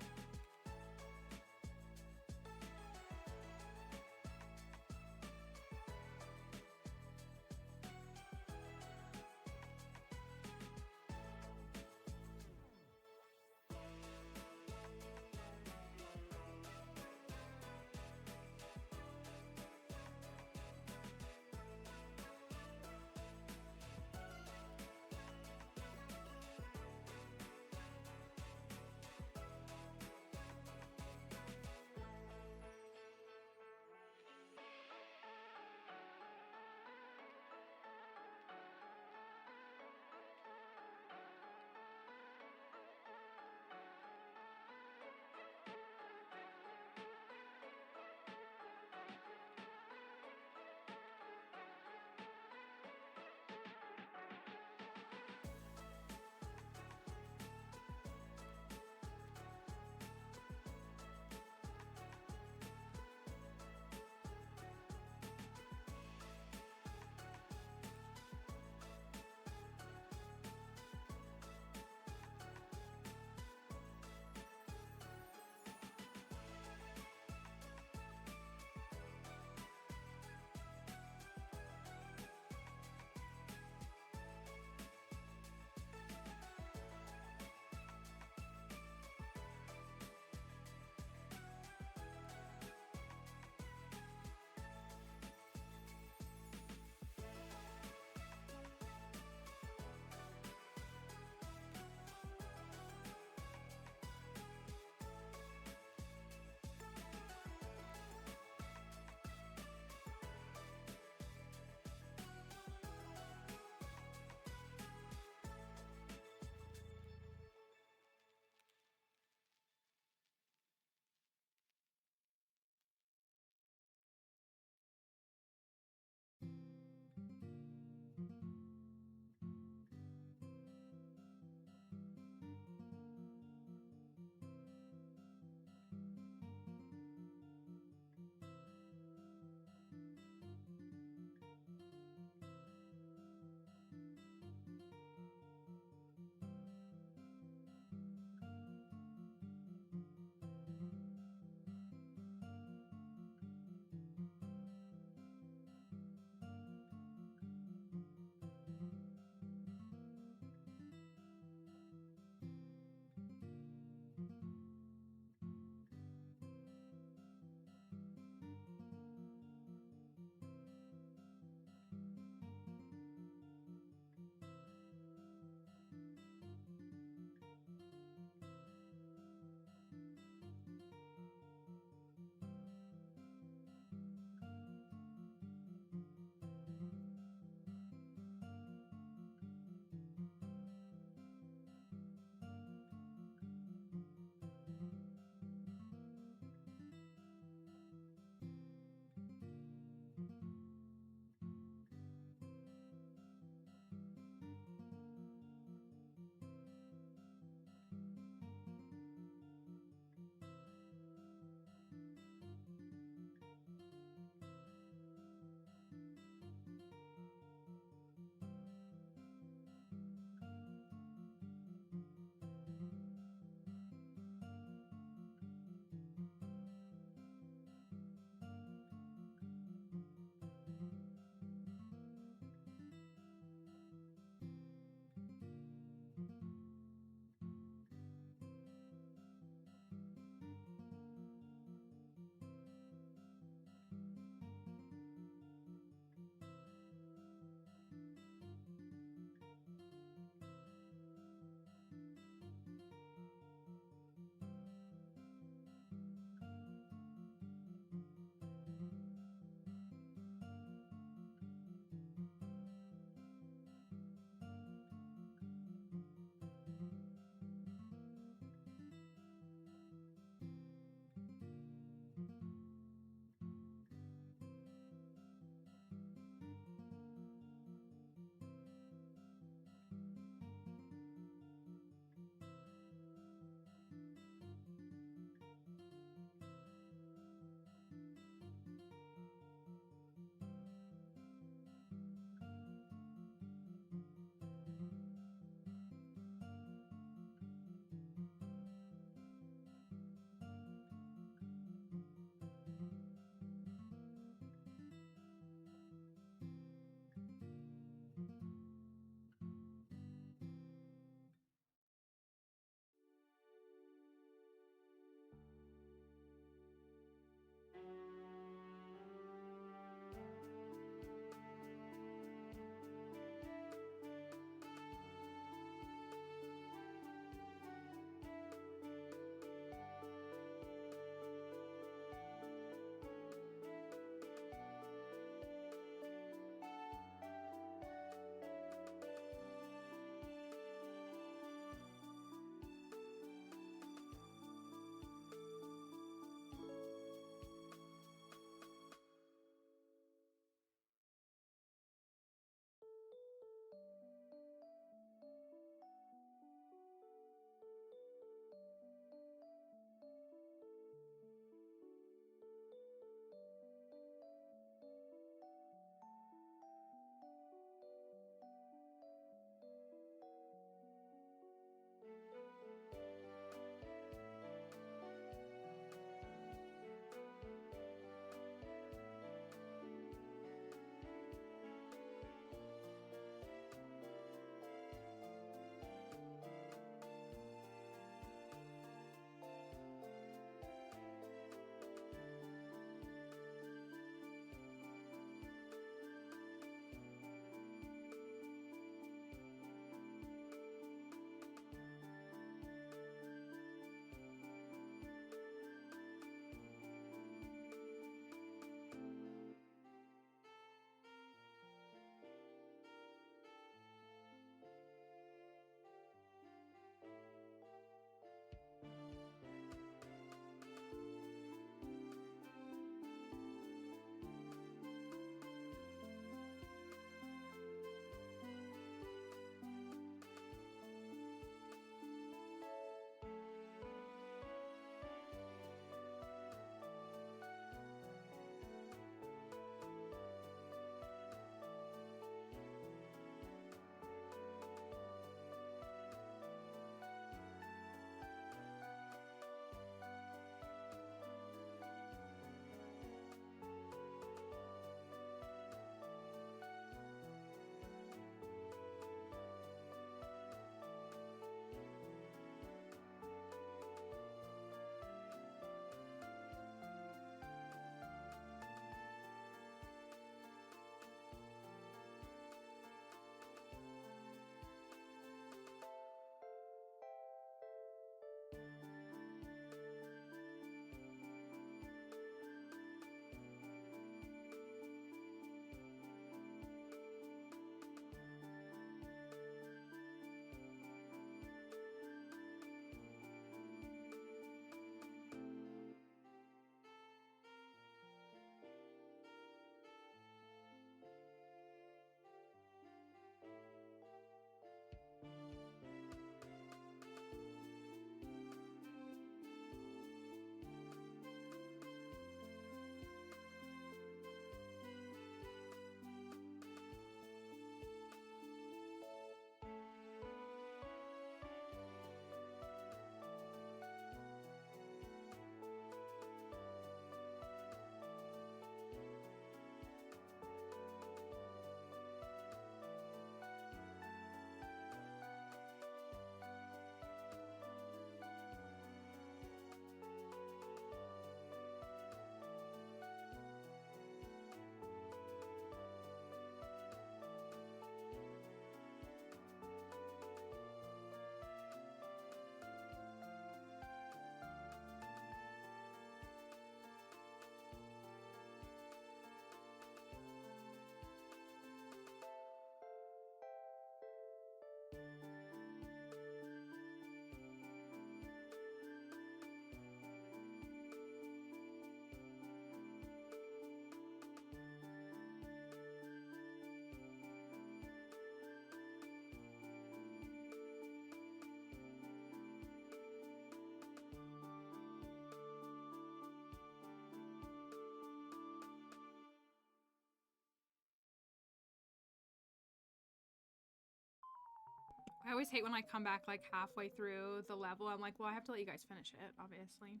I always hate when I come back like halfway through the level. I'm like, well, I have to let you guys finish it, obviously.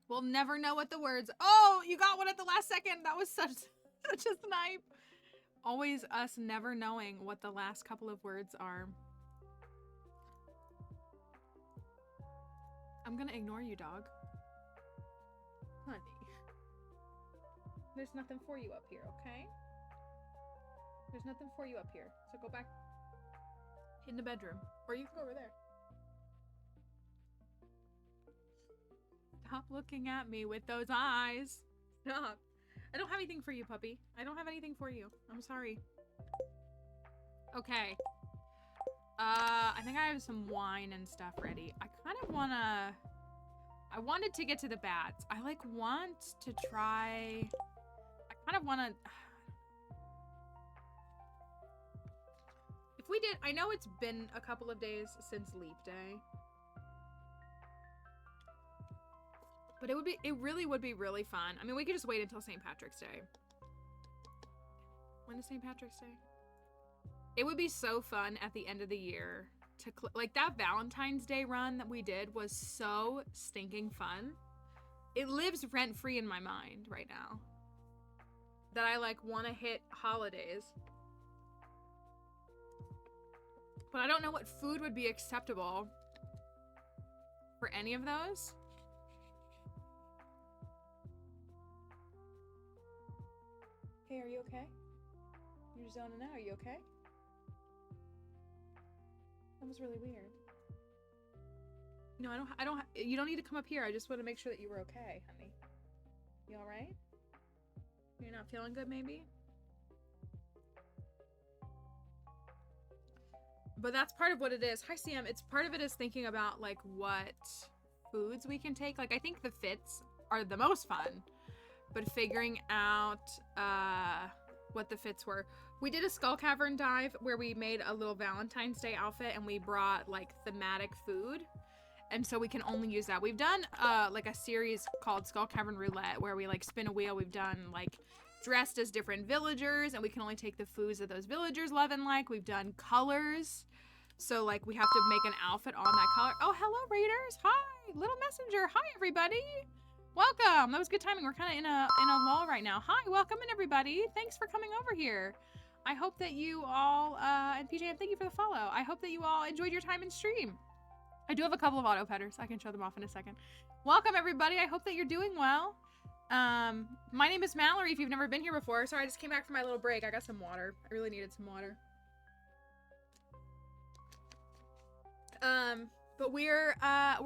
We'll never know what the words. Oh, you got one at the last second. That was such a snipe. Always us never knowing what the last couple of words are. I'm gonna ignore you, dog. Honey. There's nothing for you up here, okay? There's nothing for you up here. So go back in the bedroom. Or you can go over there. Stop looking at me with those eyes. Stop. I don't have anything for you, puppy. I don't have anything for you. I'm sorry. Okay. I think I have some wine and stuff ready. I kind of wanna... I wanted to get to the bats. I like want to try... I kind of wanna... If we did... I know it's been a couple of days since Leap Day. But it really would be really fun. I mean, we could just wait until St. Patrick's Day. When is St. Patrick's Day? It would be so fun at the end of the year to like that Valentine's Day run that we did was so stinking fun. It lives rent free in my mind right now. That I like want to hit holidays. But I don't know what food would be acceptable for any of those. Hey, are you okay? You're zoning out. Are you okay? That was really weird. No, you don't need to come up here. I just want to make sure that you were okay, honey. You all right? You're not feeling good, maybe? But that's part of what it is. Hi, Sam. It's part of it is thinking about like what foods we can take. Like I think the fits are the most fun, but figuring out what the fits were. We did a skull cavern dive where we made a little Valentine's Day outfit and we brought like thematic food. And so we can only use that. We've done like a series called Skull Cavern Roulette where we like spin a wheel. We've done like dressed as different villagers and we can only take the foods that those villagers love and like. We've done colors. So like we have to make an outfit on that color. Oh, hello Raiders. Hi, little messenger. Hi everybody. Welcome. That was good timing. We're kind of in a lull right now. Hi, welcome in everybody. Thanks for coming over here. I hope that you all, and PJ, thank you for the follow. I hope that you all enjoyed your time in stream. I do have a couple of auto petters. I can show them off in a second. Welcome everybody. I hope that you're doing well. My name is Mallory if you've never been here before. Sorry, I just came back from my little break. I got some water. I really needed some water. But we're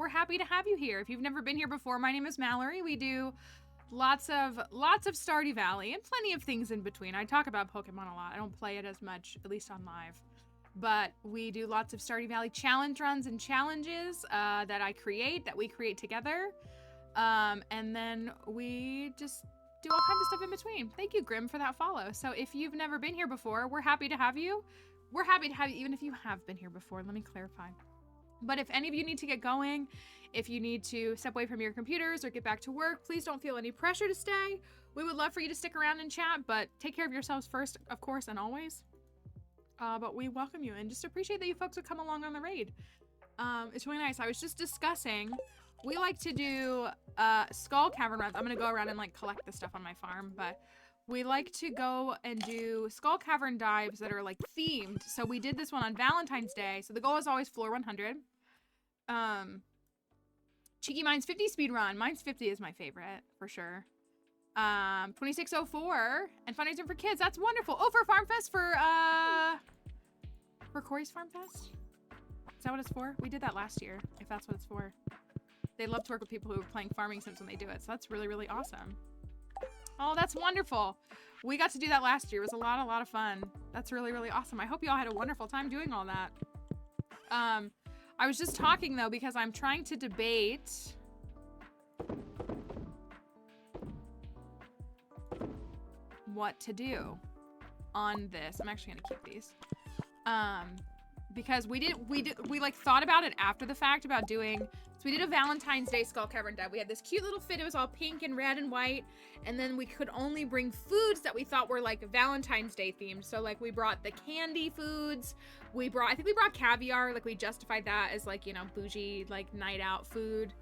happy to have you here. If you've never been here before, my name is Mallory. We do lots of Stardew Valley and plenty of things in between. I talk about Pokemon a lot. I don't play it as much, at least on live. But we do lots of Stardew Valley challenge runs and challenges that we create together. And then we just do all kinds of stuff in between. Thank you, Grim, for that follow. So if you've never been here before, we're happy to have you. We're happy to have you even if you have been here before. Let me clarify. But if any of you need to get going, if you need to step away from your computers or get back to work, please don't feel any pressure to stay. We would love for you to stick around and chat, but take care of yourselves first, of course, and always. But we welcome you and just appreciate that you folks would come along on the raid. It's really nice. I was just discussing, we like to do skull cavern runs. I'm gonna go around and like collect the stuff on my farm, but we like to go and do skull cavern dives that are like themed. So we did this one on Valentine's Day. So the goal is always floor 100. Cheeky Mine's 50 speed run. Mine's 50 is my favorite for sure. 2604 and fundraising for kids. That's wonderful. Oh, for Farm Fest for Corey's Farm Fest. Is that what it's for? We did that last year, if that's what it's for. They love to work with people who are playing farming sims when they do it. So that's really, really awesome. Oh, that's wonderful. We got to do that last year. It was a lot of fun. That's really, really awesome. I hope you all had a wonderful time doing all that. I was just talking though, because I'm trying to debate what to do on this. I'm actually gonna keep these. Because we like thought about it after the fact about doing, so we did a Valentine's Day skull cavern dive. We had this cute little fit. It was all pink and red and white. And then we could only bring foods that we thought were like Valentine's Day themed. So like we brought the candy foods. I think we brought caviar. Like we justified that as like, you know, bougie, like night out food.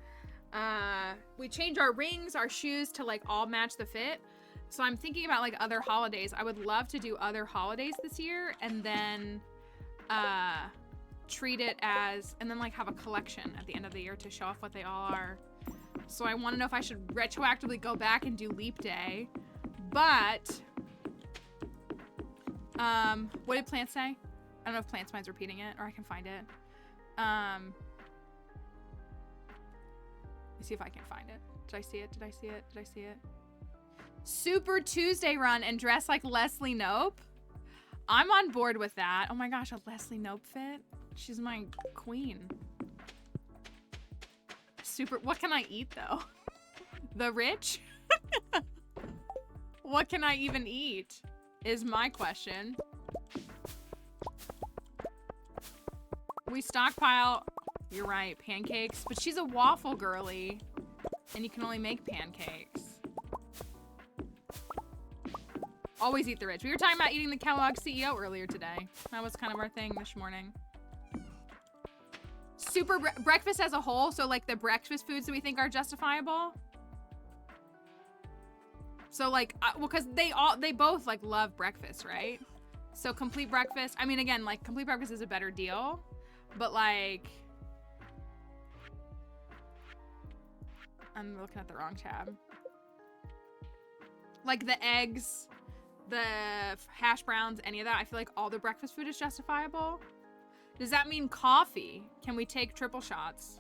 We changed our rings, our shoes to like all match the fit. So I'm thinking about like other holidays. I would love to do other holidays this year and then treat it as, and then like have a collection at the end of the year to show off what they all are. So I want to know if I should retroactively go back and do Leap Day. But what did Plants say? I don't know if Plants Mind's repeating it or I can find it. Let me see if I can find it. Did I see it? Did I see it? Did I see it? Super Tuesday run and dress like Leslie Knope. I'm on board with that. Oh my gosh, a Leslie Knope fit? She's my queen. Super, what can I eat though? The rich? What can I even eat is my question. We stockpile, you're right, pancakes, but she's a waffle girly and you can only make pancakes. Always eat the rich. We were talking about eating the Kellogg CEO earlier today. That was kind of our thing this morning. Super breakfast as a whole. So like the breakfast foods that we think are justifiable. So like, well, cause they both like love breakfast, right? So complete breakfast. I mean, again, like complete breakfast is a better deal, but like, I'm looking at the wrong tab. Like the eggs, the hash browns, any of that, I feel like all the breakfast food is justifiable. Does that mean coffee? Can we take triple shots?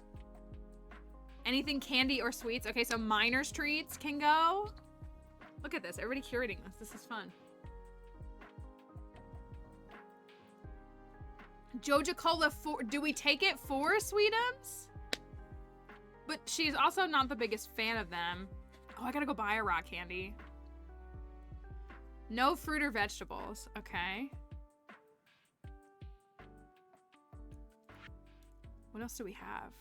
Anything candy or sweets? Okay, so Miner's Treats can go. Look at this, everybody curating this. This is fun. Joja Cola, do we take it for Sweetums? But she's also not the biggest fan of them. Oh, I gotta go buy a rock candy. No fruit or vegetables. Okay. What else do we have?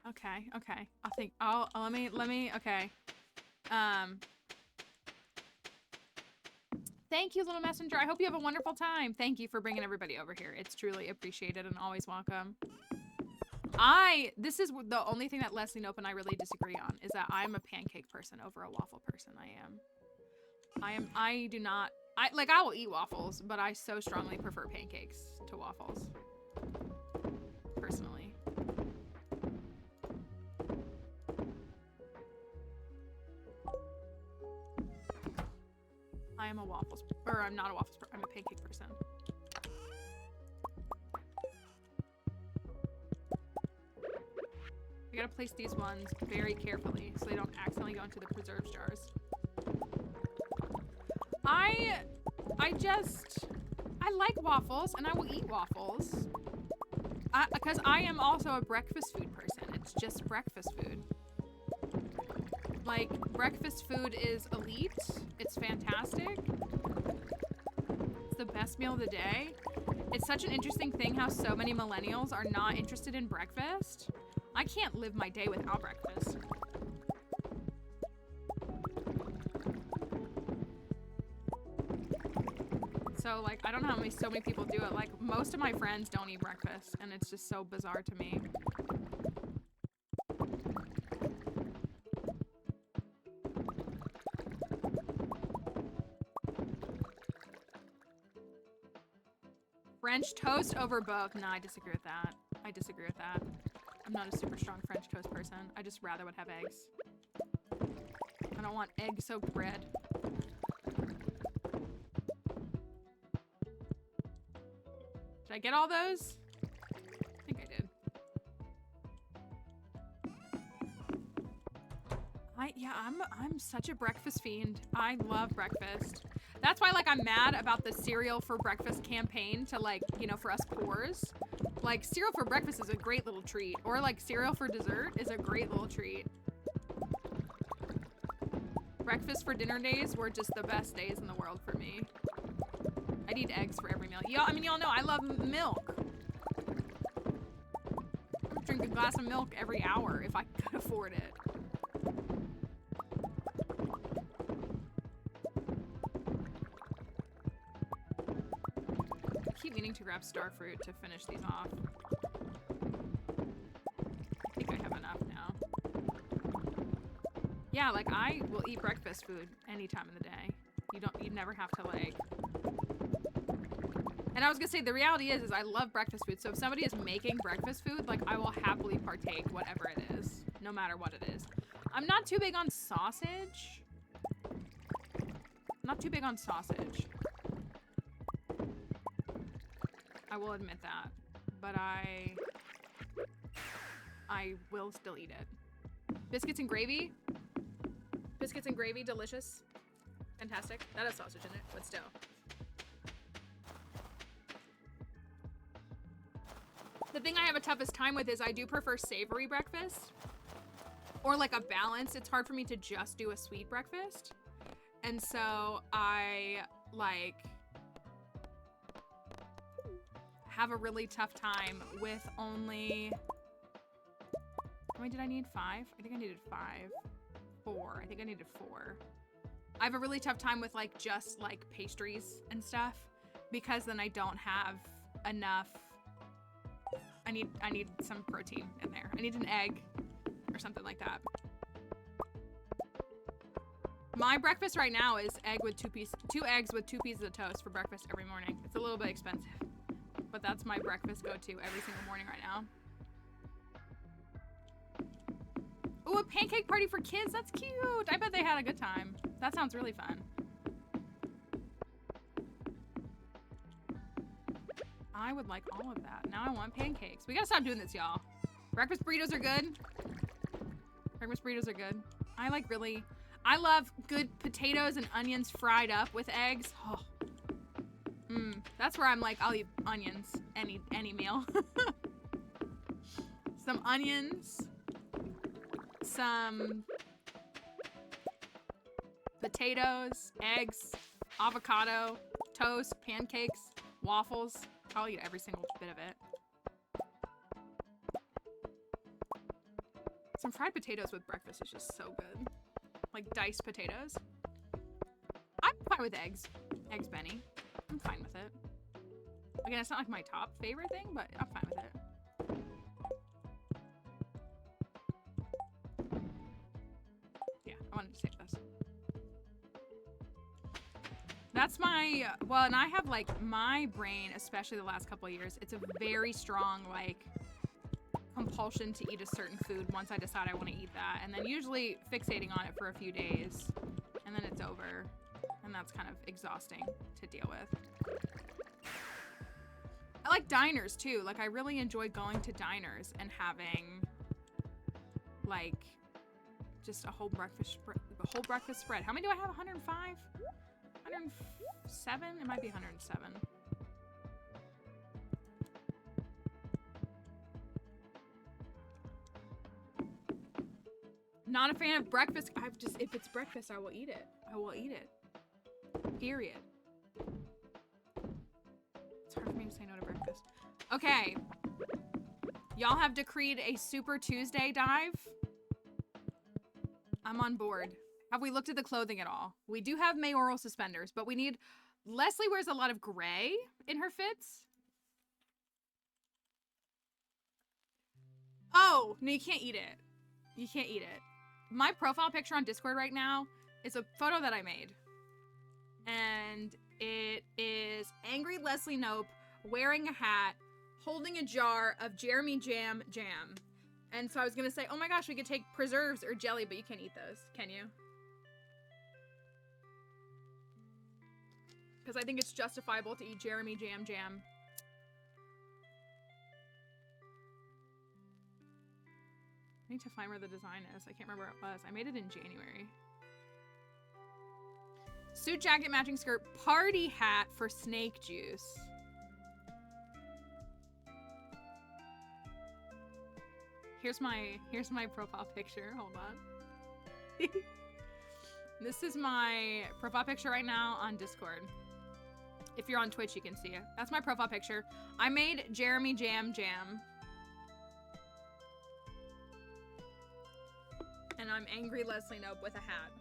Okay, okay. I'll think, let me, okay. Thank you, little messenger. I hope you have a wonderful time. Thank you for bringing everybody over here. It's truly appreciated and always welcome. This is the only thing that Leslie Knope and I really disagree on, is that I'm a pancake person over a waffle person. I will eat waffles, but I so strongly prefer pancakes to waffles. Personally. I am a waffles, or I'm not a waffles, I'm a pancake person. I gotta place these ones very carefully so they don't accidentally go into the preserves jars. I like waffles and I will eat waffles. Because I am also a breakfast food person. It's just breakfast food. Like, breakfast food is elite. It's fantastic. It's the best meal of the day. It's such an interesting thing how so many millennials are not interested in breakfast. I can't live my day without breakfast. So, like, I don't know how so many people do it. Like, most of my friends don't eat breakfast, and it's just so bizarre to me. French toast over both. No, I disagree with that. I disagree with that. I'm not a super strong French toast person. I just rather would have eggs. I don't want egg-soaked bread. Did I get all those? I think I did. I'm such a breakfast fiend. I love breakfast. That's why, like, I'm mad about the cereal for breakfast campaign to, like, you know, for us poors. Like, cereal for breakfast is a great little treat. Or, like, cereal for dessert is a great little treat. Breakfast for dinner days were just the best days in the world for me. I'd eat eggs for every meal. I mean, y'all know I love milk. I would drink a glass of milk every hour if I could afford it. I keep meaning to grab starfruit to finish these off. I think I have enough now. Yeah, like, I will eat breakfast food any time of the day. You never have to, like... And I was gonna say, the reality is I love breakfast food, so if somebody is making breakfast food, like, I will happily partake whatever it is, no matter what it is. I'm not too big on sausage. Not too big on sausage. I will admit that, but I will still eat it. Biscuits and gravy? Biscuits and gravy, delicious. Fantastic. That has sausage in it, but still. The thing I have a toughest time with is I do prefer savory breakfast. Or like a balance. It's hard for me to just do a sweet breakfast. And so I like have a really tough time with only... How many did I need? 5? I think I needed 5. 4. I think I needed 4. I have a really tough time with like just like pastries and stuff because then I don't have enough. I need some protein in there. I need an egg or something like that. My breakfast right now is egg with 2 eggs with 2 pieces of toast for breakfast every morning. It's a little bit expensive, but that's my breakfast go-to every single morning right now. Ooh, a pancake party for kids. That's cute. I bet they had a good time. That sounds really fun. I would like all of that. Now I want pancakes. We gotta stop doing this, y'all. Breakfast burritos are good. Breakfast burritos are good. I love good potatoes and onions fried up with eggs. Oh. That's where I'm like, I'll eat onions any meal. Some onions. Some potatoes, eggs, avocado, toast, pancakes, waffles. I'll eat every single bit of it. Some fried potatoes with breakfast is just so good. Like diced potatoes. I'm fine with eggs. Eggs Benny. I'm fine with it. Again, it's not like my top favorite thing, but I'm fine with it. Yeah, I wanted to save this. That's my, well, and I have like my brain, especially the last couple of years, it's a very strong like compulsion to eat a certain food once I decide I want to eat that, and then usually fixating on it for a few days, and then it's over, and that's kind of exhausting to deal with. I like diners too. Like I really enjoy going to diners and having like just a whole breakfast spread. How many do I have? 105? 107? It might be 107. Not a fan of breakfast. If it's breakfast, I will eat it. I will eat it. Period. It's hard for me to say no to breakfast. Okay. Y'all have decreed a Super Tuesday dive. I'm on board. Have we looked at the clothing at all? We do have mayoral suspenders, but we need... Leslie wears a lot of gray in her fits. Oh, no, you can't eat it. You can't eat it. My profile picture on Discord right now is a photo that I made. And it is angry Leslie Knope wearing a hat, holding a jar of Jeremy Jam jam. And so I was going to say, oh my gosh, we could take preserves or jelly, but you can't eat those, can you? Because I think it's justifiable to eat Jeremy Jam jam. I need to find where the design is. I can't remember where it was. I made it in January. Suit jacket, matching skirt, party hat for snake juice. Here's my profile picture. Hold on. This is my profile picture right now on Discord. If you're on Twitch, you can see it. That's my profile picture. I made Jeremy Jam jam. And I'm angry Leslie Knope with a hat.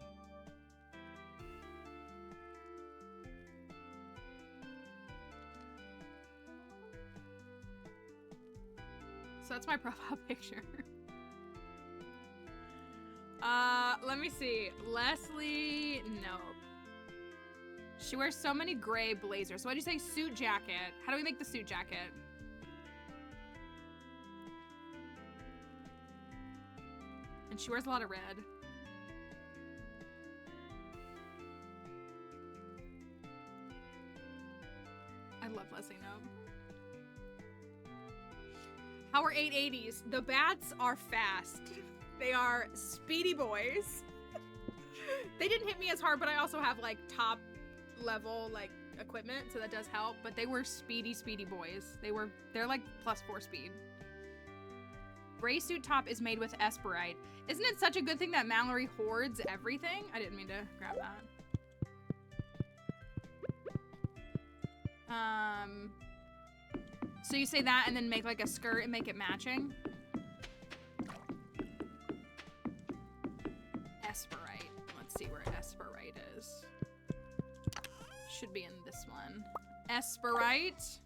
So that's my profile picture. Let me see. Leslie Knope. She wears so many gray blazers. So what'd you say? Suit jacket. How do we make the suit jacket? And she wears a lot of red. I love Leslie Knope. How are 880s? The bats are fast. They are speedy boys. They didn't hit me as hard, but I also have like top level like equipment, so that does help. But they were speedy boys. They're like +4 speed. Gray suit top is made with Esperite. Isn't it such a good thing that Mallory hoards everything? I didn't mean to grab that. So you say that and then make like a skirt and make it matching? Esperite. Let's see where Esperite is. Should be in this one. Esperite.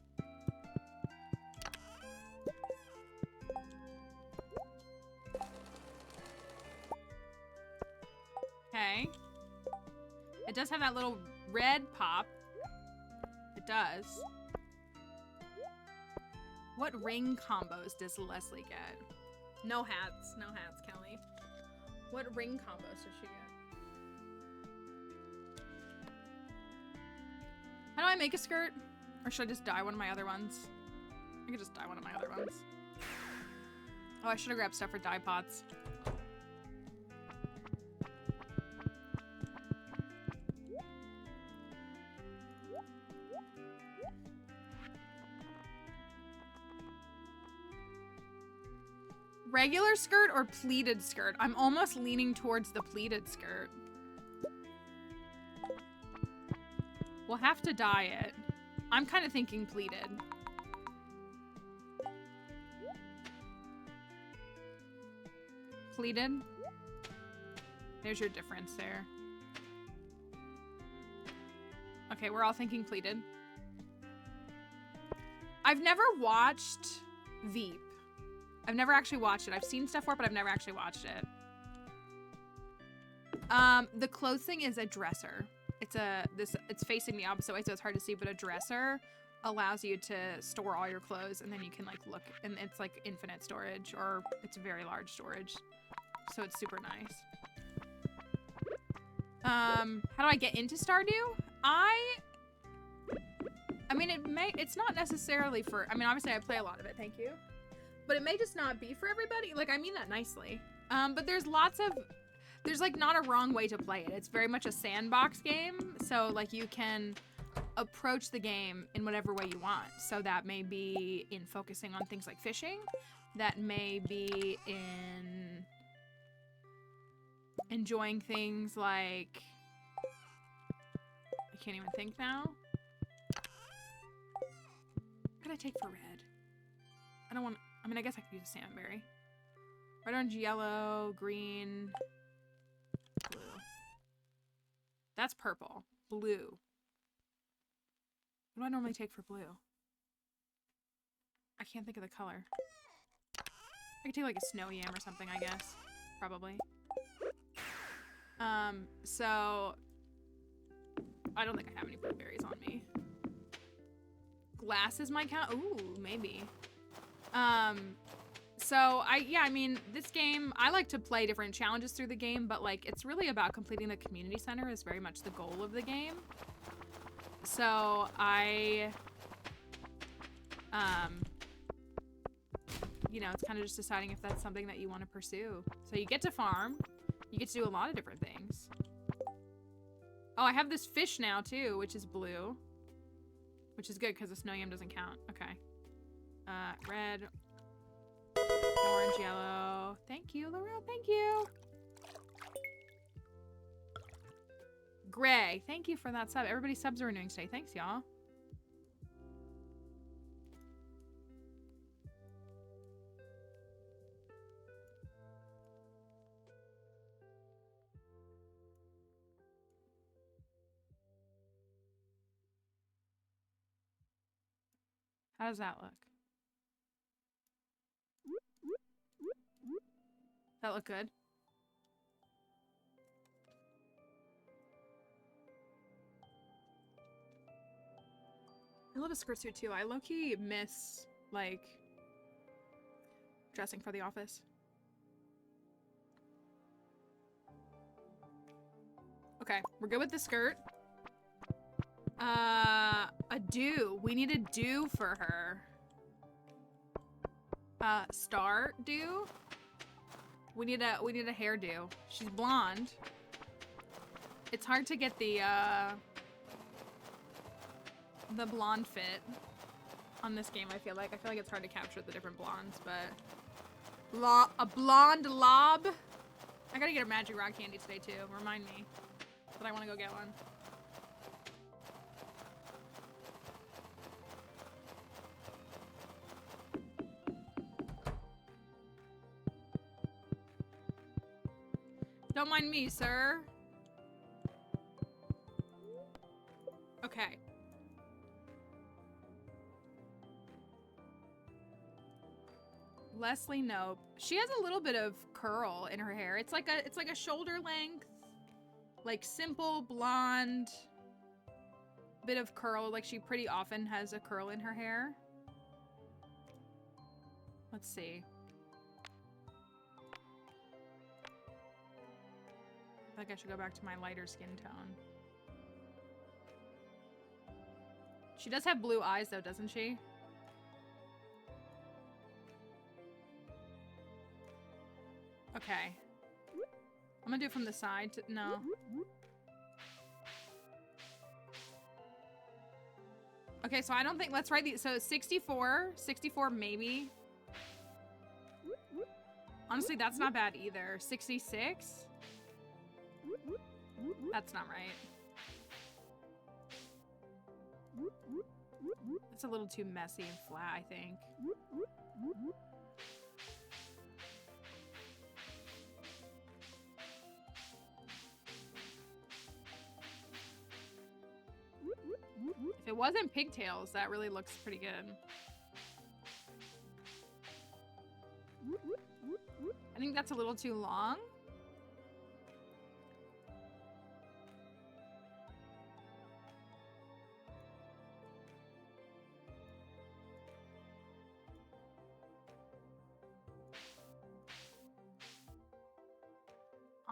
Okay. It does have that little red pop. It does. What ring combos does Leslie get? No hats. No hats, Kelly. What ring combos does she get? How do I make a skirt? Or should I just dye one of my other ones? I could just dye one of my other ones. Oh, I should have grabbed stuff for dye pots. Regular skirt or pleated skirt? I'm almost leaning towards the pleated skirt. We'll have to dye it. I'm kind of thinking pleated. Pleated? There's your difference there. Okay, we're all thinking pleated. I've never watched Veep. I've never actually watched it. I've seen stuff for it, but I've never actually watched it. The clothes thing is a dresser. It's facing the opposite way, so it's hard to see, but a dresser allows you to store all your clothes, and then you can like look, and it's like infinite storage, or it's very large storage. So it's super nice. How do I get into Stardew? I mean, it's not necessarily for, I mean, obviously I play a lot of it, thank you. But it may just not be for everybody. Like, I mean that nicely. But there's like not a wrong way to play it. It's very much a sandbox game. So like you can approach the game in whatever way you want. So that may be in focusing on things like fishing. That may be in enjoying things like, I can't even think now. What could I take for red? I don't want, I mean, I guess I could use a salmonberry. Red, orange, yellow, green, blue. That's purple. Blue. What do I normally take for blue? I can't think of the color. I could take like a snow yam or something, I guess. Probably. So I don't think I have any blueberries on me. Glasses might count. Ooh, maybe. So I mean, this game, I like to play different challenges through the game, but like, it's really about completing the community center is very much the goal of the game. So you know, it's kind of just deciding if that's something that you want to pursue. So you get to farm, you get to do a lot of different things. Oh, I have this fish now too, which is blue, which is good because the snow yam doesn't count. Okay. Red, orange, yellow. Thank you, Laurel. Thank you. Gray. Thank you for that sub. Everybody's subs are renewing today. Thanks, y'all. How does that look? That look good? I love a skirt suit too. I low-key miss, like, dressing for the office. Okay, we're good with the skirt. A do. We need a do for her. Star do. We need a hairdo. She's blonde. It's hard to get the blonde fit on this game, I feel like. I feel like it's hard to capture the different blondes, but a blonde lob. I gotta get a magic rock candy today too. Remind me that I want to go get one. Don't mind me, sir. Okay. Leslie, nope. She has a little bit of curl in her hair. It's like a shoulder length, like simple blonde bit of curl. Like she pretty often has a curl in her hair. Let's see. I think I should go back to my lighter skin tone. She does have blue eyes though, doesn't she? Okay. I'm gonna do it from the side to, no. Okay, so I don't think, let's write these. So 64 maybe. Honestly, that's not bad either. 66? That's not right. It's a little too messy and flat, I think. If it wasn't pigtails, that really looks pretty good. I think that's a little too long.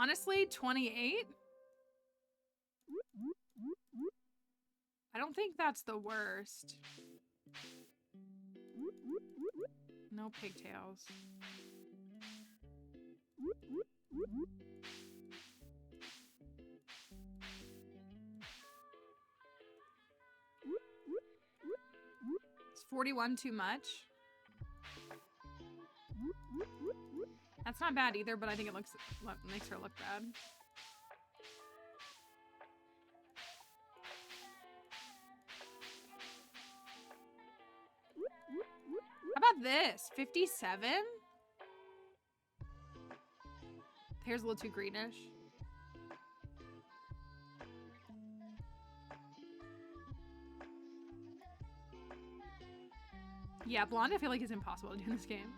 Honestly, 28? I don't think that's the worst. No pigtails. Is 41 too much? That's not bad either, but I think it makes her look bad. How about this? 57? Hair's a little too greenish. Yeah, blonde I feel like is impossible to do in this game.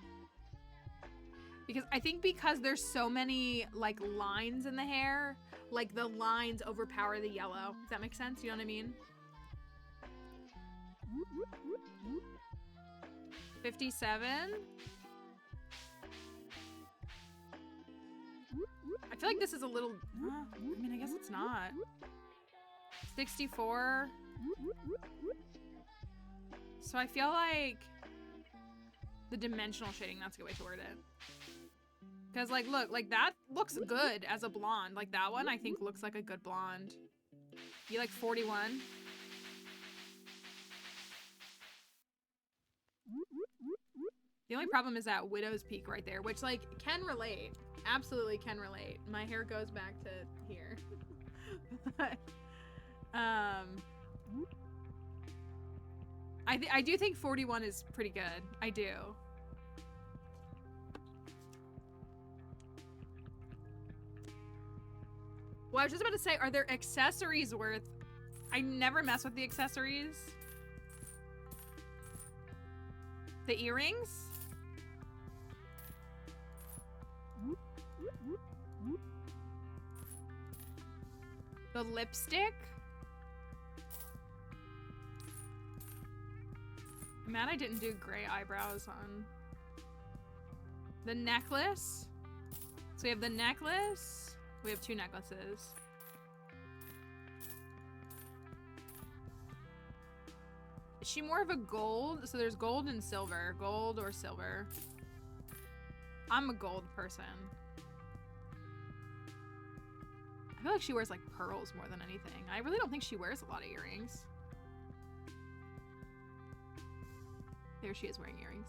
Because there's so many like lines in the hair, like the lines overpower the yellow. Does that make sense? You know what I mean? 57. I feel like this is a little, I mean, I guess it's not. 64. So I feel like the dimensional shading, that's a good way to word it. Because like, look, like that looks good as a blonde. Like that one I think looks like a good blonde. You like 41? The only problem is that widow's peak right there, which like can relate. Absolutely can relate. My hair goes back to here. But, I do think 41 is pretty good. I do. Well, I was just about to say, are there accessories worth... I never mess with the accessories. The earrings? The lipstick? I'm mad I didn't do gray eyebrows on. The necklace? So we have the necklace. We have 2 necklaces. Is she more of a gold? So there's gold and silver. Gold or silver. I'm a gold person. I feel like she wears like pearls more than anything. I really don't think she wears a lot of earrings. There she is wearing earrings.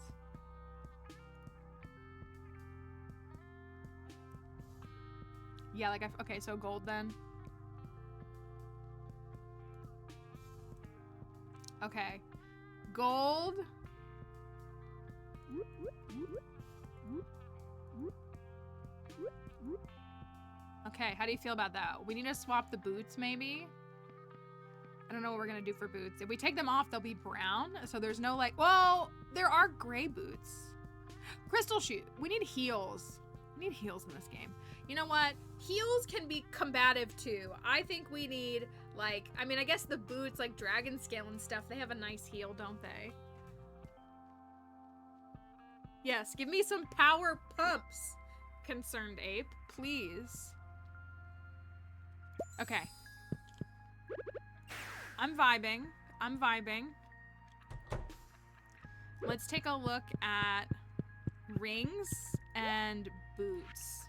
Yeah, like okay, so gold then. Okay. Gold. Okay, how do you feel about that? We need to swap the boots, maybe? I don't know what we're gonna do for boots. If we take them off, they'll be brown. So there's no like, well, there are gray boots. Crystal shoe. We need heels. We need heels in this game. You know what? Heels can be combative too. I think we need like, I mean, I guess the boots, like dragon scale and stuff, they have a nice heel, don't they? Yes, give me some power pumps, concerned ape, please. Okay. I'm vibing. I'm vibing. Let's take a look at rings and boots.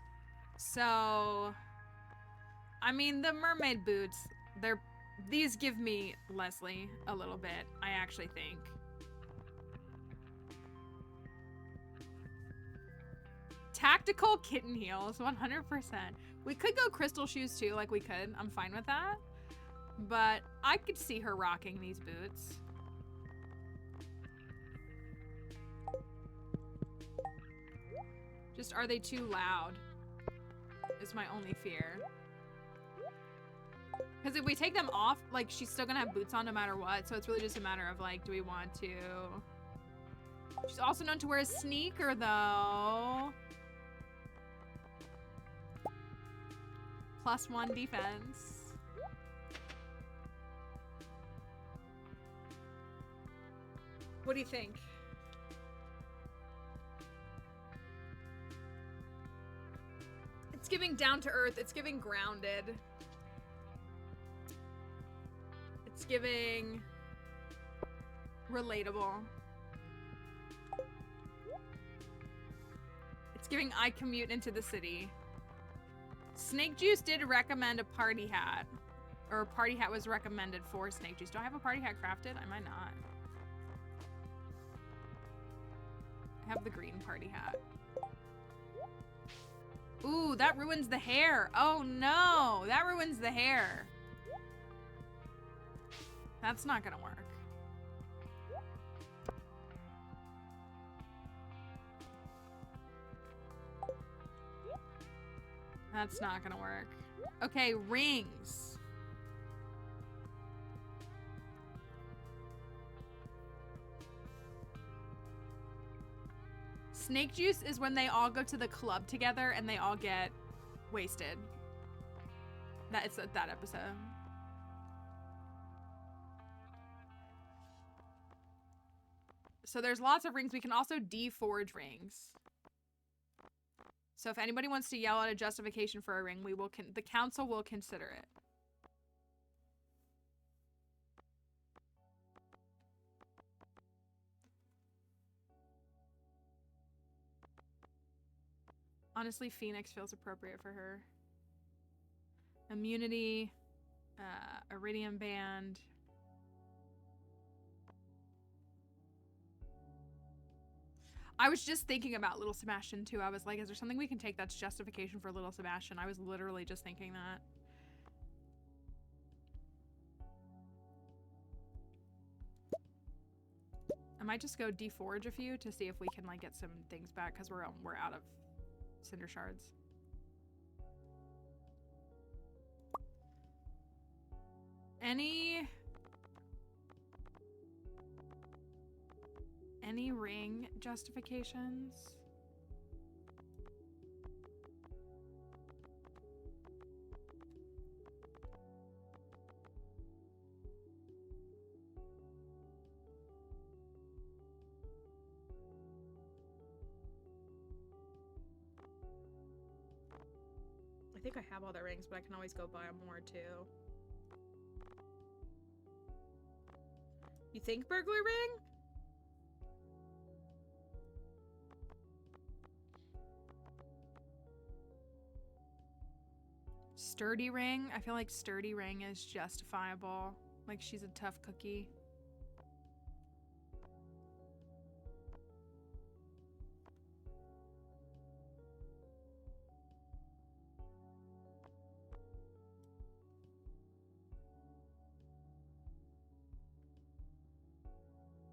So, I mean, the mermaid boots, these give me Leslie a little bit, I actually think. Tactical kitten heels, 100%. We could go crystal shoes too, like we could. I'm fine with that. But I could see her rocking these boots. Just, are they too loud? Is my only fear. Because if we take them off, like, she's still gonna have boots on no matter what. So it's really just a matter of, like, do we want to... She's also known to wear a sneaker, though. +1 defense. What do you think? It's giving down to earth. It's giving grounded. It's giving relatable. It's giving I commute into the city. Snake Juice did recommend a party hat. Or a party hat was recommended for Snake Juice. Do I have a party hat crafted? I might not. I have the green party hat. Ooh, that ruins the hair. Oh no, that ruins the hair. That's not gonna work. That's not gonna work. Okay, rings. Snake Juice is when they all go to the club together and they all get wasted. It's that episode. So there's lots of rings. We can also deforge rings. So if anybody wants to yell out a justification for a ring, the council will consider it. Honestly, Phoenix feels appropriate for her. Immunity, Iridium Band. I was just thinking about Little Sebastian too. I was like, is there something we can take that's justification for Little Sebastian? I was literally just thinking that. I might just go deforge a few to see if we can like get some things back because we're out of cinder shards. Any ring justifications? I think I have all the rings, but I can always go buy more too. You think burglar ring? Sturdy ring? I feel like sturdy ring is justifiable. Like she's a tough cookie.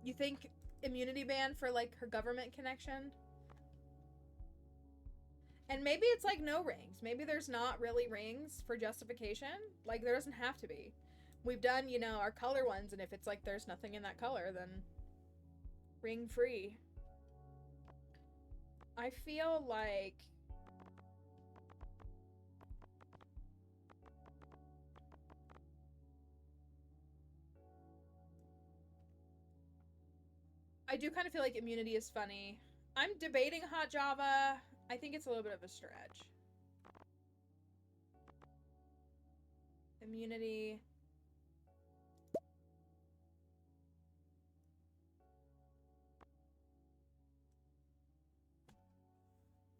You think immunity ban for like her government connection? And maybe it's like no rings. Maybe there's not really rings for justification. Like there doesn't have to be. We've done, you know, our color ones, and if it's like there's nothing in that color, then ring free. I feel like I do kind of feel like immunity is funny. I'm debating hot Java. I think it's a little bit of a stretch. Immunity.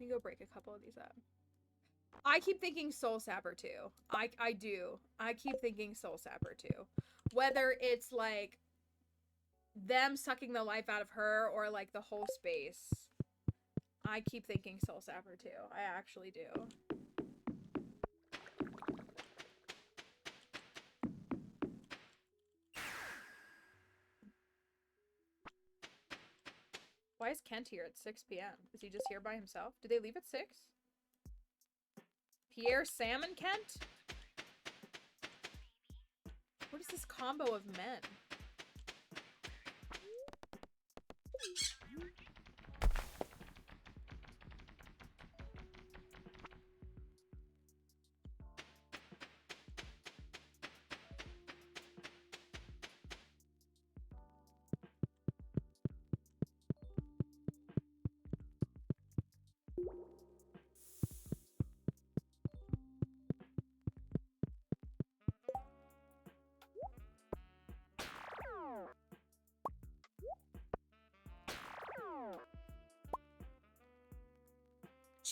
Let me go break a couple of these up. I keep thinking Soul Sapper too. I do. I keep thinking Soul Sapper too. Whether it's like them sucking the life out of her or like the whole space. I keep thinking Soul Sapper too. I actually do. Why is Kent here at 6 p.m.? Is he just here by himself? Did they leave at 6? Pierre, Sam, and Kent? What is this combo of men?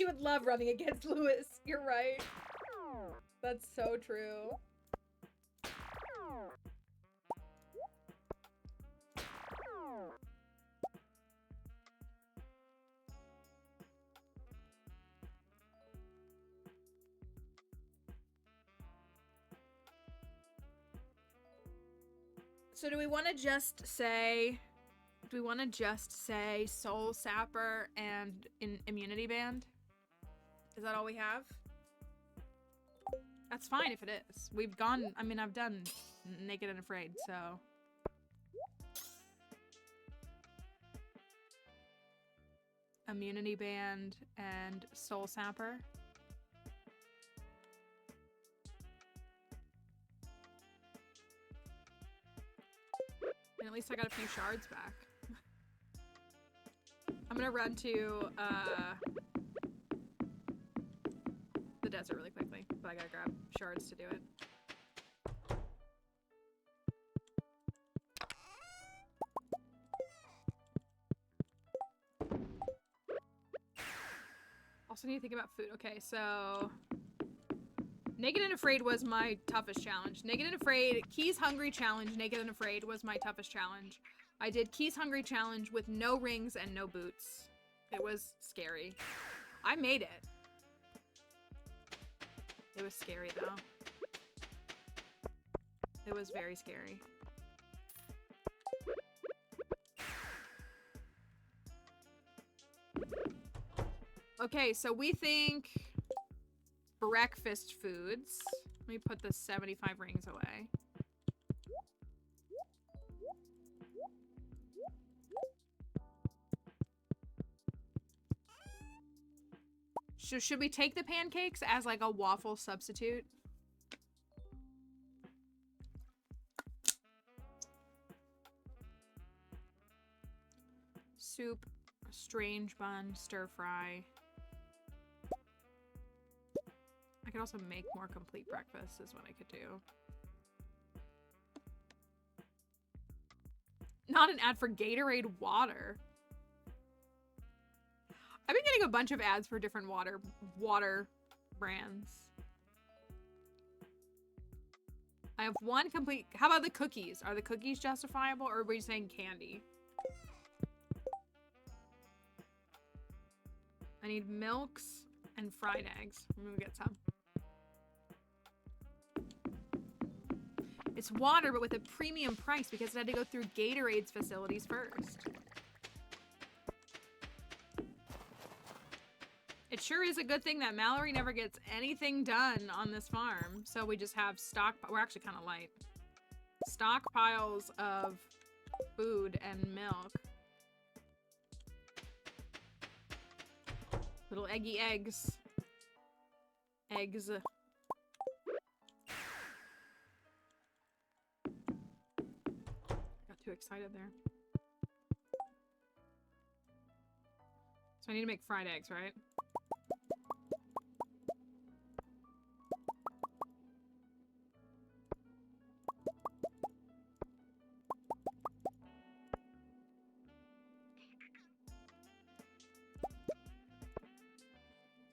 She would love running against Lewis. You're right. That's so true. So do we want to just say Soul Sapper and Immunity Band? Is that all we have? That's fine if it is. We've gone, I mean, I've done Naked and Afraid, so. Immunity Band and Soul Sapper. And at least I got a few shards back. I'm gonna run to the desert really quickly, but I gotta grab shards to do it. Also need to think about food. Okay, so Naked and Afraid was my toughest challenge. Naked and Afraid, Keys Hungry challenge, Naked and Afraid was my toughest challenge. I did Keys Hungry challenge with no rings and no boots. It was scary. I made it. It was scary though. It was very scary. Okay, so we think breakfast foods. Let me put the 75 rings away. So should we take the pancakes as like a waffle substitute? Soup, strange bun, stir fry. I could also make more complete breakfast is what I could do. Not an ad for Gatorade water. I've been getting a bunch of ads for different water brands. I have one complete. How about the cookies? Are the cookies justifiable, or are we saying candy? I need milks and fried eggs. I'm gonna get some. It's water, but with a premium price because it had to go through Gatorade's facilities first. It sure is a good thing that Mallory never gets anything done on this farm. So we just have we're actually kind of light. Stockpiles of food and milk. Little eggy eggs. Eggs. Got too excited there. So I need to make fried eggs, right?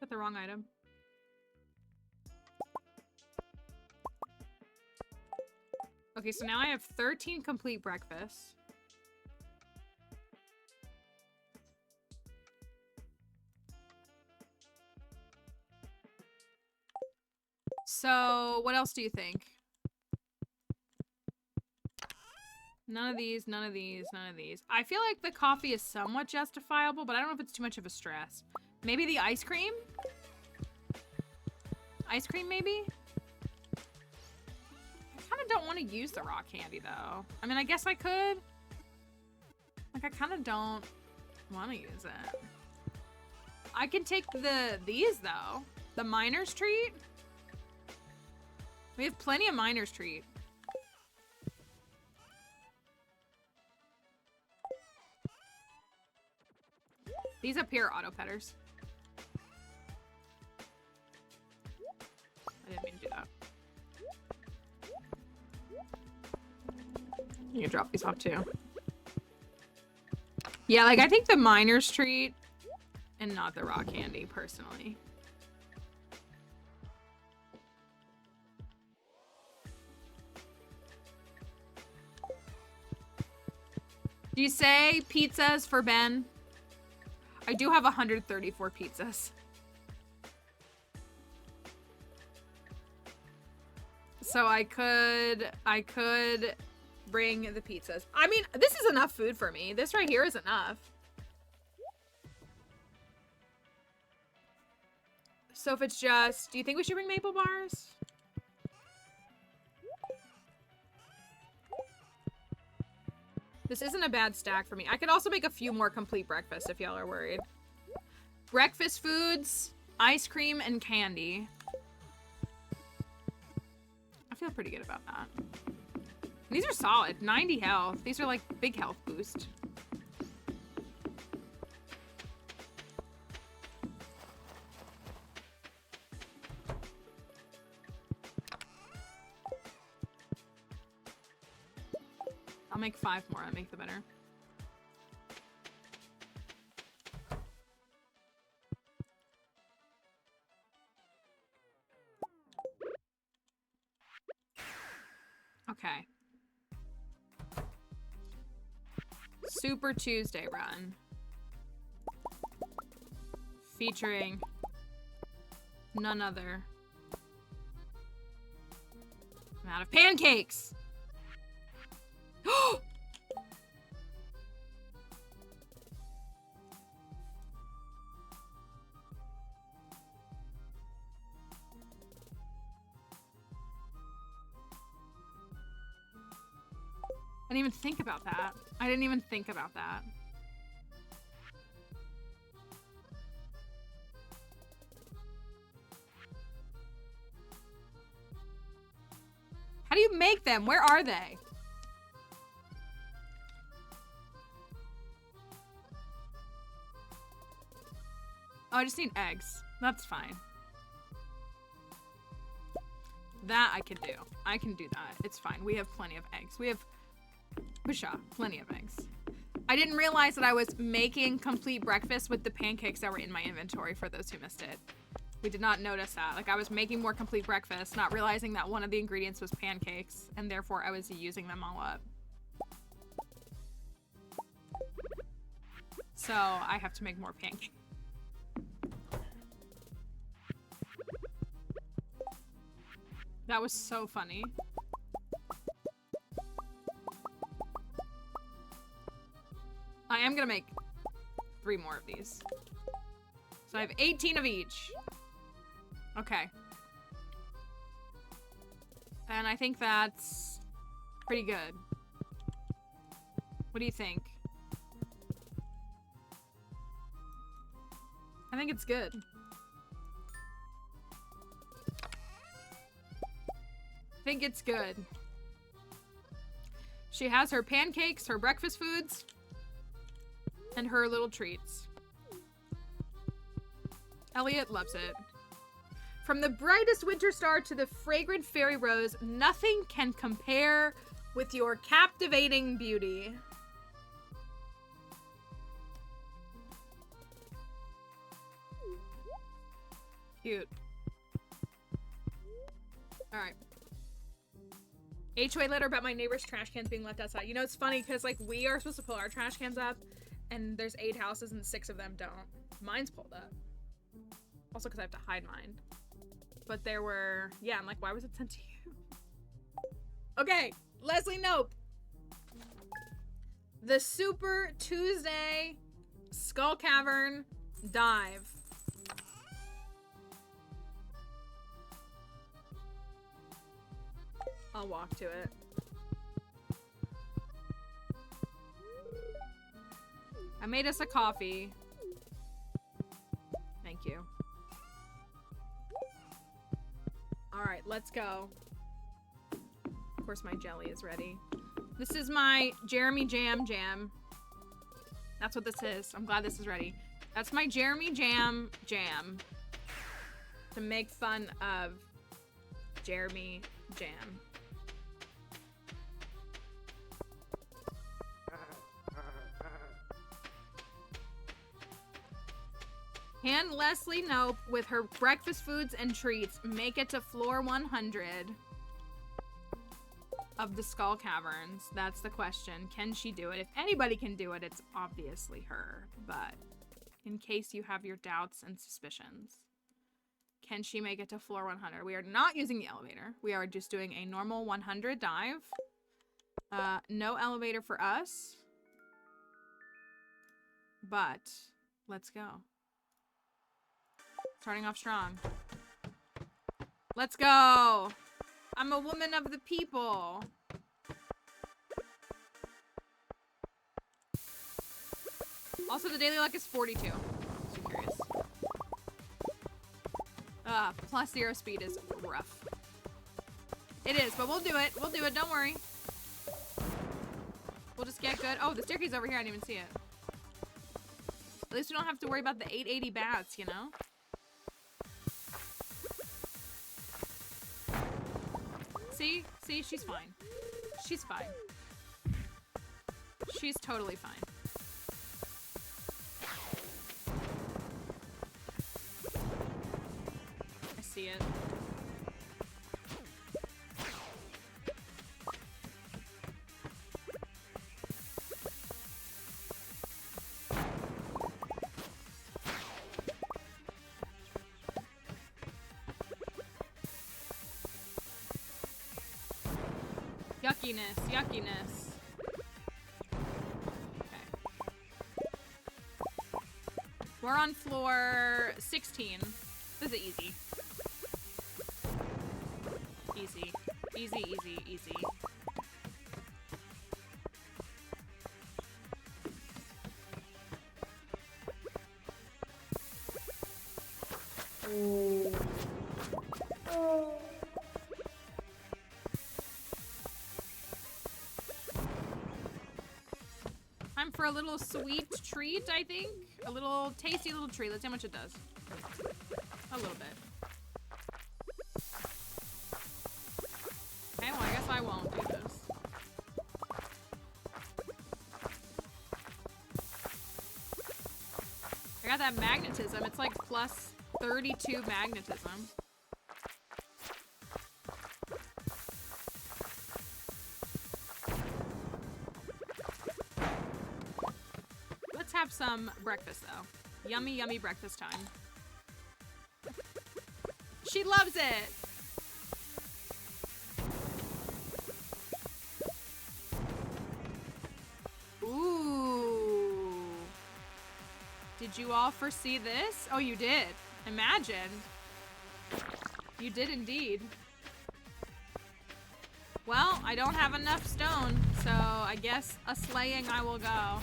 The wrong item. Okay, so now I have 13 complete breakfasts. So, what else do you think? None of these, none of these, none of these. I feel like the coffee is somewhat justifiable, but I don't know if it's too much of a stress. Maybe the ice cream? Ice cream, maybe? I kind of don't want to use the raw candy, though. I mean, I guess I could. Like, I kind of don't want to use it. I can take these, though. The Miner's Treat. We have plenty of Miner's Treat. These up here are auto petters. I didn't mean to do that. You can drop these off too. Yeah, like I think the Miner's Treat and not the raw candy, personally. Do you say pizzas for Ben? I do have 134 pizzas. So I could bring the pizzas. I mean, this is enough food for me. This right here is enough. So if it's just, do you think we should bring maple bars? This isn't a bad stack for me. I could also make a few more complete breakfasts if y'all are worried. Breakfast foods, ice cream, and candy. I feel pretty good about that. These are solid. 90 health. These are like big health boost. I'll make 5 more. I'll make the better. Okay. Super Tuesday run. Featuring none other. I'm out of pancakes! I didn't even think about that. I didn't even think about that. How do you make them? Where are they? Oh, I just need eggs. That's fine. That I can do. I can do that. It's fine. We have plenty of eggs. We have plenty of eggs. I didn't realize that I was making complete breakfast with the pancakes that were in my inventory, for those who missed it. We did not notice that. Like, I was making more complete breakfast, not realizing that one of the ingredients was pancakes, and therefore I was using them all up. So I have to make more pancakes. That was so funny. I am gonna make 3 more of these. So I have 18 of each. Okay. And I think that's pretty good. What do you think? I think it's good. I think it's good. She has her pancakes, her breakfast foods, and her little treats. Elliot loves it. From the brightest winter star to the fragrant fairy rose, nothing can compare with your captivating beauty. Cute. All right. HOA letter about my neighbor's trash cans being left outside. You know, it's funny because, like, we are supposed to pull our trash cans up, and there's 8 houses and 6 of them don't. Mine's pulled up. Also because I have to hide mine. But there were... Yeah, I'm like, why was it sent to you? Okay, Leslie Nope. The Super Tuesday Skull Cavern Dive. I'll walk to it. I made us a coffee. Thank you. Alright, let's go. Of course my jelly is ready. This is my Jeremy Jam Jam. That's what this is. I'm glad this is ready. That's my Jeremy Jam Jam. To make fun of Jeremy Jam. Hand Leslie Nope with her breakfast foods and treats make it to floor 100 of the Skull Caverns. That's the question. Can she do it? If anybody can do it, it's obviously her. But in case you have your doubts and suspicions, can she make it to floor 100? We are not using the elevator. We are just doing a normal 100 dive. No elevator for us. But let's go. Starting off strong. Let's go. I'm a woman of the people. Also, the daily luck is 42. Just curious. Plus 0 speed is rough. It is, but we'll do it. We'll do it. Don't worry. We'll just get good. Oh, the staircase over here. I didn't even see it. At least we don't have to worry about the 880 bats, you know? See? See? She's fine. She's fine. She's totally fine. I see it. Yuckiness, yuckiness. Okay. We're on floor 16. This is easy. Easy. Easy, easy, easy. Time for a little sweet treat, I think. A little tasty little treat. Let's see how much it does. A little bit. Okay, well, I guess I won't do this. I got that magnetism. It's like plus 32 magnetism. Let's have some breakfast, though. Yummy, yummy breakfast time. She loves it! Ooh. Did you all foresee this? Oh, you did. Imagine. You did indeed. Well, I don't have enough stone, so I guess a slaying I will go.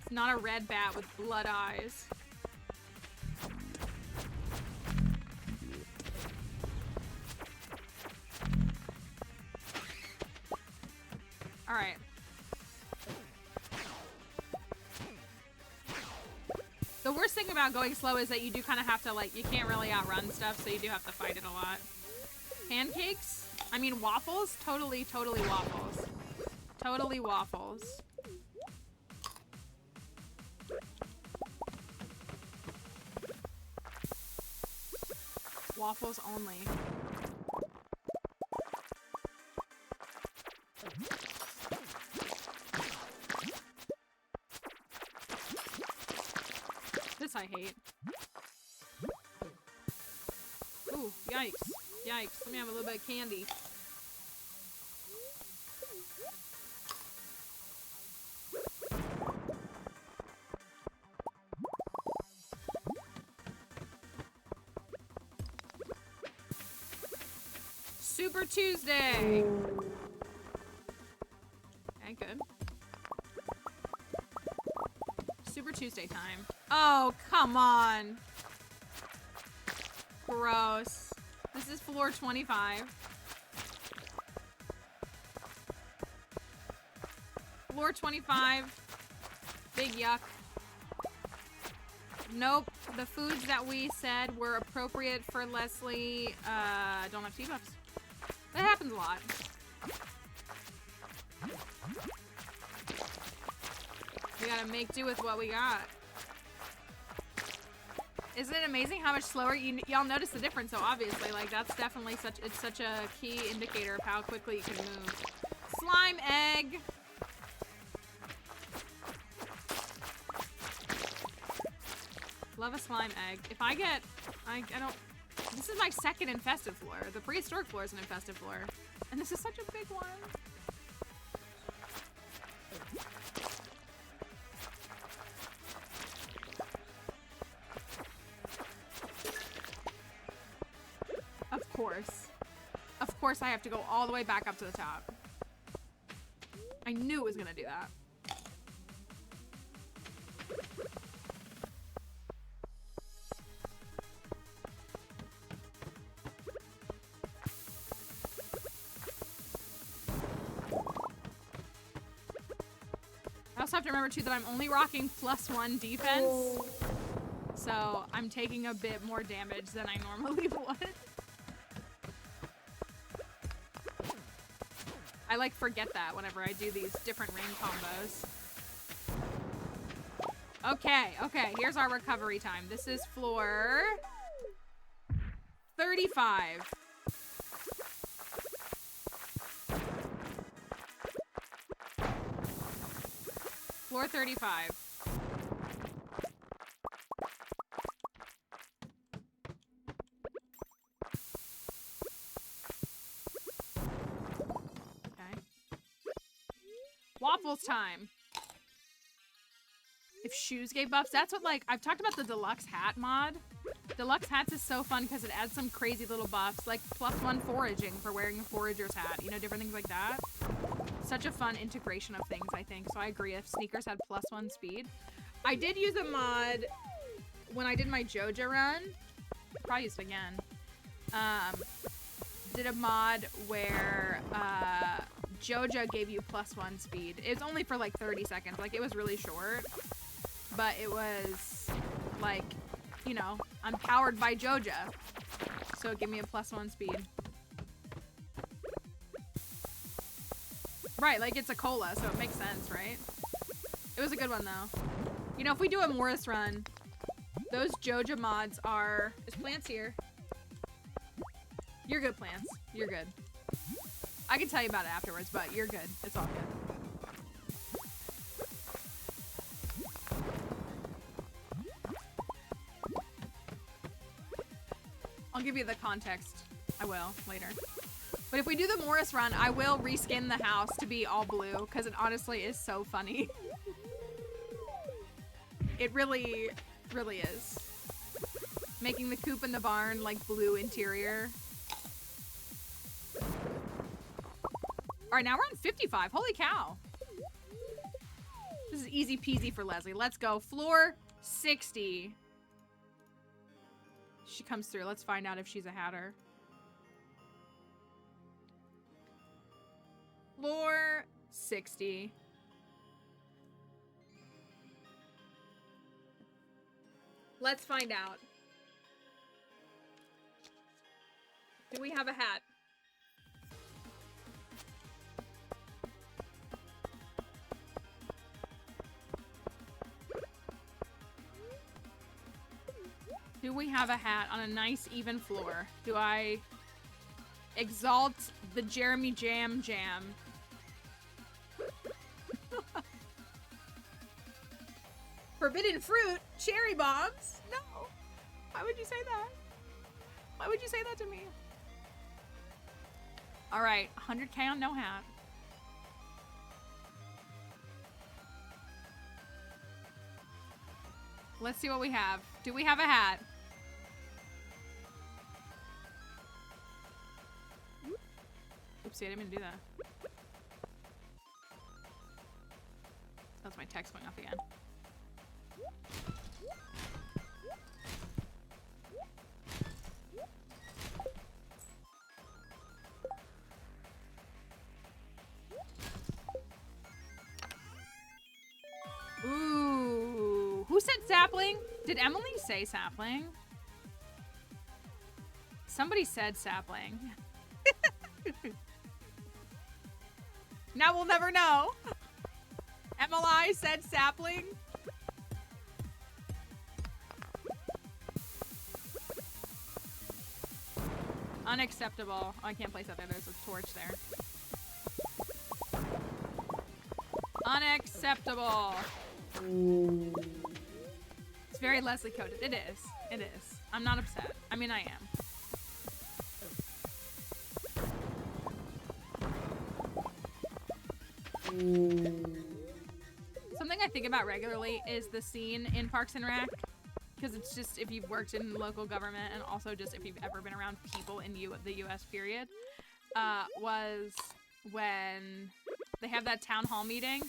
It's not a red bat with blood eyes. All right. The worst thing about going slow is that you do kind of have to, like, you can't really outrun stuff, so you do have to fight it a lot. Pancakes? I mean, waffles? Totally, totally waffles. Totally waffles. Waffles only. This I hate. Ooh, yikes. Yikes. Let me have a little bit of candy. Super Tuesday! Okay, good. Super Tuesday time. Oh, come on. Gross. This is floor 25. Floor 25. Big yuck. Nope. The foods that we said were appropriate for Leslie, don't have T-buffs. That happens a lot. We gotta make do with what we got. Isn't it amazing how much slower y'all notice the difference? So obviously, like that's definitely such a key indicator of how quickly you can move. Slime egg. Love a slime egg. If I get, I don't. This is my second infested floor. The prehistoric floor is an infested floor, and this is such a big one. Of course I have to go all the way back up to the top. I knew it was gonna do that. I also have to remember too that I'm only rocking +1 defense. So I'm taking a bit more damage than I normally would. I like forget that whenever I do these different rain combos. Okay, here's our recovery time. This is floor 35. Floor 35. Waffles time. If shoes gave buffs, that's what, like, I've talked about the deluxe hat mod. Deluxe hats is so fun because it adds some crazy little buffs, like +1 foraging for wearing a forager's hat, you know, different things like that. Such a fun integration of things, I think. So I agree, if sneakers had +1 speed. I did use a mod when I did my Joja run. Probably use it again. Did a mod where, Joja gave you +1 speed. It's only for like 30 seconds. Like, it was really short. But it was, like, you know, I'm powered by Joja. So it gave me a +1 speed. Right, like, it's a cola, so it makes sense, right? It was a good one, though. You know, if we do a Morris run, those Joja mods are... There's plants here. You're good, plants. You're good. I can tell you about it afterwards, but you're good. It's all good. I'll give you the context. I will, later. But if we do the Morris run, I will reskin the house to be all blue, because it honestly is so funny. It really, really is. Making the coop in the barn, like, blue interior. All right, now we're on 55. Holy cow. This is easy peasy for Leslie. Let's go. Floor 60. She comes through. Let's find out if she's a hatter. Floor 60. Let's find out. Do we have a hat? Do we have a hat on a nice even floor? Do I exalt the Jeremy Jam Jam? Forbidden fruit? Cherry bombs? No. Why would you say that? Why would you say that to me? All right, 100K on no hat. Let's see what we have. Do we have a hat? Oopsie, I didn't mean to do that. That's my text going off again. Ooh. Who said sapling? Did Emily say sapling? Somebody said sapling. Now we'll never know. MLI said sapling. Unacceptable. Oh, I can't place that there. There's a torch there. Unacceptable. It's very Leslie coded. It is. It is. I'm not upset. I mean, I am. Something I think about regularly is the scene in Parks and Rec, because it's just if you've worked in local government and also just if you've ever been around people in the U.S. period, was when they have that town hall meeting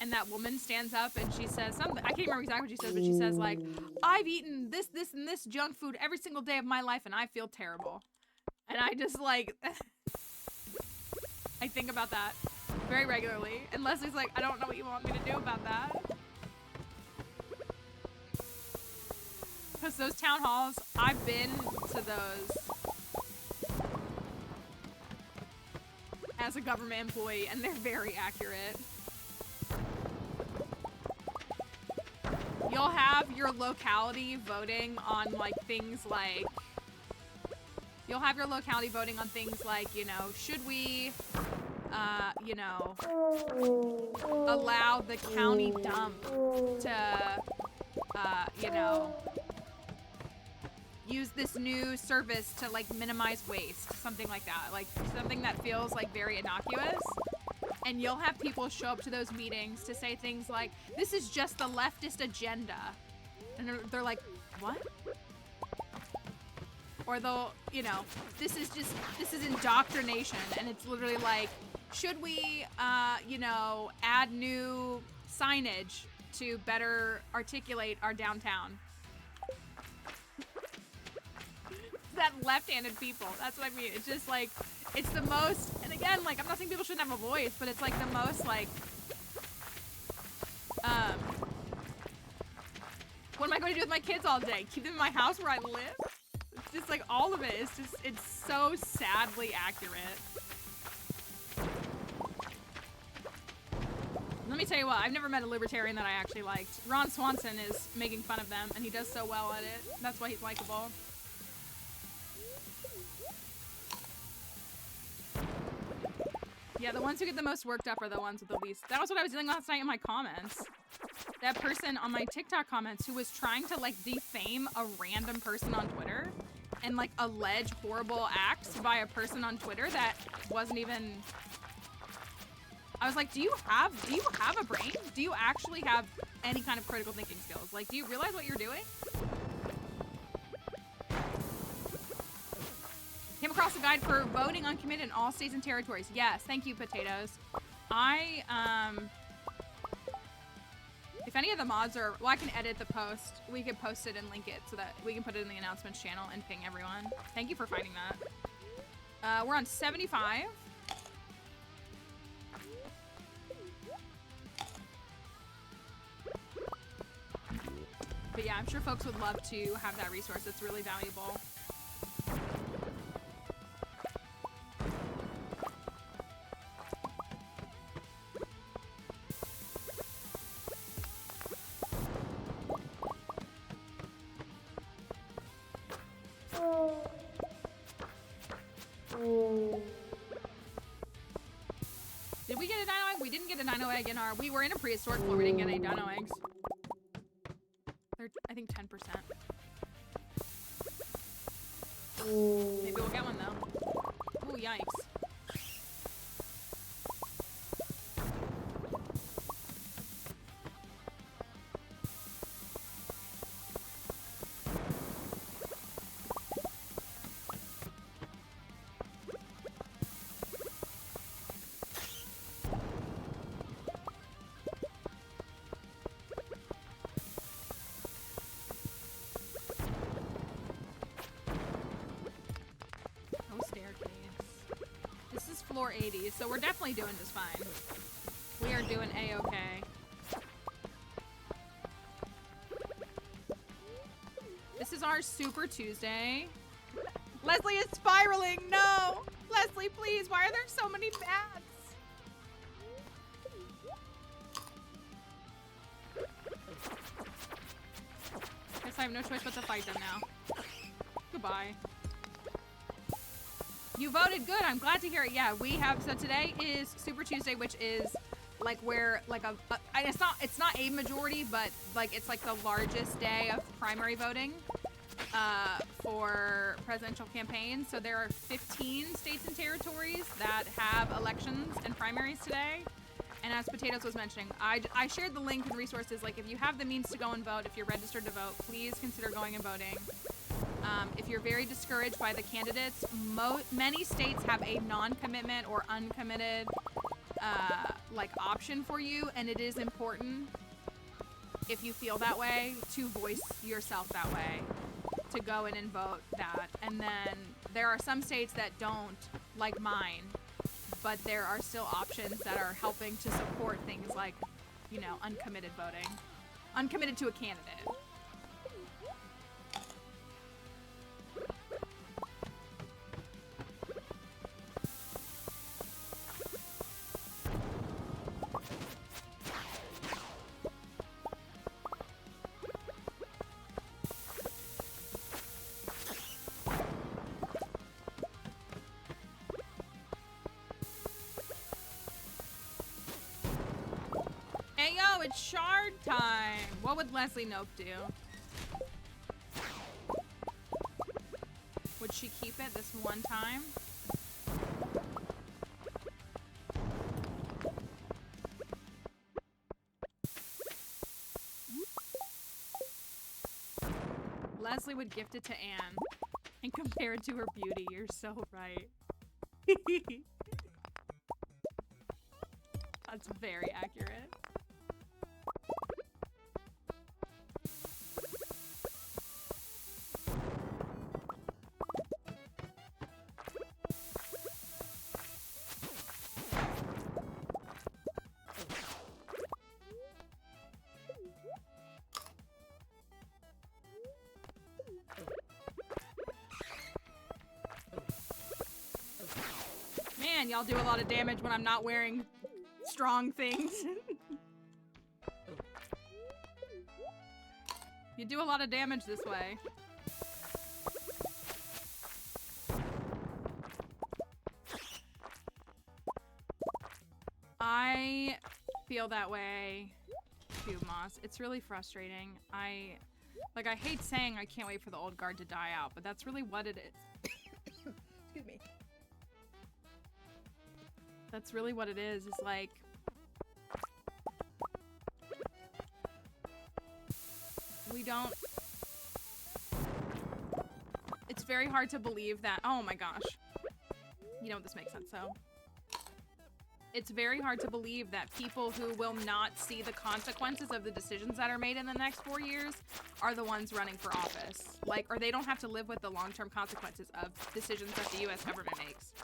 and that woman stands up and she says something. I can't remember exactly what she says, but she says like, I've eaten this, and this junk food every single day of my life and I feel terrible. And I just like, I think about that very regularly. And Leslie's like, I don't know what you want me to do about that. Because those town halls, I've been to those as a government employee, and they're very accurate. You'll have your locality voting on like things like, you'll have your locality voting on things like, you know, should we, you know, allow the county dump to, you know, use this new service to like minimize waste, something like that, like something that feels like very innocuous. And you'll have people show up to those meetings to say things like, this is just the leftist agenda. And they're like, what? Or they'll, you know, this is indoctrination. And it's literally like, should we, you know, add new signage to better articulate our downtown? That left-handed people, that's what I mean. It's just like, it's the most, and again, like, I'm not saying people shouldn't have a voice, but it's like the most like, what am I going to do with my kids all day? Keep them in my house where I live? It's just like all of it. It's just, it's so sadly accurate. Let me tell you what, I've never met a libertarian that I actually liked. Ron Swanson is making fun of them, and he does so well at it. That's why he's likable. Yeah, the ones who get the most worked up are the ones with the least. That was what I was doing last night in my comments. That person on my TikTok comments who was trying to like defame a random person on Twitter and like allege horrible acts by a person on Twitter that wasn't even. I was like, do you have a brain? Do you actually have any kind of critical thinking skills? Like, do you realize what you're doing? Came across a guide for voting uncommitted in all states and territories. Yes, thank you, Potatoes. If any of the mods are, well, I can edit the post. We could post it and link it so that we can put it in the announcements channel and ping everyone. Thank you for finding that. We're on 75. But yeah, I'm sure folks would love to have that resource. It's really valuable. Did we get a dino egg? We didn't get a dino egg in our... We were in a prehistoric floor. We didn't get any dino eggs. They're, I think, 10%. Maybe we'll get one, though. Ooh, yikes. Floor 80, so we're definitely doing just fine. We are doing a-okay. This is our Super Tuesday. Leslie is spiraling! No! Leslie, please, why are there so many bats? Guess I have no choice but to fight them now. Goodbye. You voted good. I'm glad to hear it. Yeah, we have. So today is Super Tuesday, which is like where like it's not a majority, but like it's like the largest day of primary voting for presidential campaigns. So there are 15 states and territories that have elections and primaries today. And as Potatoes was mentioning, I shared the link and resources. Like if you have the means to go and vote, if you're registered to vote, please consider going and voting. If you're very discouraged by the candidates, many states have a non-commitment or uncommitted like option for you, and it is important if you feel that way to voice yourself that way, to go in and vote that. And then there are some states that don't, like mine, but there are still options that are helping to support things like, you know, uncommitted voting, uncommitted to a candidate. Hey yo, it's shard time! What would Leslie Nope do? Would she keep it this one time? Leslie would gift it to Anne and compare it to her beauty. You're so right. That's very accurate. Man, y'all do a lot of damage when I'm not wearing strong things. You do a lot of damage this way. I feel that way too, Moss. It's really frustrating. I hate saying I can't wait for the old guard to die out, but that's really what it is. Excuse me. That's really what it is like, we don't, it's very hard to believe that, oh my gosh, you know, this makes sense, so. It's very hard to believe that people who will not see the consequences of the decisions that are made in the next 4 years are the ones running for office. Like, or they don't have to live with the long-term consequences of decisions that the US government makes.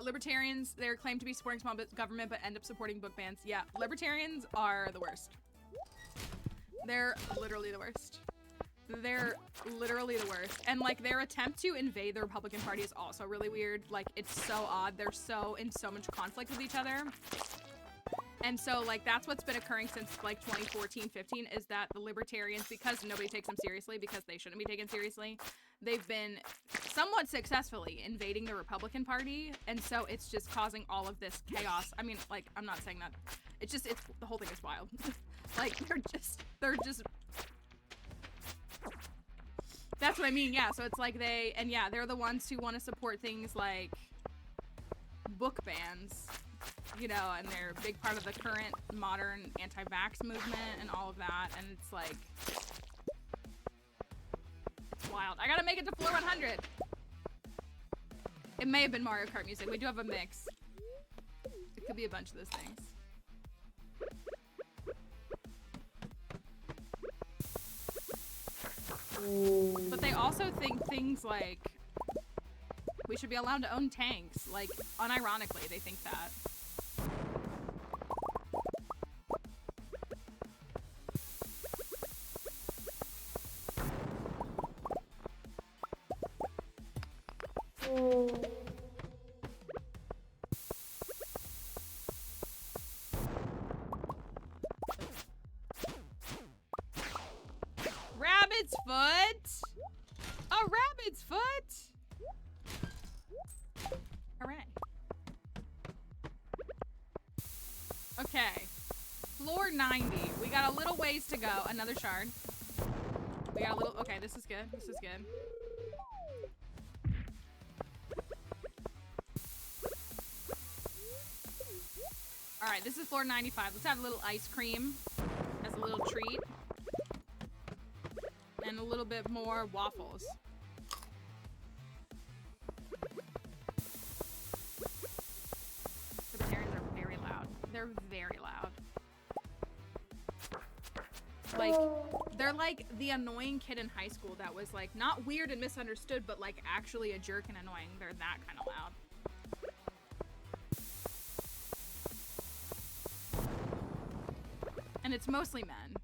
Libertarians, they're claimed to be supporting small government, but end up supporting book bans. Yeah, libertarians are the worst. They're literally the worst. They're literally the worst. And like their attempt to invade the Republican Party is also really weird. Like it's so odd. They're so in so much conflict with each other. And so like that's what's been occurring since like 2014, 15 is that the libertarians, because nobody takes them seriously, because they shouldn't be taken seriously, they've been somewhat successfully invading the Republican Party. And so it's just causing all of this chaos. I mean, like, I'm not saying that. It's just, the whole thing is wild. Like, they're just, that's what I mean, yeah. So it's like they're the ones who want to support things like book bans, you know, and they're a big part of the current modern anti-vax movement and all of that, and it's like, it's wild. I gotta make it to floor 100. It may have been Mario Kart music. We do have a mix. It could be a bunch of those things. But they also think things like we should be allowed to own tanks. Like, unironically, they think that. Rabbit's foot! A rabbit's foot! Hooray. Okay. Floor 90. We got a little ways to go. Another shard. We got a little... Okay, this is good. This is good. Alright, this is floor 95. Let's have a little ice cream as a little treat. And a little bit more waffles. Libertarians are very loud. They're very loud. Like, they're like the annoying kid in high school that was like, not weird and misunderstood, but like actually a jerk and annoying. They're that kind of loud. And it's mostly men.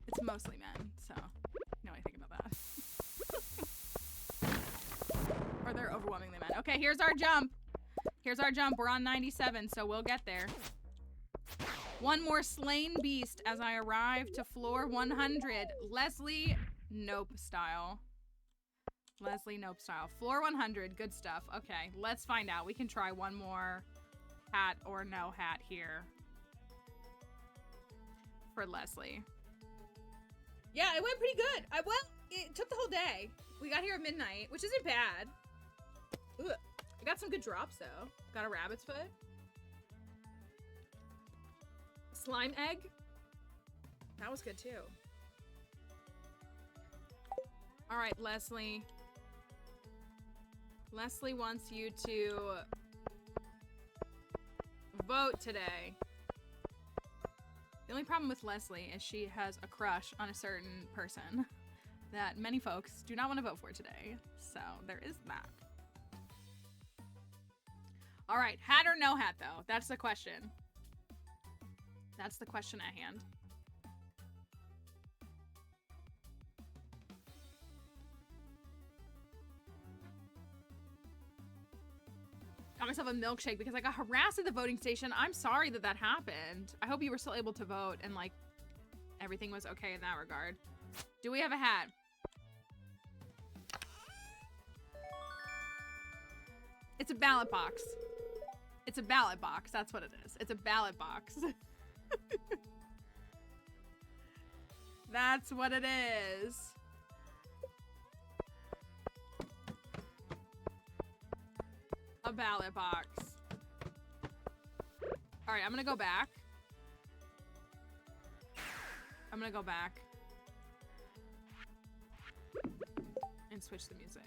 It's mostly men, so you know anything about that. Or they're overwhelmingly men. Okay, here's our jump. Here's our jump. We're on 97, so we'll get there. One more slain beast as I arrive to floor 100. Leslie Nope style. Leslie Nope style. Floor 100. Good stuff. Okay, let's find out. We can try one more hat or no hat here. For Leslie. Yeah, it went pretty good. It took the whole day. We got here at midnight, which isn't bad. Ugh. I got some good drops though. Got a rabbit's foot. Slime egg. That was good too. All right, Leslie. Leslie wants you to vote today. The only problem with Leslie is she has a crush on a certain person that many folks do not want to vote for today. So there is that. All right, hat or no hat though? That's the question. That's the question at hand. Got myself a milkshake because I got harassed at the voting station. I'm sorry that that happened. I hope you were still able to vote and like everything was okay in that regard. Do we have a hat? It's a ballot box. It's a ballot box. That's what it is. It's a ballot box. That's what it is. A ballot box. All right, I'm gonna go back. I'm gonna go back and switch the music.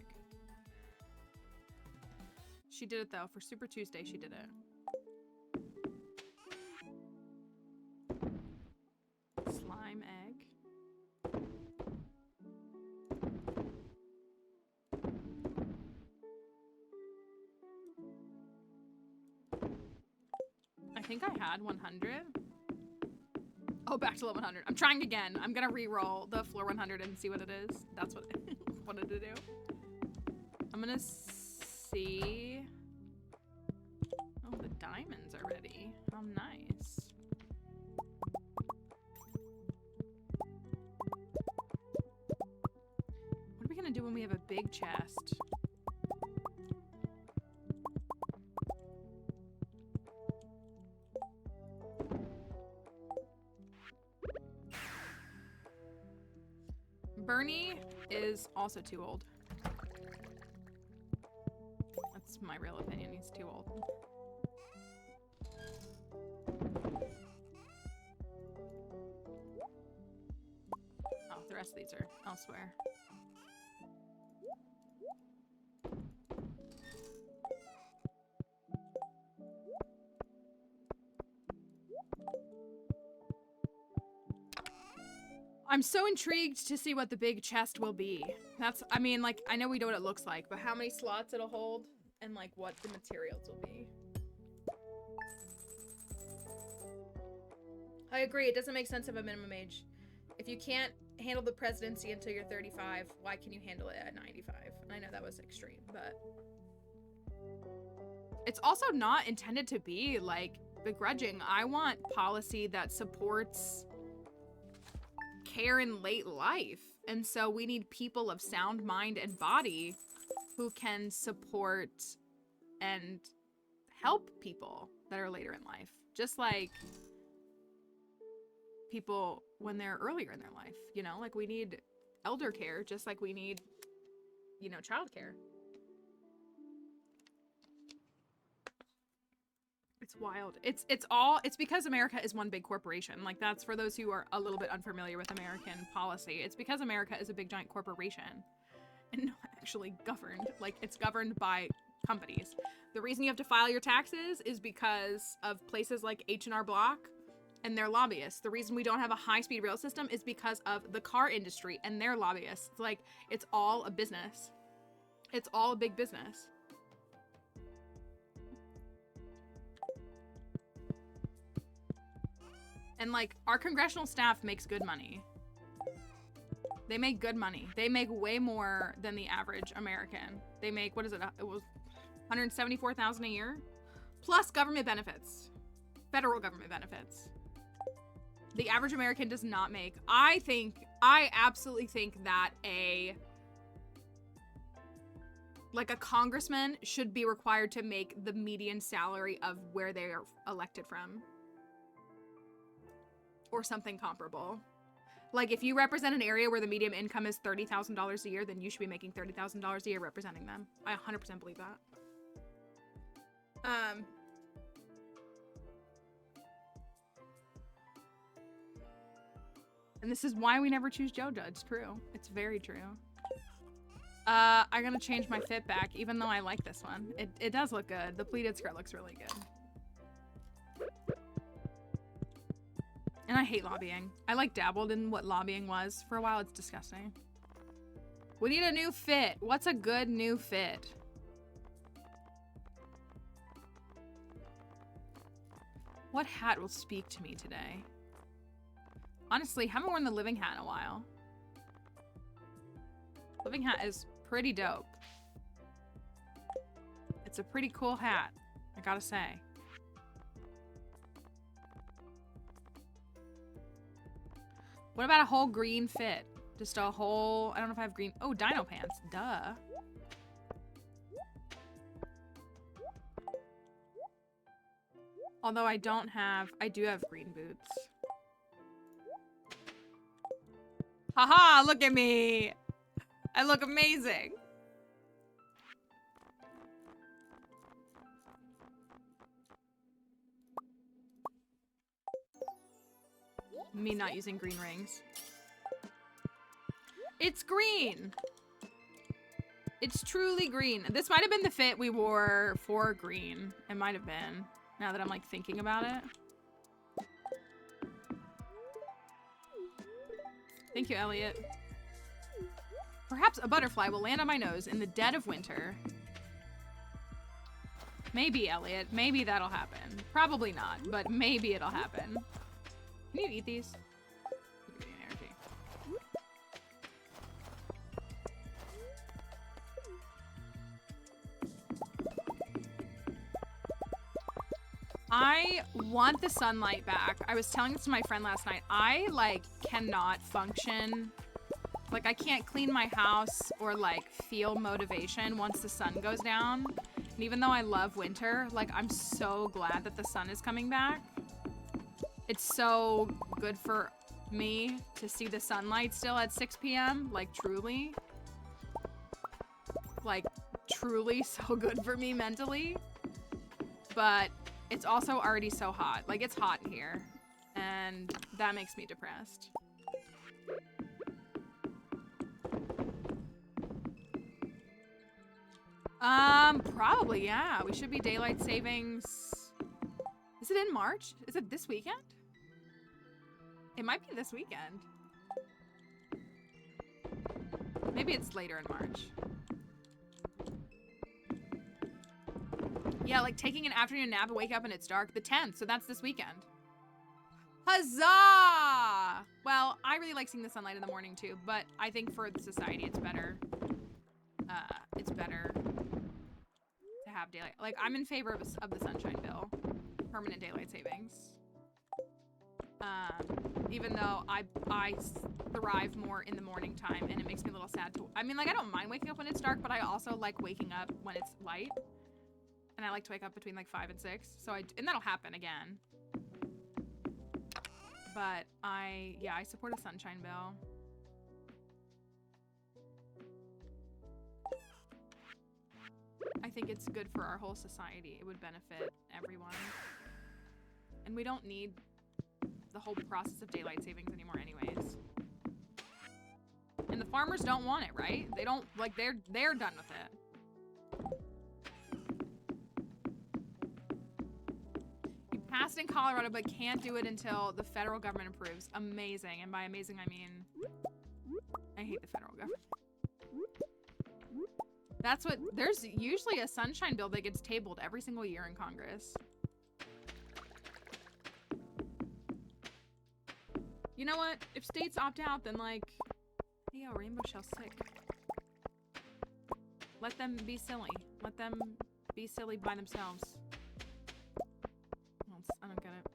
She did it though. For Super Tuesday, she did it. Slime egg. I think I had 100. Oh, back to level 100. I'm trying again. I'm gonna re-roll the floor 100 and see what it is. That's what I wanted to do. I'm gonna see. Oh, the diamonds are ready. How nice. What are we gonna do when we have a big chest? Bernie is also too old. That's my real opinion. He's too old. Oh, the rest of these are elsewhere. I'm so intrigued to see what the big chest will be. I mean, like, I know we know what it looks like, but how many slots it'll hold and, like, what the materials will be. I agree. It doesn't make sense of a minimum age. If you can't handle the presidency until you're 35, why can you handle it at 95? I know that was extreme, but it's also not intended to be like begrudging. I want policy that supports care in late life. And so we need people of sound mind and body who can support and help people that are later in life. Just like people when they're earlier in their life, you know, like we need elder care, just like we need, you know, childcare. It's wild. It's because America is one big corporation. Like, that's for those who are a little bit unfamiliar with American policy. It's because America is a big giant corporation and not actually governed. Like, it's governed by companies. The reason you have to file your taxes is because of places like H&R Block and their lobbyists. The reason we don't have a high-speed rail system is because of the car industry and their lobbyists. Like, it's all a business. It's all a big business. And like, our congressional staff makes good money. They make good money. They make way more than the average American. They make, what is it? It was $174,000 a year, plus government benefits, federal government benefits. The average American does not make. I absolutely think that a congressman should be required to make the median salary of where they are elected from. Or something comparable. Like, if you represent an area where the median income is $30,000 a year, then you should be making $30,000 a year representing them. I 100% believe that. And this is why we never choose JoJo. It's true. It's very true. I'm gonna change my fit back, even though I like this one. It does look good. The pleated skirt looks really good. And I hate lobbying. I like dabbled in what lobbying was for a while. It's disgusting. We need a new fit. What's a good new fit? What hat will speak to me today? Honestly, haven't worn the living hat in a while. Living hat is pretty dope. It's a pretty cool hat, I gotta say. What about a whole green fit? Just a whole, I don't know if I have green. Oh, dino pants, duh. Although I do have green boots. Haha, look at me. I look amazing. Me not using green rings. It's green. It's truly green. This might have been the fit we wore for green. It might have been, now that I'm like thinking about it. Thank you, Elliot. Perhaps a butterfly will land on my nose in the dead of winter. Maybe, Elliot. Maybe that'll happen. Probably not, but maybe it'll happen. Can you eat these? Give me energy. I want the sunlight back. I was telling this to my friend last night. I like cannot function. Like, I can't clean my house or like feel motivation once the sun goes down. And even though I love winter, like, I'm so glad that the sun is coming back. It's so good for me to see the sunlight still at 6 p.m. Like, truly. Like, truly so good for me mentally. But it's also already so hot. Like, it's hot in here. And that makes me depressed. Probably, yeah. We should be daylight savings. Is it in March? Is it this weekend? It might be this weekend. Maybe it's later in March. Yeah, like taking an afternoon nap and wake up and it's dark. The 10th, so that's this weekend. Huzzah! Well, I really like seeing the sunlight in the morning too, but I think for society it's better it's better to have daylight. Like, I'm in favor of the sunshine bill, permanent daylight savings. Even though I thrive more in the morning time, and it makes me a little sad to, I mean, like, I don't mind waking up when it's dark, but I also like waking up when it's light. And I like to wake up between like 5 and 6. So and that'll happen again. But yeah, I support a sunshine bill. I think it's good for our whole society. It would benefit everyone. And we don't need the whole process of daylight savings anymore anyways. And the farmers don't want it, right? They don't, like, they're done with it. You passed in Colorado, but can't do it until the federal government approves. Amazing. And by amazing, I mean, I hate the federal government. That's what, there's usually a sunshine bill that gets tabled every single year in Congress. You know what? If states opt out, then like, hey, yo, Rainbow Shell's sick. Let them be silly. Let them be silly by themselves. I don't get it.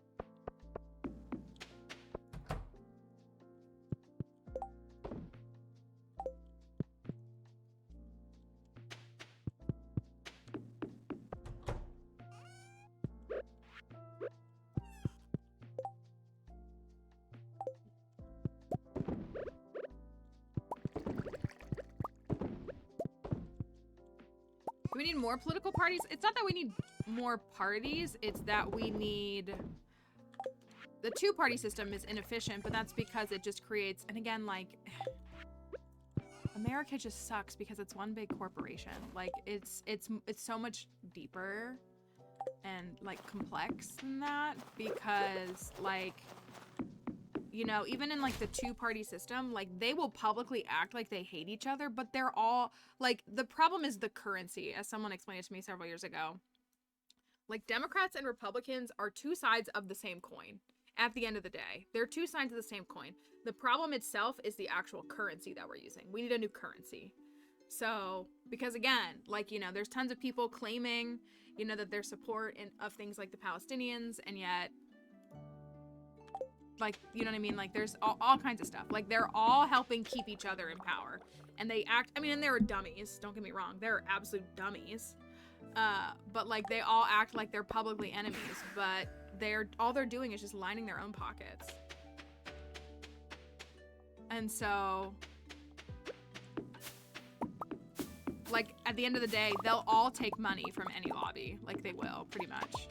Do we need more political parties? It's not that we need more parties, it's that we need... The two-party system is inefficient, but that's because it just creates... And again, like... America just sucks because it's one big corporation. Like, it's so much deeper and, like, complex than that because, like... You know, even in, like, the two-party system, like, they will publicly act like they hate each other, but they're all, like, the problem is the currency, as someone explained it to me several years ago. Like, Democrats and Republicans are two sides of the same coin at the end of the day. They're two sides of the same coin. The problem itself is the actual currency that we're using. We need a new currency. So, because again, like, you know, there's tons of people claiming, you know, that their support of things like the Palestinians, and yet... Like, you know what I mean? Like, there's all kinds of stuff. Like, they're all helping keep each other in power. And they act, I mean, and they're dummies. Don't get me wrong. They're absolute dummies. But, like, they all act like they're publicly enemies. But all they're doing is just lining their own pockets. And so... Like, at the end of the day, they'll all take money from any lobby. Like, they will, pretty much.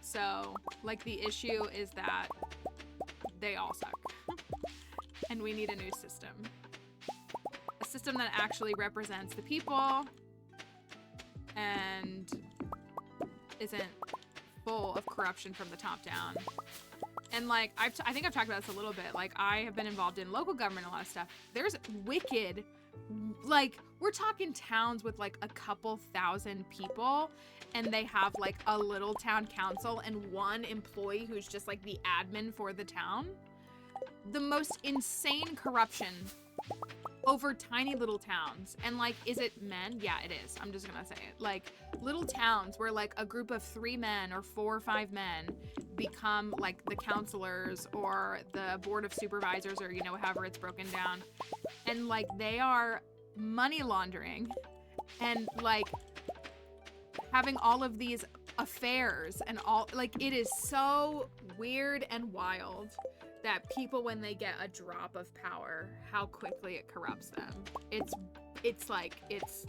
So, like, the issue is that... They all suck. And we need a new system. A system that actually represents the people and isn't full of corruption from the top down. And like, I think I've talked about this a little bit. Like, I have been involved in local government, a lot of stuff. There's wicked, like, we're talking towns with like a couple thousand people, and they have like a little town council and one employee who's just like the admin for the town. The most insane corruption over tiny little towns. And like, is it men? Yeah, it is. I'm just gonna say it. Like, little towns where like a group of 3 men or 4 or 5 men become like the counselors or the board of supervisors, or, you know, however it's broken down. And like, they are money laundering and like having all of these affairs and all, like, it is so weird and wild that people, when they get a drop of power, how quickly it corrupts them. It's like, it's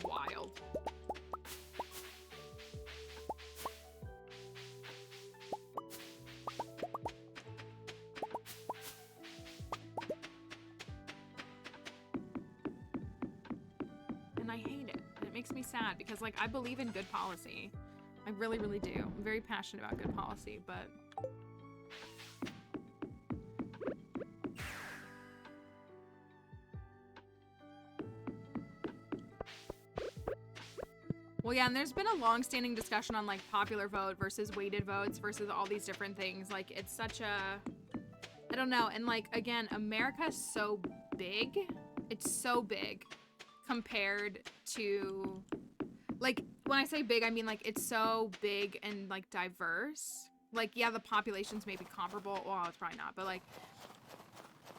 wild. And I hate it. And it makes me sad because, like, I believe in good policy. I really, really do. I'm very passionate about good policy, but... Well, yeah, and there's been a long-standing discussion on, like, popular vote versus weighted votes versus all these different things. Like, it's such a... I don't know. And, like, again, America's so big. It's so big compared to, like, when I say big, I mean, like, it's so big and, like, diverse. Like, yeah, the population's maybe comparable. Well, it's probably not, but,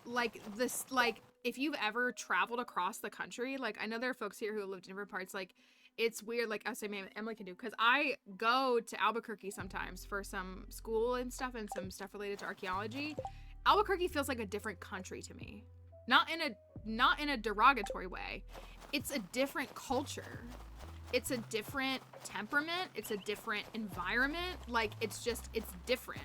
like, this, like, if you've ever traveled across the country, like, I know there are folks here who lived in different parts, like, it's weird, like, I was saying, maybe Emily can do, because I go to Albuquerque sometimes for some school and stuff stuff related to archaeology. Albuquerque feels like a different country to me. Not in a derogatory way. It's a different culture. It's a different temperament. It's a different environment. Like, it's different.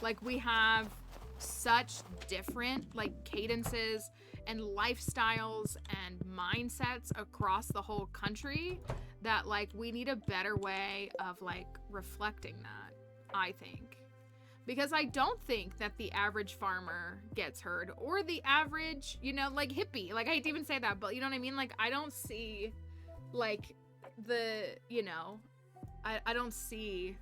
Like, we have such different, like, cadences and lifestyles and mindsets across the whole country that, like, we need a better way of, like, reflecting that, I think. Because I don't think that the average farmer gets heard, or the average, you know, like, hippie. Like, I hate to even say that, but you know what I mean? Like, I don't see, like, you know, I don't see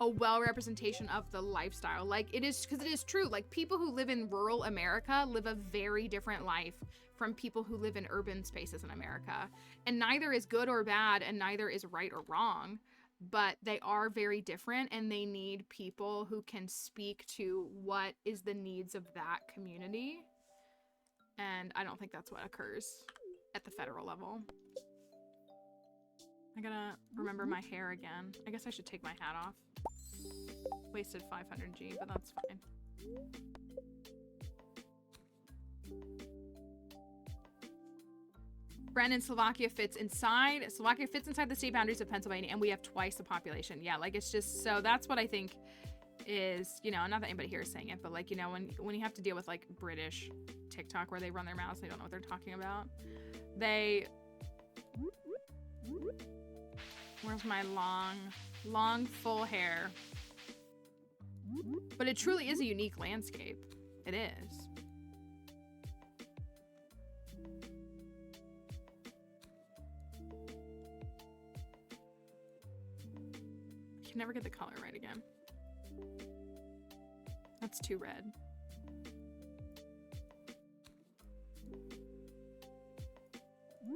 a well representation of the lifestyle. Like, it is, because it is true. Like, people who live in rural America live a very different life from people who live in urban spaces in America. And neither is good or bad, and neither is right or wrong. But they are very different, and they need people who can speak to what is the needs of that community. And I don't think that's what occurs at the federal level. I gotta remember my hair again. I guess I should take my hat off. Wasted 500G, but that's fine. Brandon, Slovakia fits inside the state boundaries of Pennsylvania, and we have twice the population. Yeah, like, it's just, so that's what I think is, you know, not that anybody here is saying it, but, like, you know, when you have to deal with, like, British TikTok where they run their mouths and they don't know what they're talking about. Where's my long full hair? But it truly is a unique landscape. It is. I can never get the color right again. That's too red. I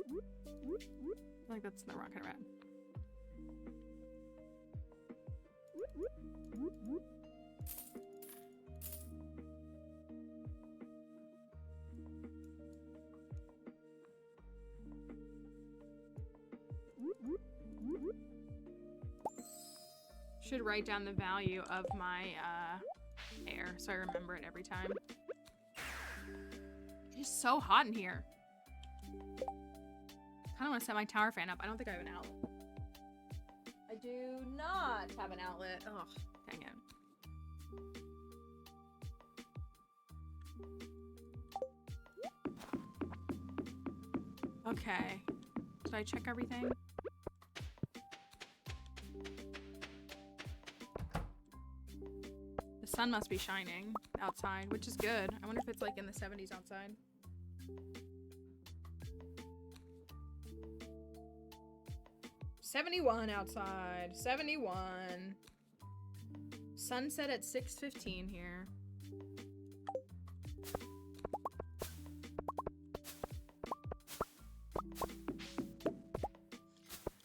feel like that's the wrong kind of red. Should write down the value of my hair so I remember it every time. It's so hot in here. I kind of want to set my tower fan up. I don't think I have an outlet. I do not have an outlet. Oh, dang it. Okay. Did I check everything? The sun must be shining outside, which is good. I wonder if it's like in the 70s outside. $71 outside. 71. Sunset at 6:15 here.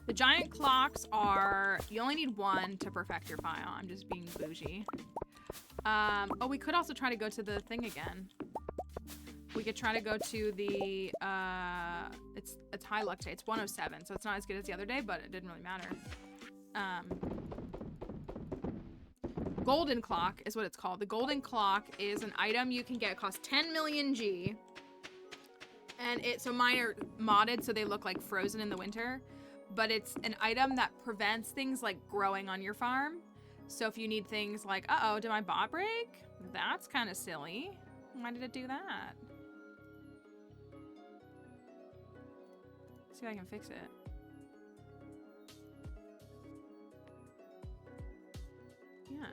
The giant clocks are, you only need one to perfect your file. I'm just being bougie. Oh, we could also try to go to the thing again. We could try to go to the, it's high luck day. It's 107, so it's not as good as the other day, but it didn't really matter. Golden clock is what it's called. The golden clock is an item you can get. It costs 10 million G. And so mine are modded so they look like frozen in the winter. But it's an item that prevents things like growing on your farm. So if you need things like, uh-oh, did my bot break? That's kind of silly. Why did it do that? See if I can fix it. Yeah.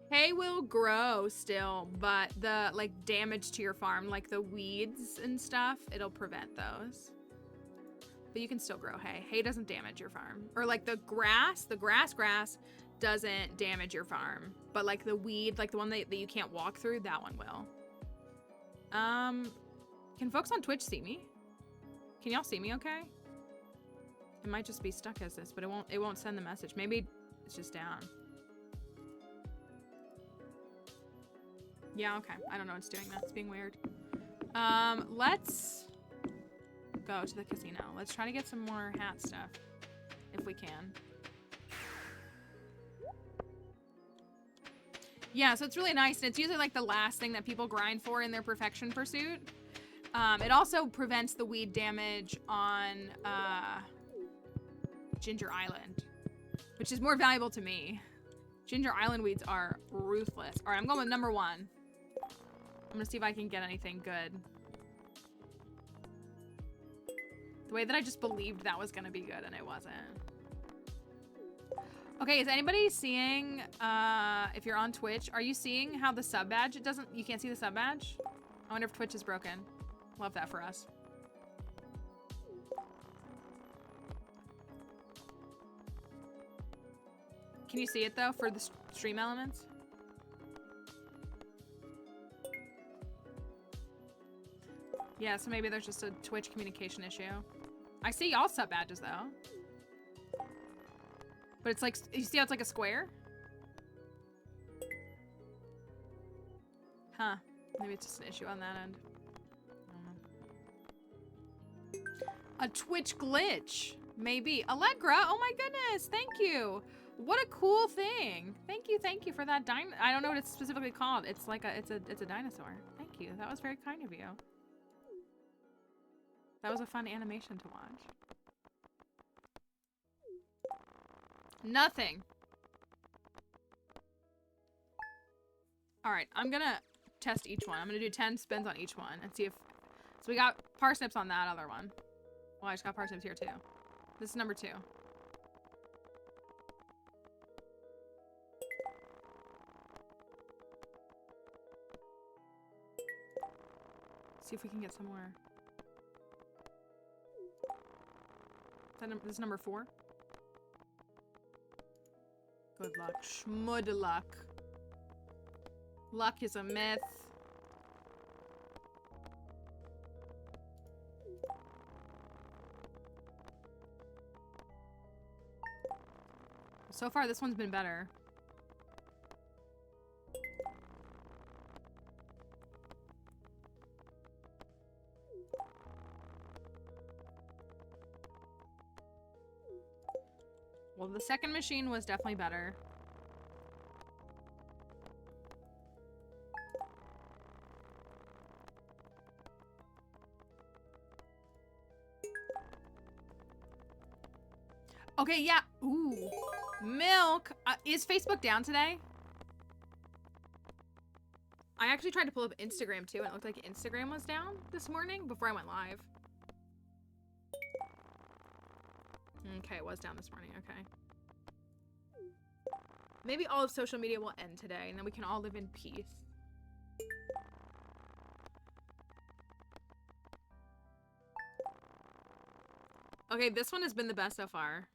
Hay will grow still, but the, like, damage to your farm, like the weeds and stuff, it'll prevent those. But you can still grow hay. Hay doesn't damage your farm. Or like the grass doesn't damage your farm. But like the weed, like the one that you can't walk through, that one will. Can folks on Twitch see me? Can y'all see me okay? It might just be stuck as this, but it won't send the message. Maybe it's just down. Yeah, okay. I don't know what's doing that. It's being weird. Let's go to the casino. Let's try to get some more hat stuff if we can. Yeah, so it's really nice, and it's usually like the last thing that people grind for in their perfection pursuit. It also prevents the weed damage on Ginger Island, which is more valuable to me. Ginger Island weeds are ruthless. All right, I'm going with number 1. I'm gonna see if I can get anything good. The way that I just believed that was gonna be good and it wasn't. Okay, is anybody seeing, if you're on Twitch, are you seeing how the sub badge, you can't see the sub badge? I wonder if Twitch is broken. Love that for us. Can you see it though for the stream elements? Yeah, so maybe there's just a Twitch communication issue. I see y'all sub badges though. But it's like, you see how it's like a square? Huh. Maybe it's just an issue on that end. I don't know. A Twitch glitch. Maybe. Allegra, oh my goodness, thank you. What a cool thing. Thank you for that I don't know what it's specifically called. It's like it's a dinosaur. Thank you. That was very kind of you. That was a fun animation to watch. Nothing. All right, I'm gonna test each one. I'm gonna do 10 spins on each one and see if, so we got parsnips on that other one. Well, I just got parsnips here too. This is number 2. See if we can get some more. This is number 4. Good luck. Schmud luck. Luck is a myth. So far, this one's been better. Well, the second machine was definitely better. Okay, yeah. Ooh. Milk. Is Facebook down today? I actually tried to pull up Instagram too, and it looked like Instagram was down this morning before I went live. Okay, it was down this morning. Okay. Maybe all of social media will end today, and then we can all live in peace. Okay, this one has been the best so far.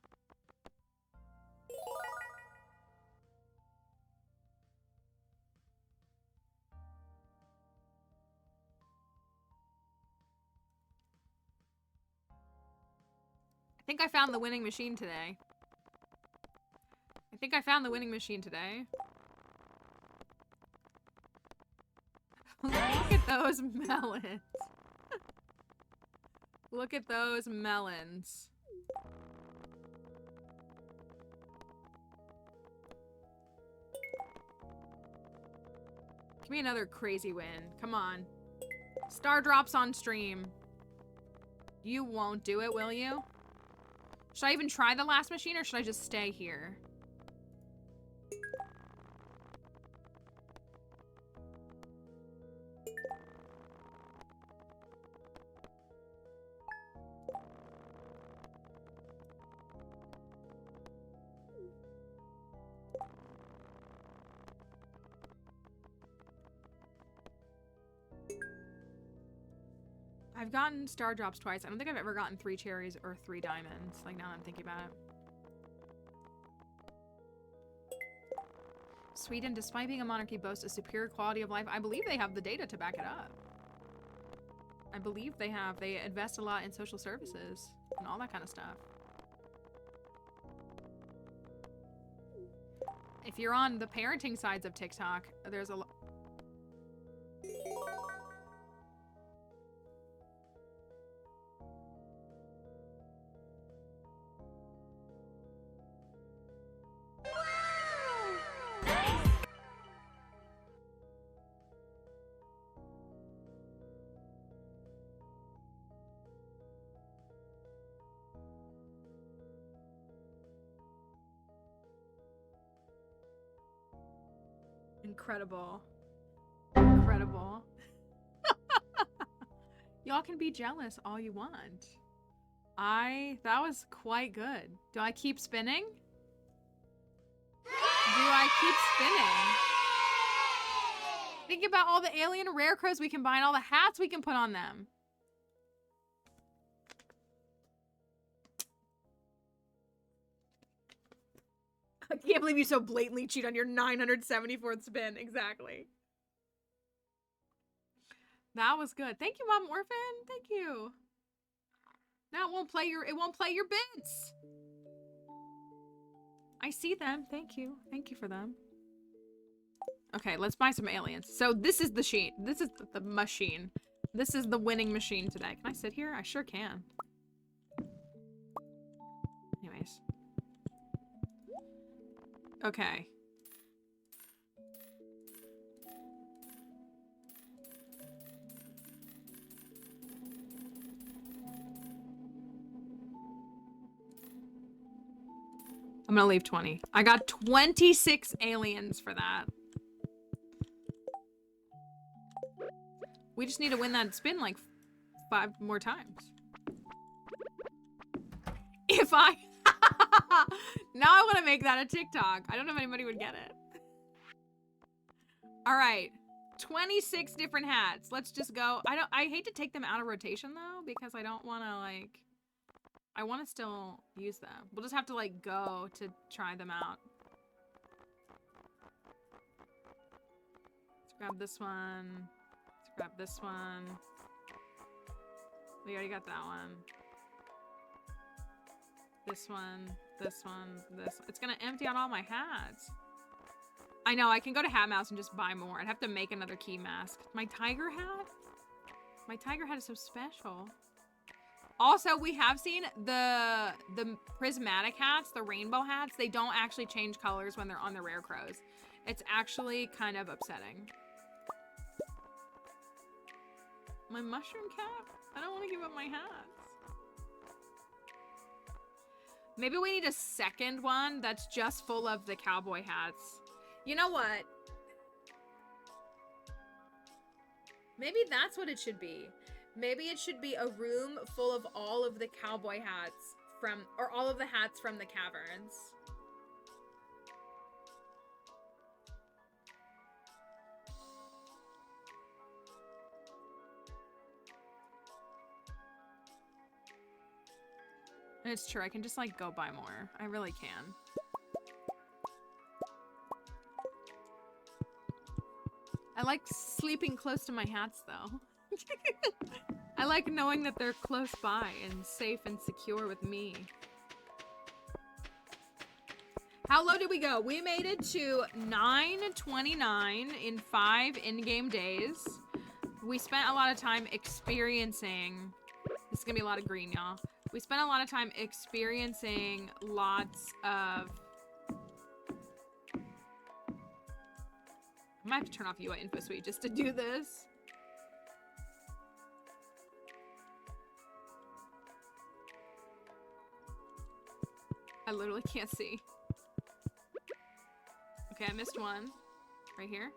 I think I found the winning machine today. Look at those melons. Look at those melons. Give me another crazy win. Come on. Star drops on stream. You won't do it, will you? Should I even try the last machine, or should I just stay here? I've gotten star drops twice. I don't think I've ever gotten 3 cherries or 3 diamonds. Like, now that I'm thinking about it. Sweden, despite being a monarchy, boasts a superior quality of life. I believe they have the data to back it up. I believe they have. They invest a lot in social services and all that kind of stuff. If you're on the parenting sides of TikTok, there's a lot. Incredible. Incredible. Y'all can be jealous all you want. That was quite good. Do I keep spinning? Do I keep spinning? Think about all the alien rare crows we can buy and all the hats we can put on them. I can't believe you so blatantly cheat on your 974th spin. Exactly. That was good. Thank you, Mom Orphan. Thank you. Now it won't play your bids. I see them. Thank you. Thank you for them. Okay, let's buy some aliens. So this is the sheet. This is the machine. This is the winning machine today. Can I sit here? I sure can. Anyways. Okay. I'm gonna leave 20. I got 26 aliens for that. We just need to win that spin like 5 more times. If I... Now I want to make that a TikTok. I don't know if anybody would get it. All right. 26 different hats. Let's just go. I hate to take them out of rotation though, because I don't want to like, I want to still use them. We'll just have to like go to try them out. Let's grab this one. Let's grab this one. We already got that one. This one, this one, this. It's gonna empty out all my hats. I know, I can go to Hat Mouse and just buy more. I'd have to make another key mask. My tiger hat? My tiger hat is so special. Also, we have seen the prismatic hats, the rainbow hats. They don't actually change colors when they're on the rare crows. It's actually kind of upsetting. My mushroom cap? I don't want to give up my hats. Maybe we need a second one that's just full of the cowboy hats. You know what? Maybe that's what it should be. Maybe it should be a room full of all of the cowboy hats from, or all of the hats from the Caverns. And it's true, I can just like go buy more. I really can. I like sleeping close to my hats though. I like knowing that they're close by and safe and secure with me. How low did we go? We made it to 929 in 5 in-game days. We spent a lot of time experiencing... This is gonna be a lot of green, y'all. We spent a lot of time experiencing lots of... I might have to turn off UI Info Suite just to do this. I literally can't see. Okay, I missed one. Right here.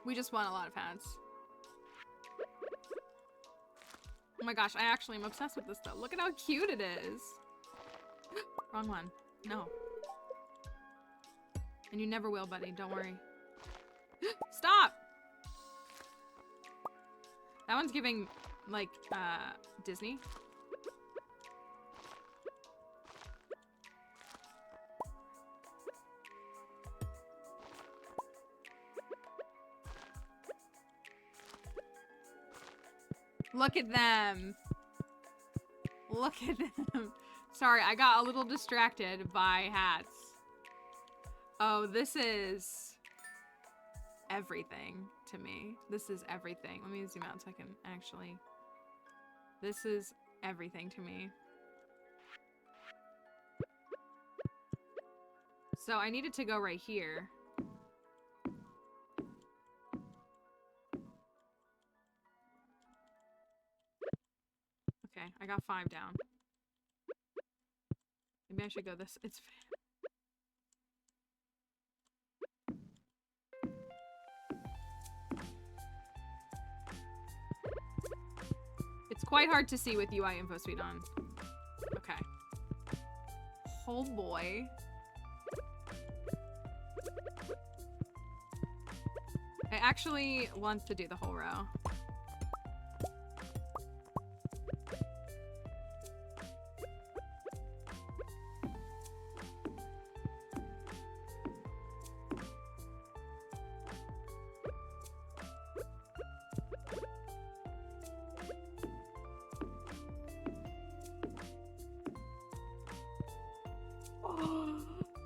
We just won a lot of hats. Oh my gosh, I actually am obsessed with this stuff. Look at how cute it is. Wrong one. No. And you never will, buddy. Don't worry. Stop! That one's giving, like, Disney. Look at them. Look at them. Sorry, I got a little distracted by hats. Oh, this is everything to me. This is everything. Let me zoom out so I can actually... This is everything to me. So I needed to go right here. Okay, I got 5 down. Maybe I should go this. It's... It's quite hard to see with UI info suite on. Okay. Oh boy. I actually want to do the whole row.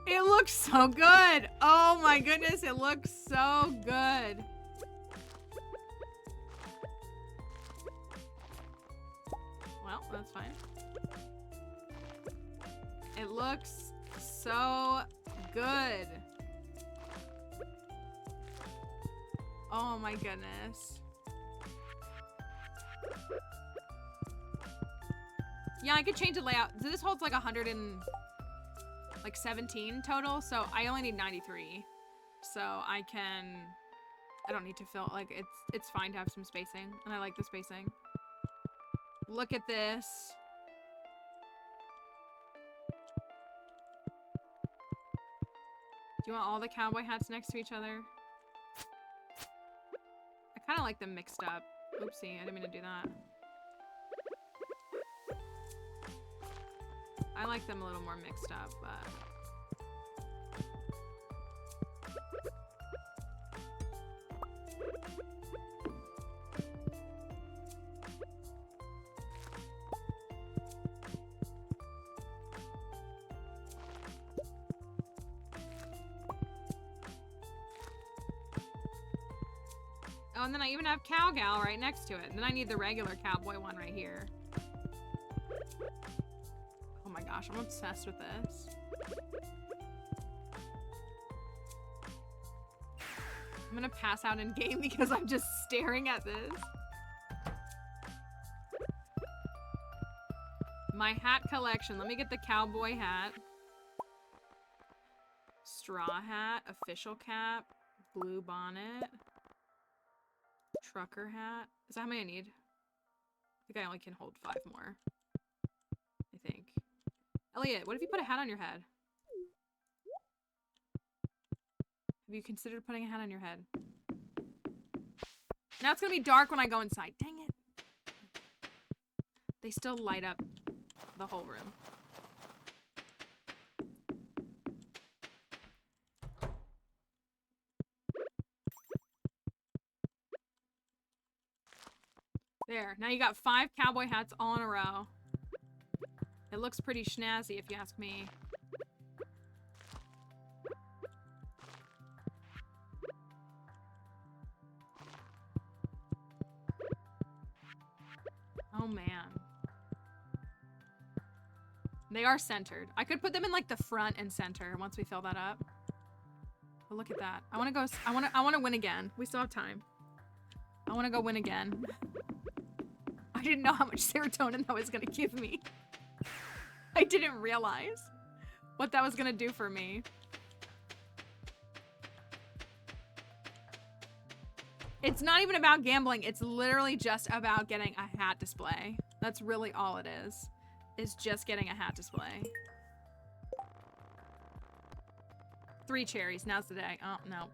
It looks so good. Oh my goodness, it looks so good. Well, that's fine. It looks so good. Oh my goodness. Yeah, I could change the layout. This holds like 117 total, so I only need 93. So I don't need to fill, like, it's fine to have some spacing, and I like the spacing. Look at this. Do you want all the cowboy hats next to each other? I kind of like them mixed up. Oopsie, I didn't mean to do that. I like them a little more mixed up, but... Oh, and then I even have Cowgal right next to it. And then I need the regular cowboy one right here. Oh my gosh, I'm obsessed with this. I'm gonna pass out in game because I'm just staring at this. My hat collection. Let me get the cowboy hat. Straw hat, official cap, blue bonnet. Trucker hat. Is that how many I need? I think I only can hold 5 more. I think. Elliot, what if you put a hat on your head? Have you considered putting a hat on your head? Now it's gonna be dark when I go inside. Dang it. They still light up the whole room. There. Now you got 5 cowboy hats all in a row. It looks pretty snazzy if you ask me. Oh man. They are centered. I could put them in like the front and center once we fill that up. But look at that. I want to go. I want to win again. We still have time. I want to go win again. I didn't know how much serotonin that was gonna give me. I didn't realize what that was gonna do for me. It's not even about gambling. It's literally just about getting a hat display. That's really all it is. Is just getting a hat display. 3 cherries. Now's the day. Oh, no.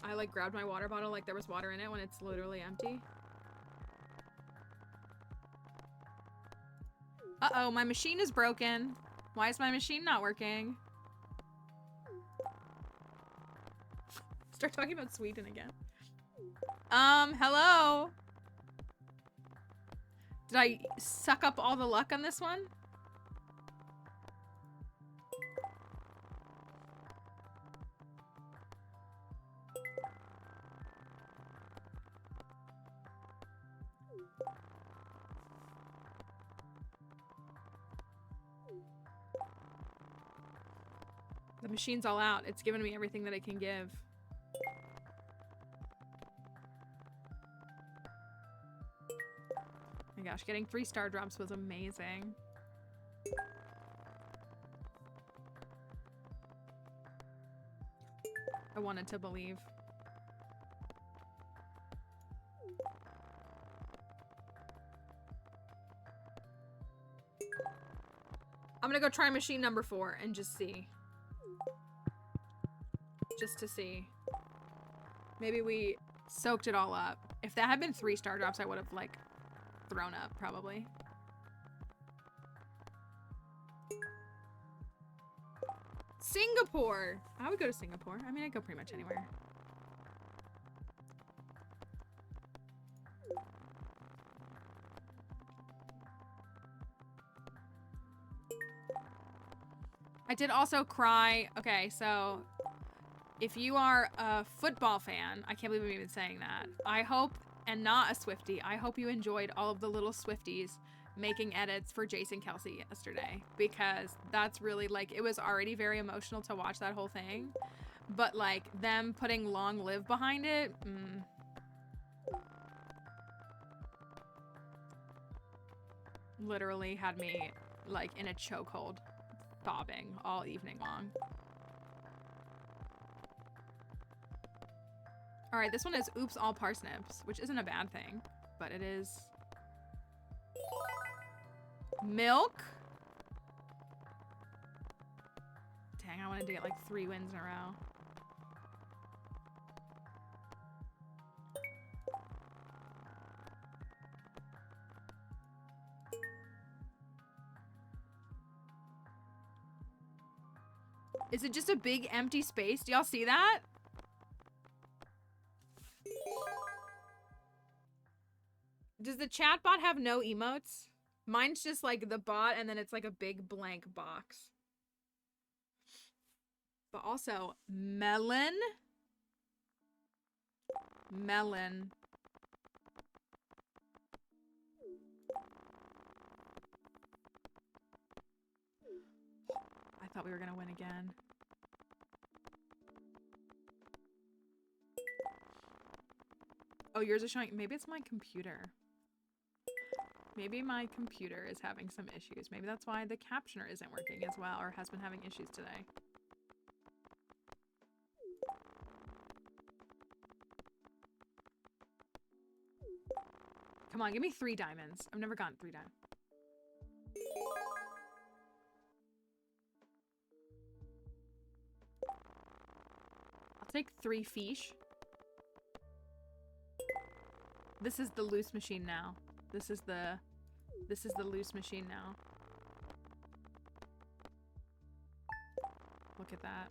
I like grabbed my water bottle like there was water in it when it's literally empty. Uh-oh, my machine is broken. Why is my machine not working? Start talking about Sweden again. Hello? Did I suck up all the luck on this one? The machine's all out. It's given me everything that it can give. Oh my gosh, getting 3 star drops was amazing. I wanted to believe. I'm gonna go try machine number 4 and just see. Just to see. Maybe we soaked it all up. If that had been 3 star drops, I would have, like, thrown up, probably. Singapore! I would go to Singapore. I mean, I'd go pretty much anywhere. I did also cry. Okay, so if you are a football fan, I can't believe I'm even saying that. I hope, and not a Swiftie, I hope you enjoyed all of the little Swifties making edits for Jason Kelsey yesterday, because that's really, like, it was already very emotional to watch that whole thing, but like them putting long live behind it, literally had me like in a chokehold, sobbing all evening long. All right, this one is oops all parsnips, which isn't a bad thing, but it is milk. Dang, I wanted to get like 3 wins in a row. Is it just a big empty space? Do y'all see that? Does the chat bot have no emotes? Mine's just like the bot and then it's like a big blank box. But also, melon. Melon. I thought we were gonna win again. Oh, yours is showing. Maybe it's my computer. Maybe my computer is having some issues. Maybe that's why the captioner isn't working as well, or has been having issues today. Come on, give me 3 diamonds. I've never gotten 3 diamonds. I'll take 3 fish. This is the loose machine now. This is the loose machine now. Look at that.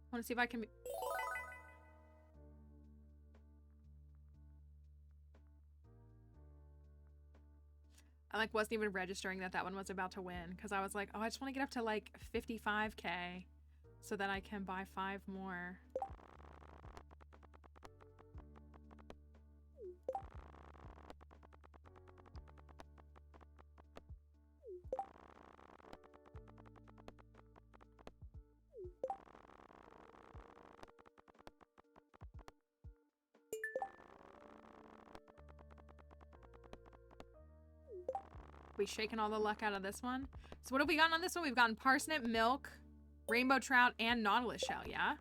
I want to see if I can be... I like wasn't even registering that that one was about to win, because I was like, oh, I just want to get up to like 55k so that I can buy 5 more. We shaking all the luck out of this one. So what have we gotten on this one? We've gotten parsnip, milk, rainbow trout, and nautilus shell, yeah?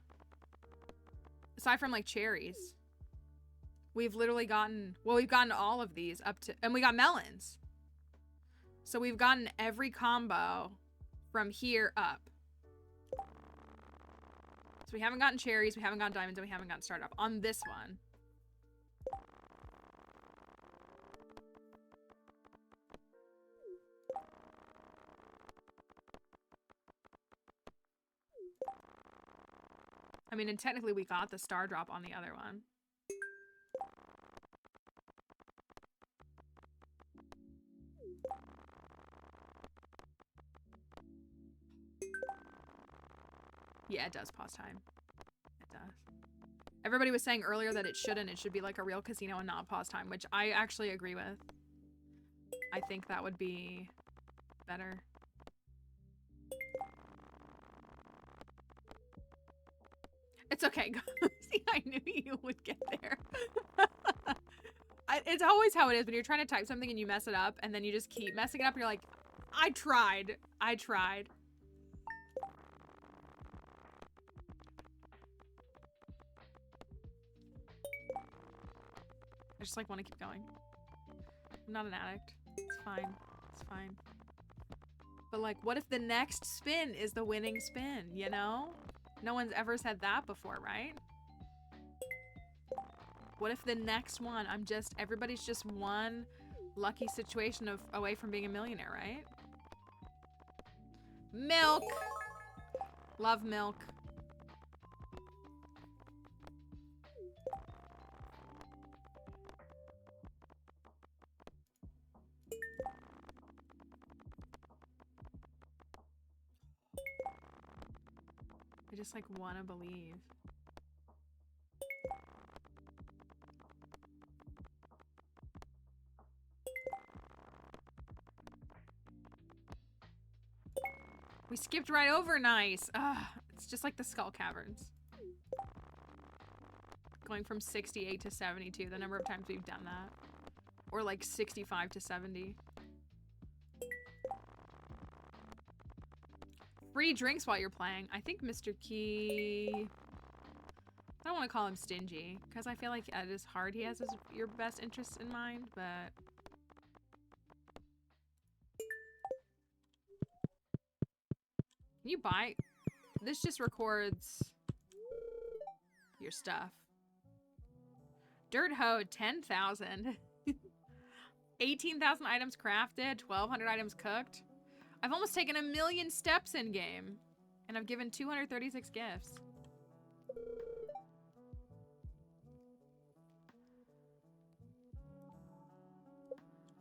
Aside from like cherries. We've literally gotten, well, we've gotten all of these up to, and we got melons. So we've gotten every combo from here up. So we haven't gotten cherries, we haven't gotten diamonds, and we haven't gotten startup on this one. I mean, and technically we got the star drop on the other one. Yeah, it does pause time. It does. Everybody was saying earlier that it shouldn't. It should be like a real casino and not pause time, which I actually agree with. I think that would be better. It's okay. See, I knew you would get there. It's always how it is when you're trying to type something and you mess it up and then you just keep messing it up and you're like, I tried. I tried. I just like want to keep going. I'm not an addict. It's fine. It's fine. But like, what if the next spin is the winning spin, you know? No one's ever said that before, right? What if the next one, everybody's just one lucky situation away from being a millionaire, right? Milk! Love milk. I just like want to believe. We skipped right over nice. Ugh, it's just like the Skull Caverns. Going from 68 to 72, the number of times we've done that. Or like 65 to 70. Free drinks while you're playing. I think Mr. Key... I don't want to call him stingy, because I feel like at his heart he has your best interests in mind, but... Can you buy... This just records your stuff. Dirt Hoe, 10,000. 18,000 items crafted, 1,200 items cooked. I've almost taken 1,000,000 steps in game, and I've given 236 gifts.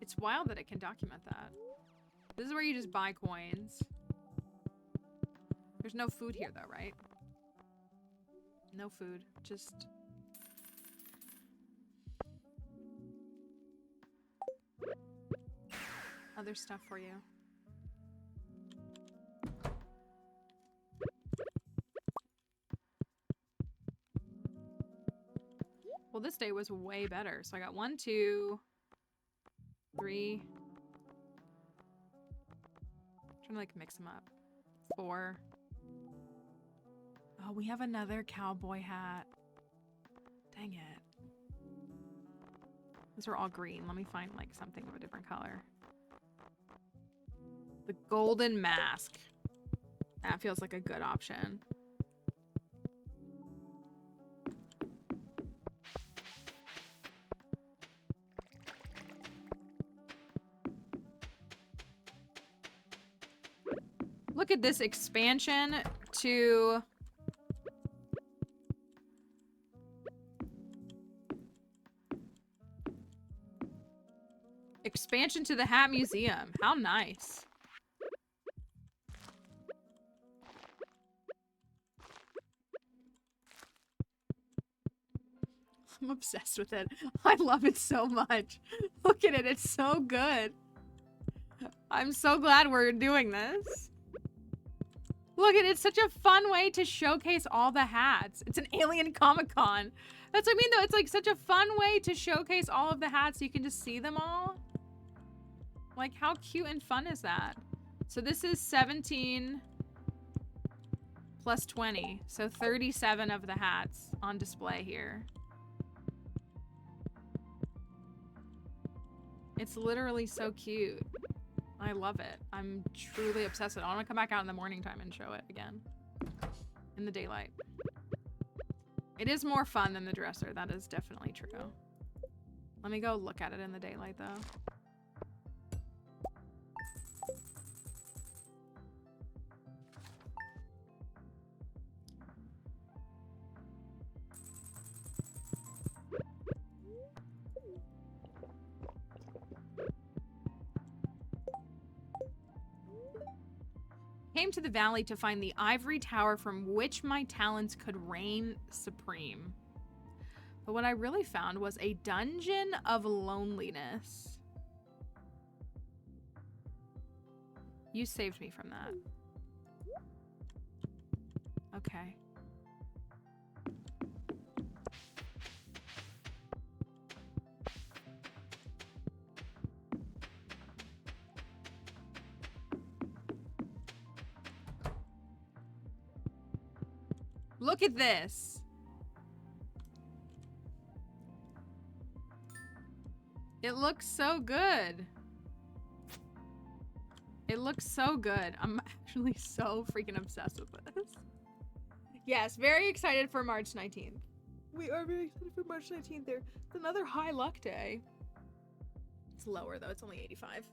It's wild that it can document that. This is where you just buy coins. There's no food here though, right? No food, just... other stuff for you. Well, this day was way better. So I got 1, 2, 3. I'm trying to like mix them up. 4. Oh, we have another cowboy hat. Dang it. Those are all green. Let me find like something of a different color. The golden mask. That feels like a good option. Look at this expansion to... Expansion to the Hat Museum. How nice. I'm obsessed with it. I love it so much. Look at it. It's so good. I'm so glad we're doing this. Look at it. It's such a fun way to showcase all the hats. It's an alien Comic-Con. That's what I mean, though. It's like such a fun way to showcase all of the hats so you can just see them all. Like, how cute and fun is that? So this is 17 plus 20. So 37 of the hats on display here. It's literally so cute. I love it. I'm truly obsessed with it. I want to come back out in the morning time and show it again. In the daylight. It is more fun than the dresser. That is definitely true. Let me go look at it in the daylight, though. Came to the valley to find the ivory tower from which my talents could reign supreme. But what I really found was a dungeon of loneliness. You saved me from that. Okay. Look at this. It looks so good. It looks so good. I'm actually so freaking obsessed with this. Yes, very excited for March 19th. We are very excited for March 19th. It's another high luck day. It's lower though, it's only 85.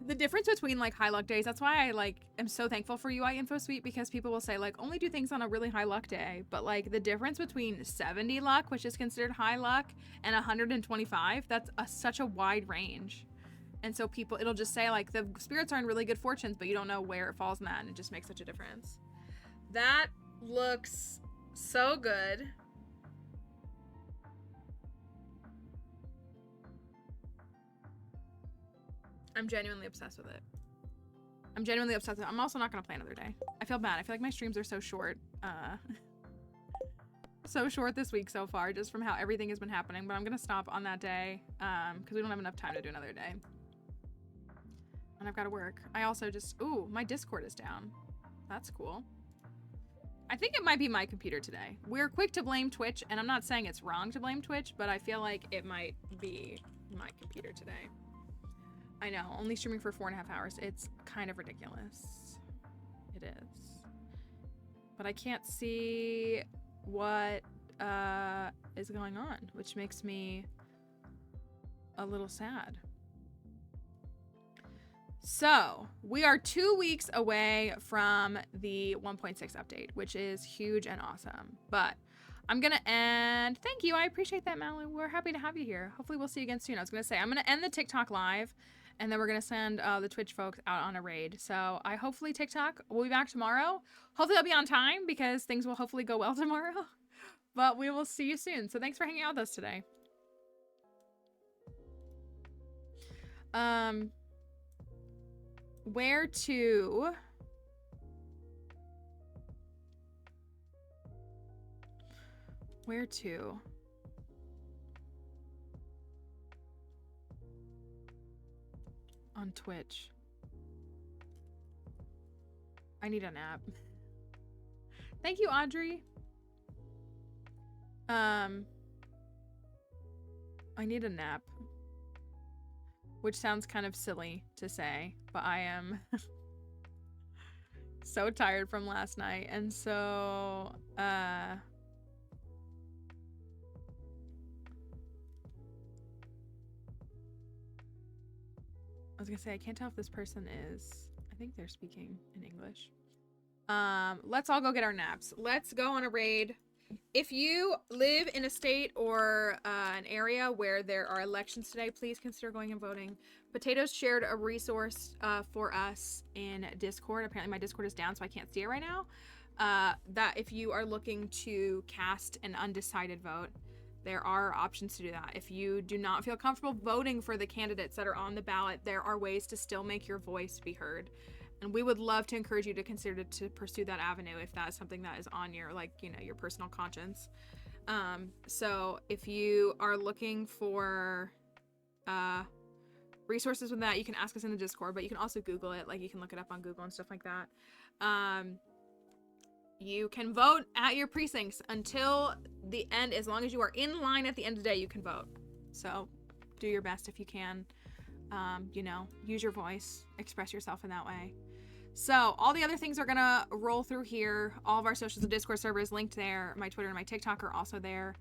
The difference between like high luck days, that's why I like am so thankful for UI Info Suite, because people will say like only do things on a really high luck day, but like the difference between 70 luck, which is considered high luck, and 125, that's such a wide range. And so people, it'll just say like the spirits are in really good fortunes, but you don't know where it falls in that, and it just makes such a difference. That looks so good. I'm genuinely obsessed with it. I'm genuinely obsessed with it. I'm also not gonna play another day. I feel bad. I feel like my streams are so short. So short this week so far, just from how everything has been happening. But I'm gonna stop on that day, because we don't have enough time to do another day. And I've got to work. I also just, ooh, my Discord is down. That's cool. I think it might be my computer today. We're quick to blame Twitch, and I'm not saying it's wrong to blame Twitch, but I feel like it might be my computer today. I know, only streaming for 4.5 hours. It's kind of ridiculous. It is. But I can't see what is going on, which makes me a little sad. So, we are 2 weeks away from the 1.6 update, which is huge and awesome. But I'm gonna end. Thank you, I appreciate that, Mallory. We're happy to have you here. Hopefully we'll see you again soon. I was gonna say, I'm gonna end the TikTok live, and then we're gonna send the Twitch folks out on a raid. So I hopefully TikTok will be back tomorrow. Hopefully I'll be on time, because things will hopefully go well tomorrow. But we will see you soon. So thanks for hanging out with us today. Where to? Where to? On Twitch. I need a nap. Thank you, Audrey. I need a nap. Which sounds kind of silly to say, but I am so tired from last night, and so I was gonna say, I can't tell if this person is, I think they're speaking in English. Let's all go get our naps. Let's go on a raid. If you live in a state or an area where there are elections today, please consider going and voting. Potatoes shared a resource for us in Discord. Apparently my Discord is down, so I can't see it right now. That if you are looking to cast an undecided vote, there are options to do that. If you do not feel comfortable voting for the candidates that are on the ballot, there are ways to still make your voice be heard. And we would love to encourage you to consider to pursue that avenue if that is something that is on your, like, you know, your personal conscience. So if you are looking for resources with that. You can ask us in the Discord, but you can also Google it. Like, you can look it up on Google and stuff like that. You can vote at your precincts until the end. As long as you are in line at the end of the day, you can vote. So do your best if you can. You know, use your voice, express yourself in that way. So all the other things are gonna roll through here. All of our socials and Discord servers linked there. My Twitter and my TikTok are also there.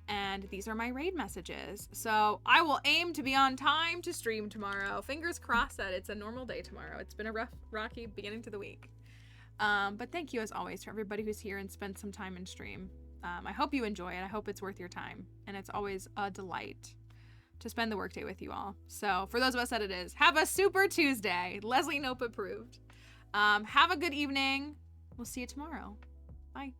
And these are my raid messages. So I will aim to be on time to stream tomorrow. Fingers crossed that it's a normal day tomorrow. It's been a rough, rocky beginning to the week. But thank you as always for everybody who's here and spent some time in stream. I hope you enjoy it. I hope it's worth your time. And it's always a delight to spend the workday with you all. So for those of us that it is, have a super Tuesday. Leslie Nope approved. Have a good evening. We'll see you tomorrow. Bye.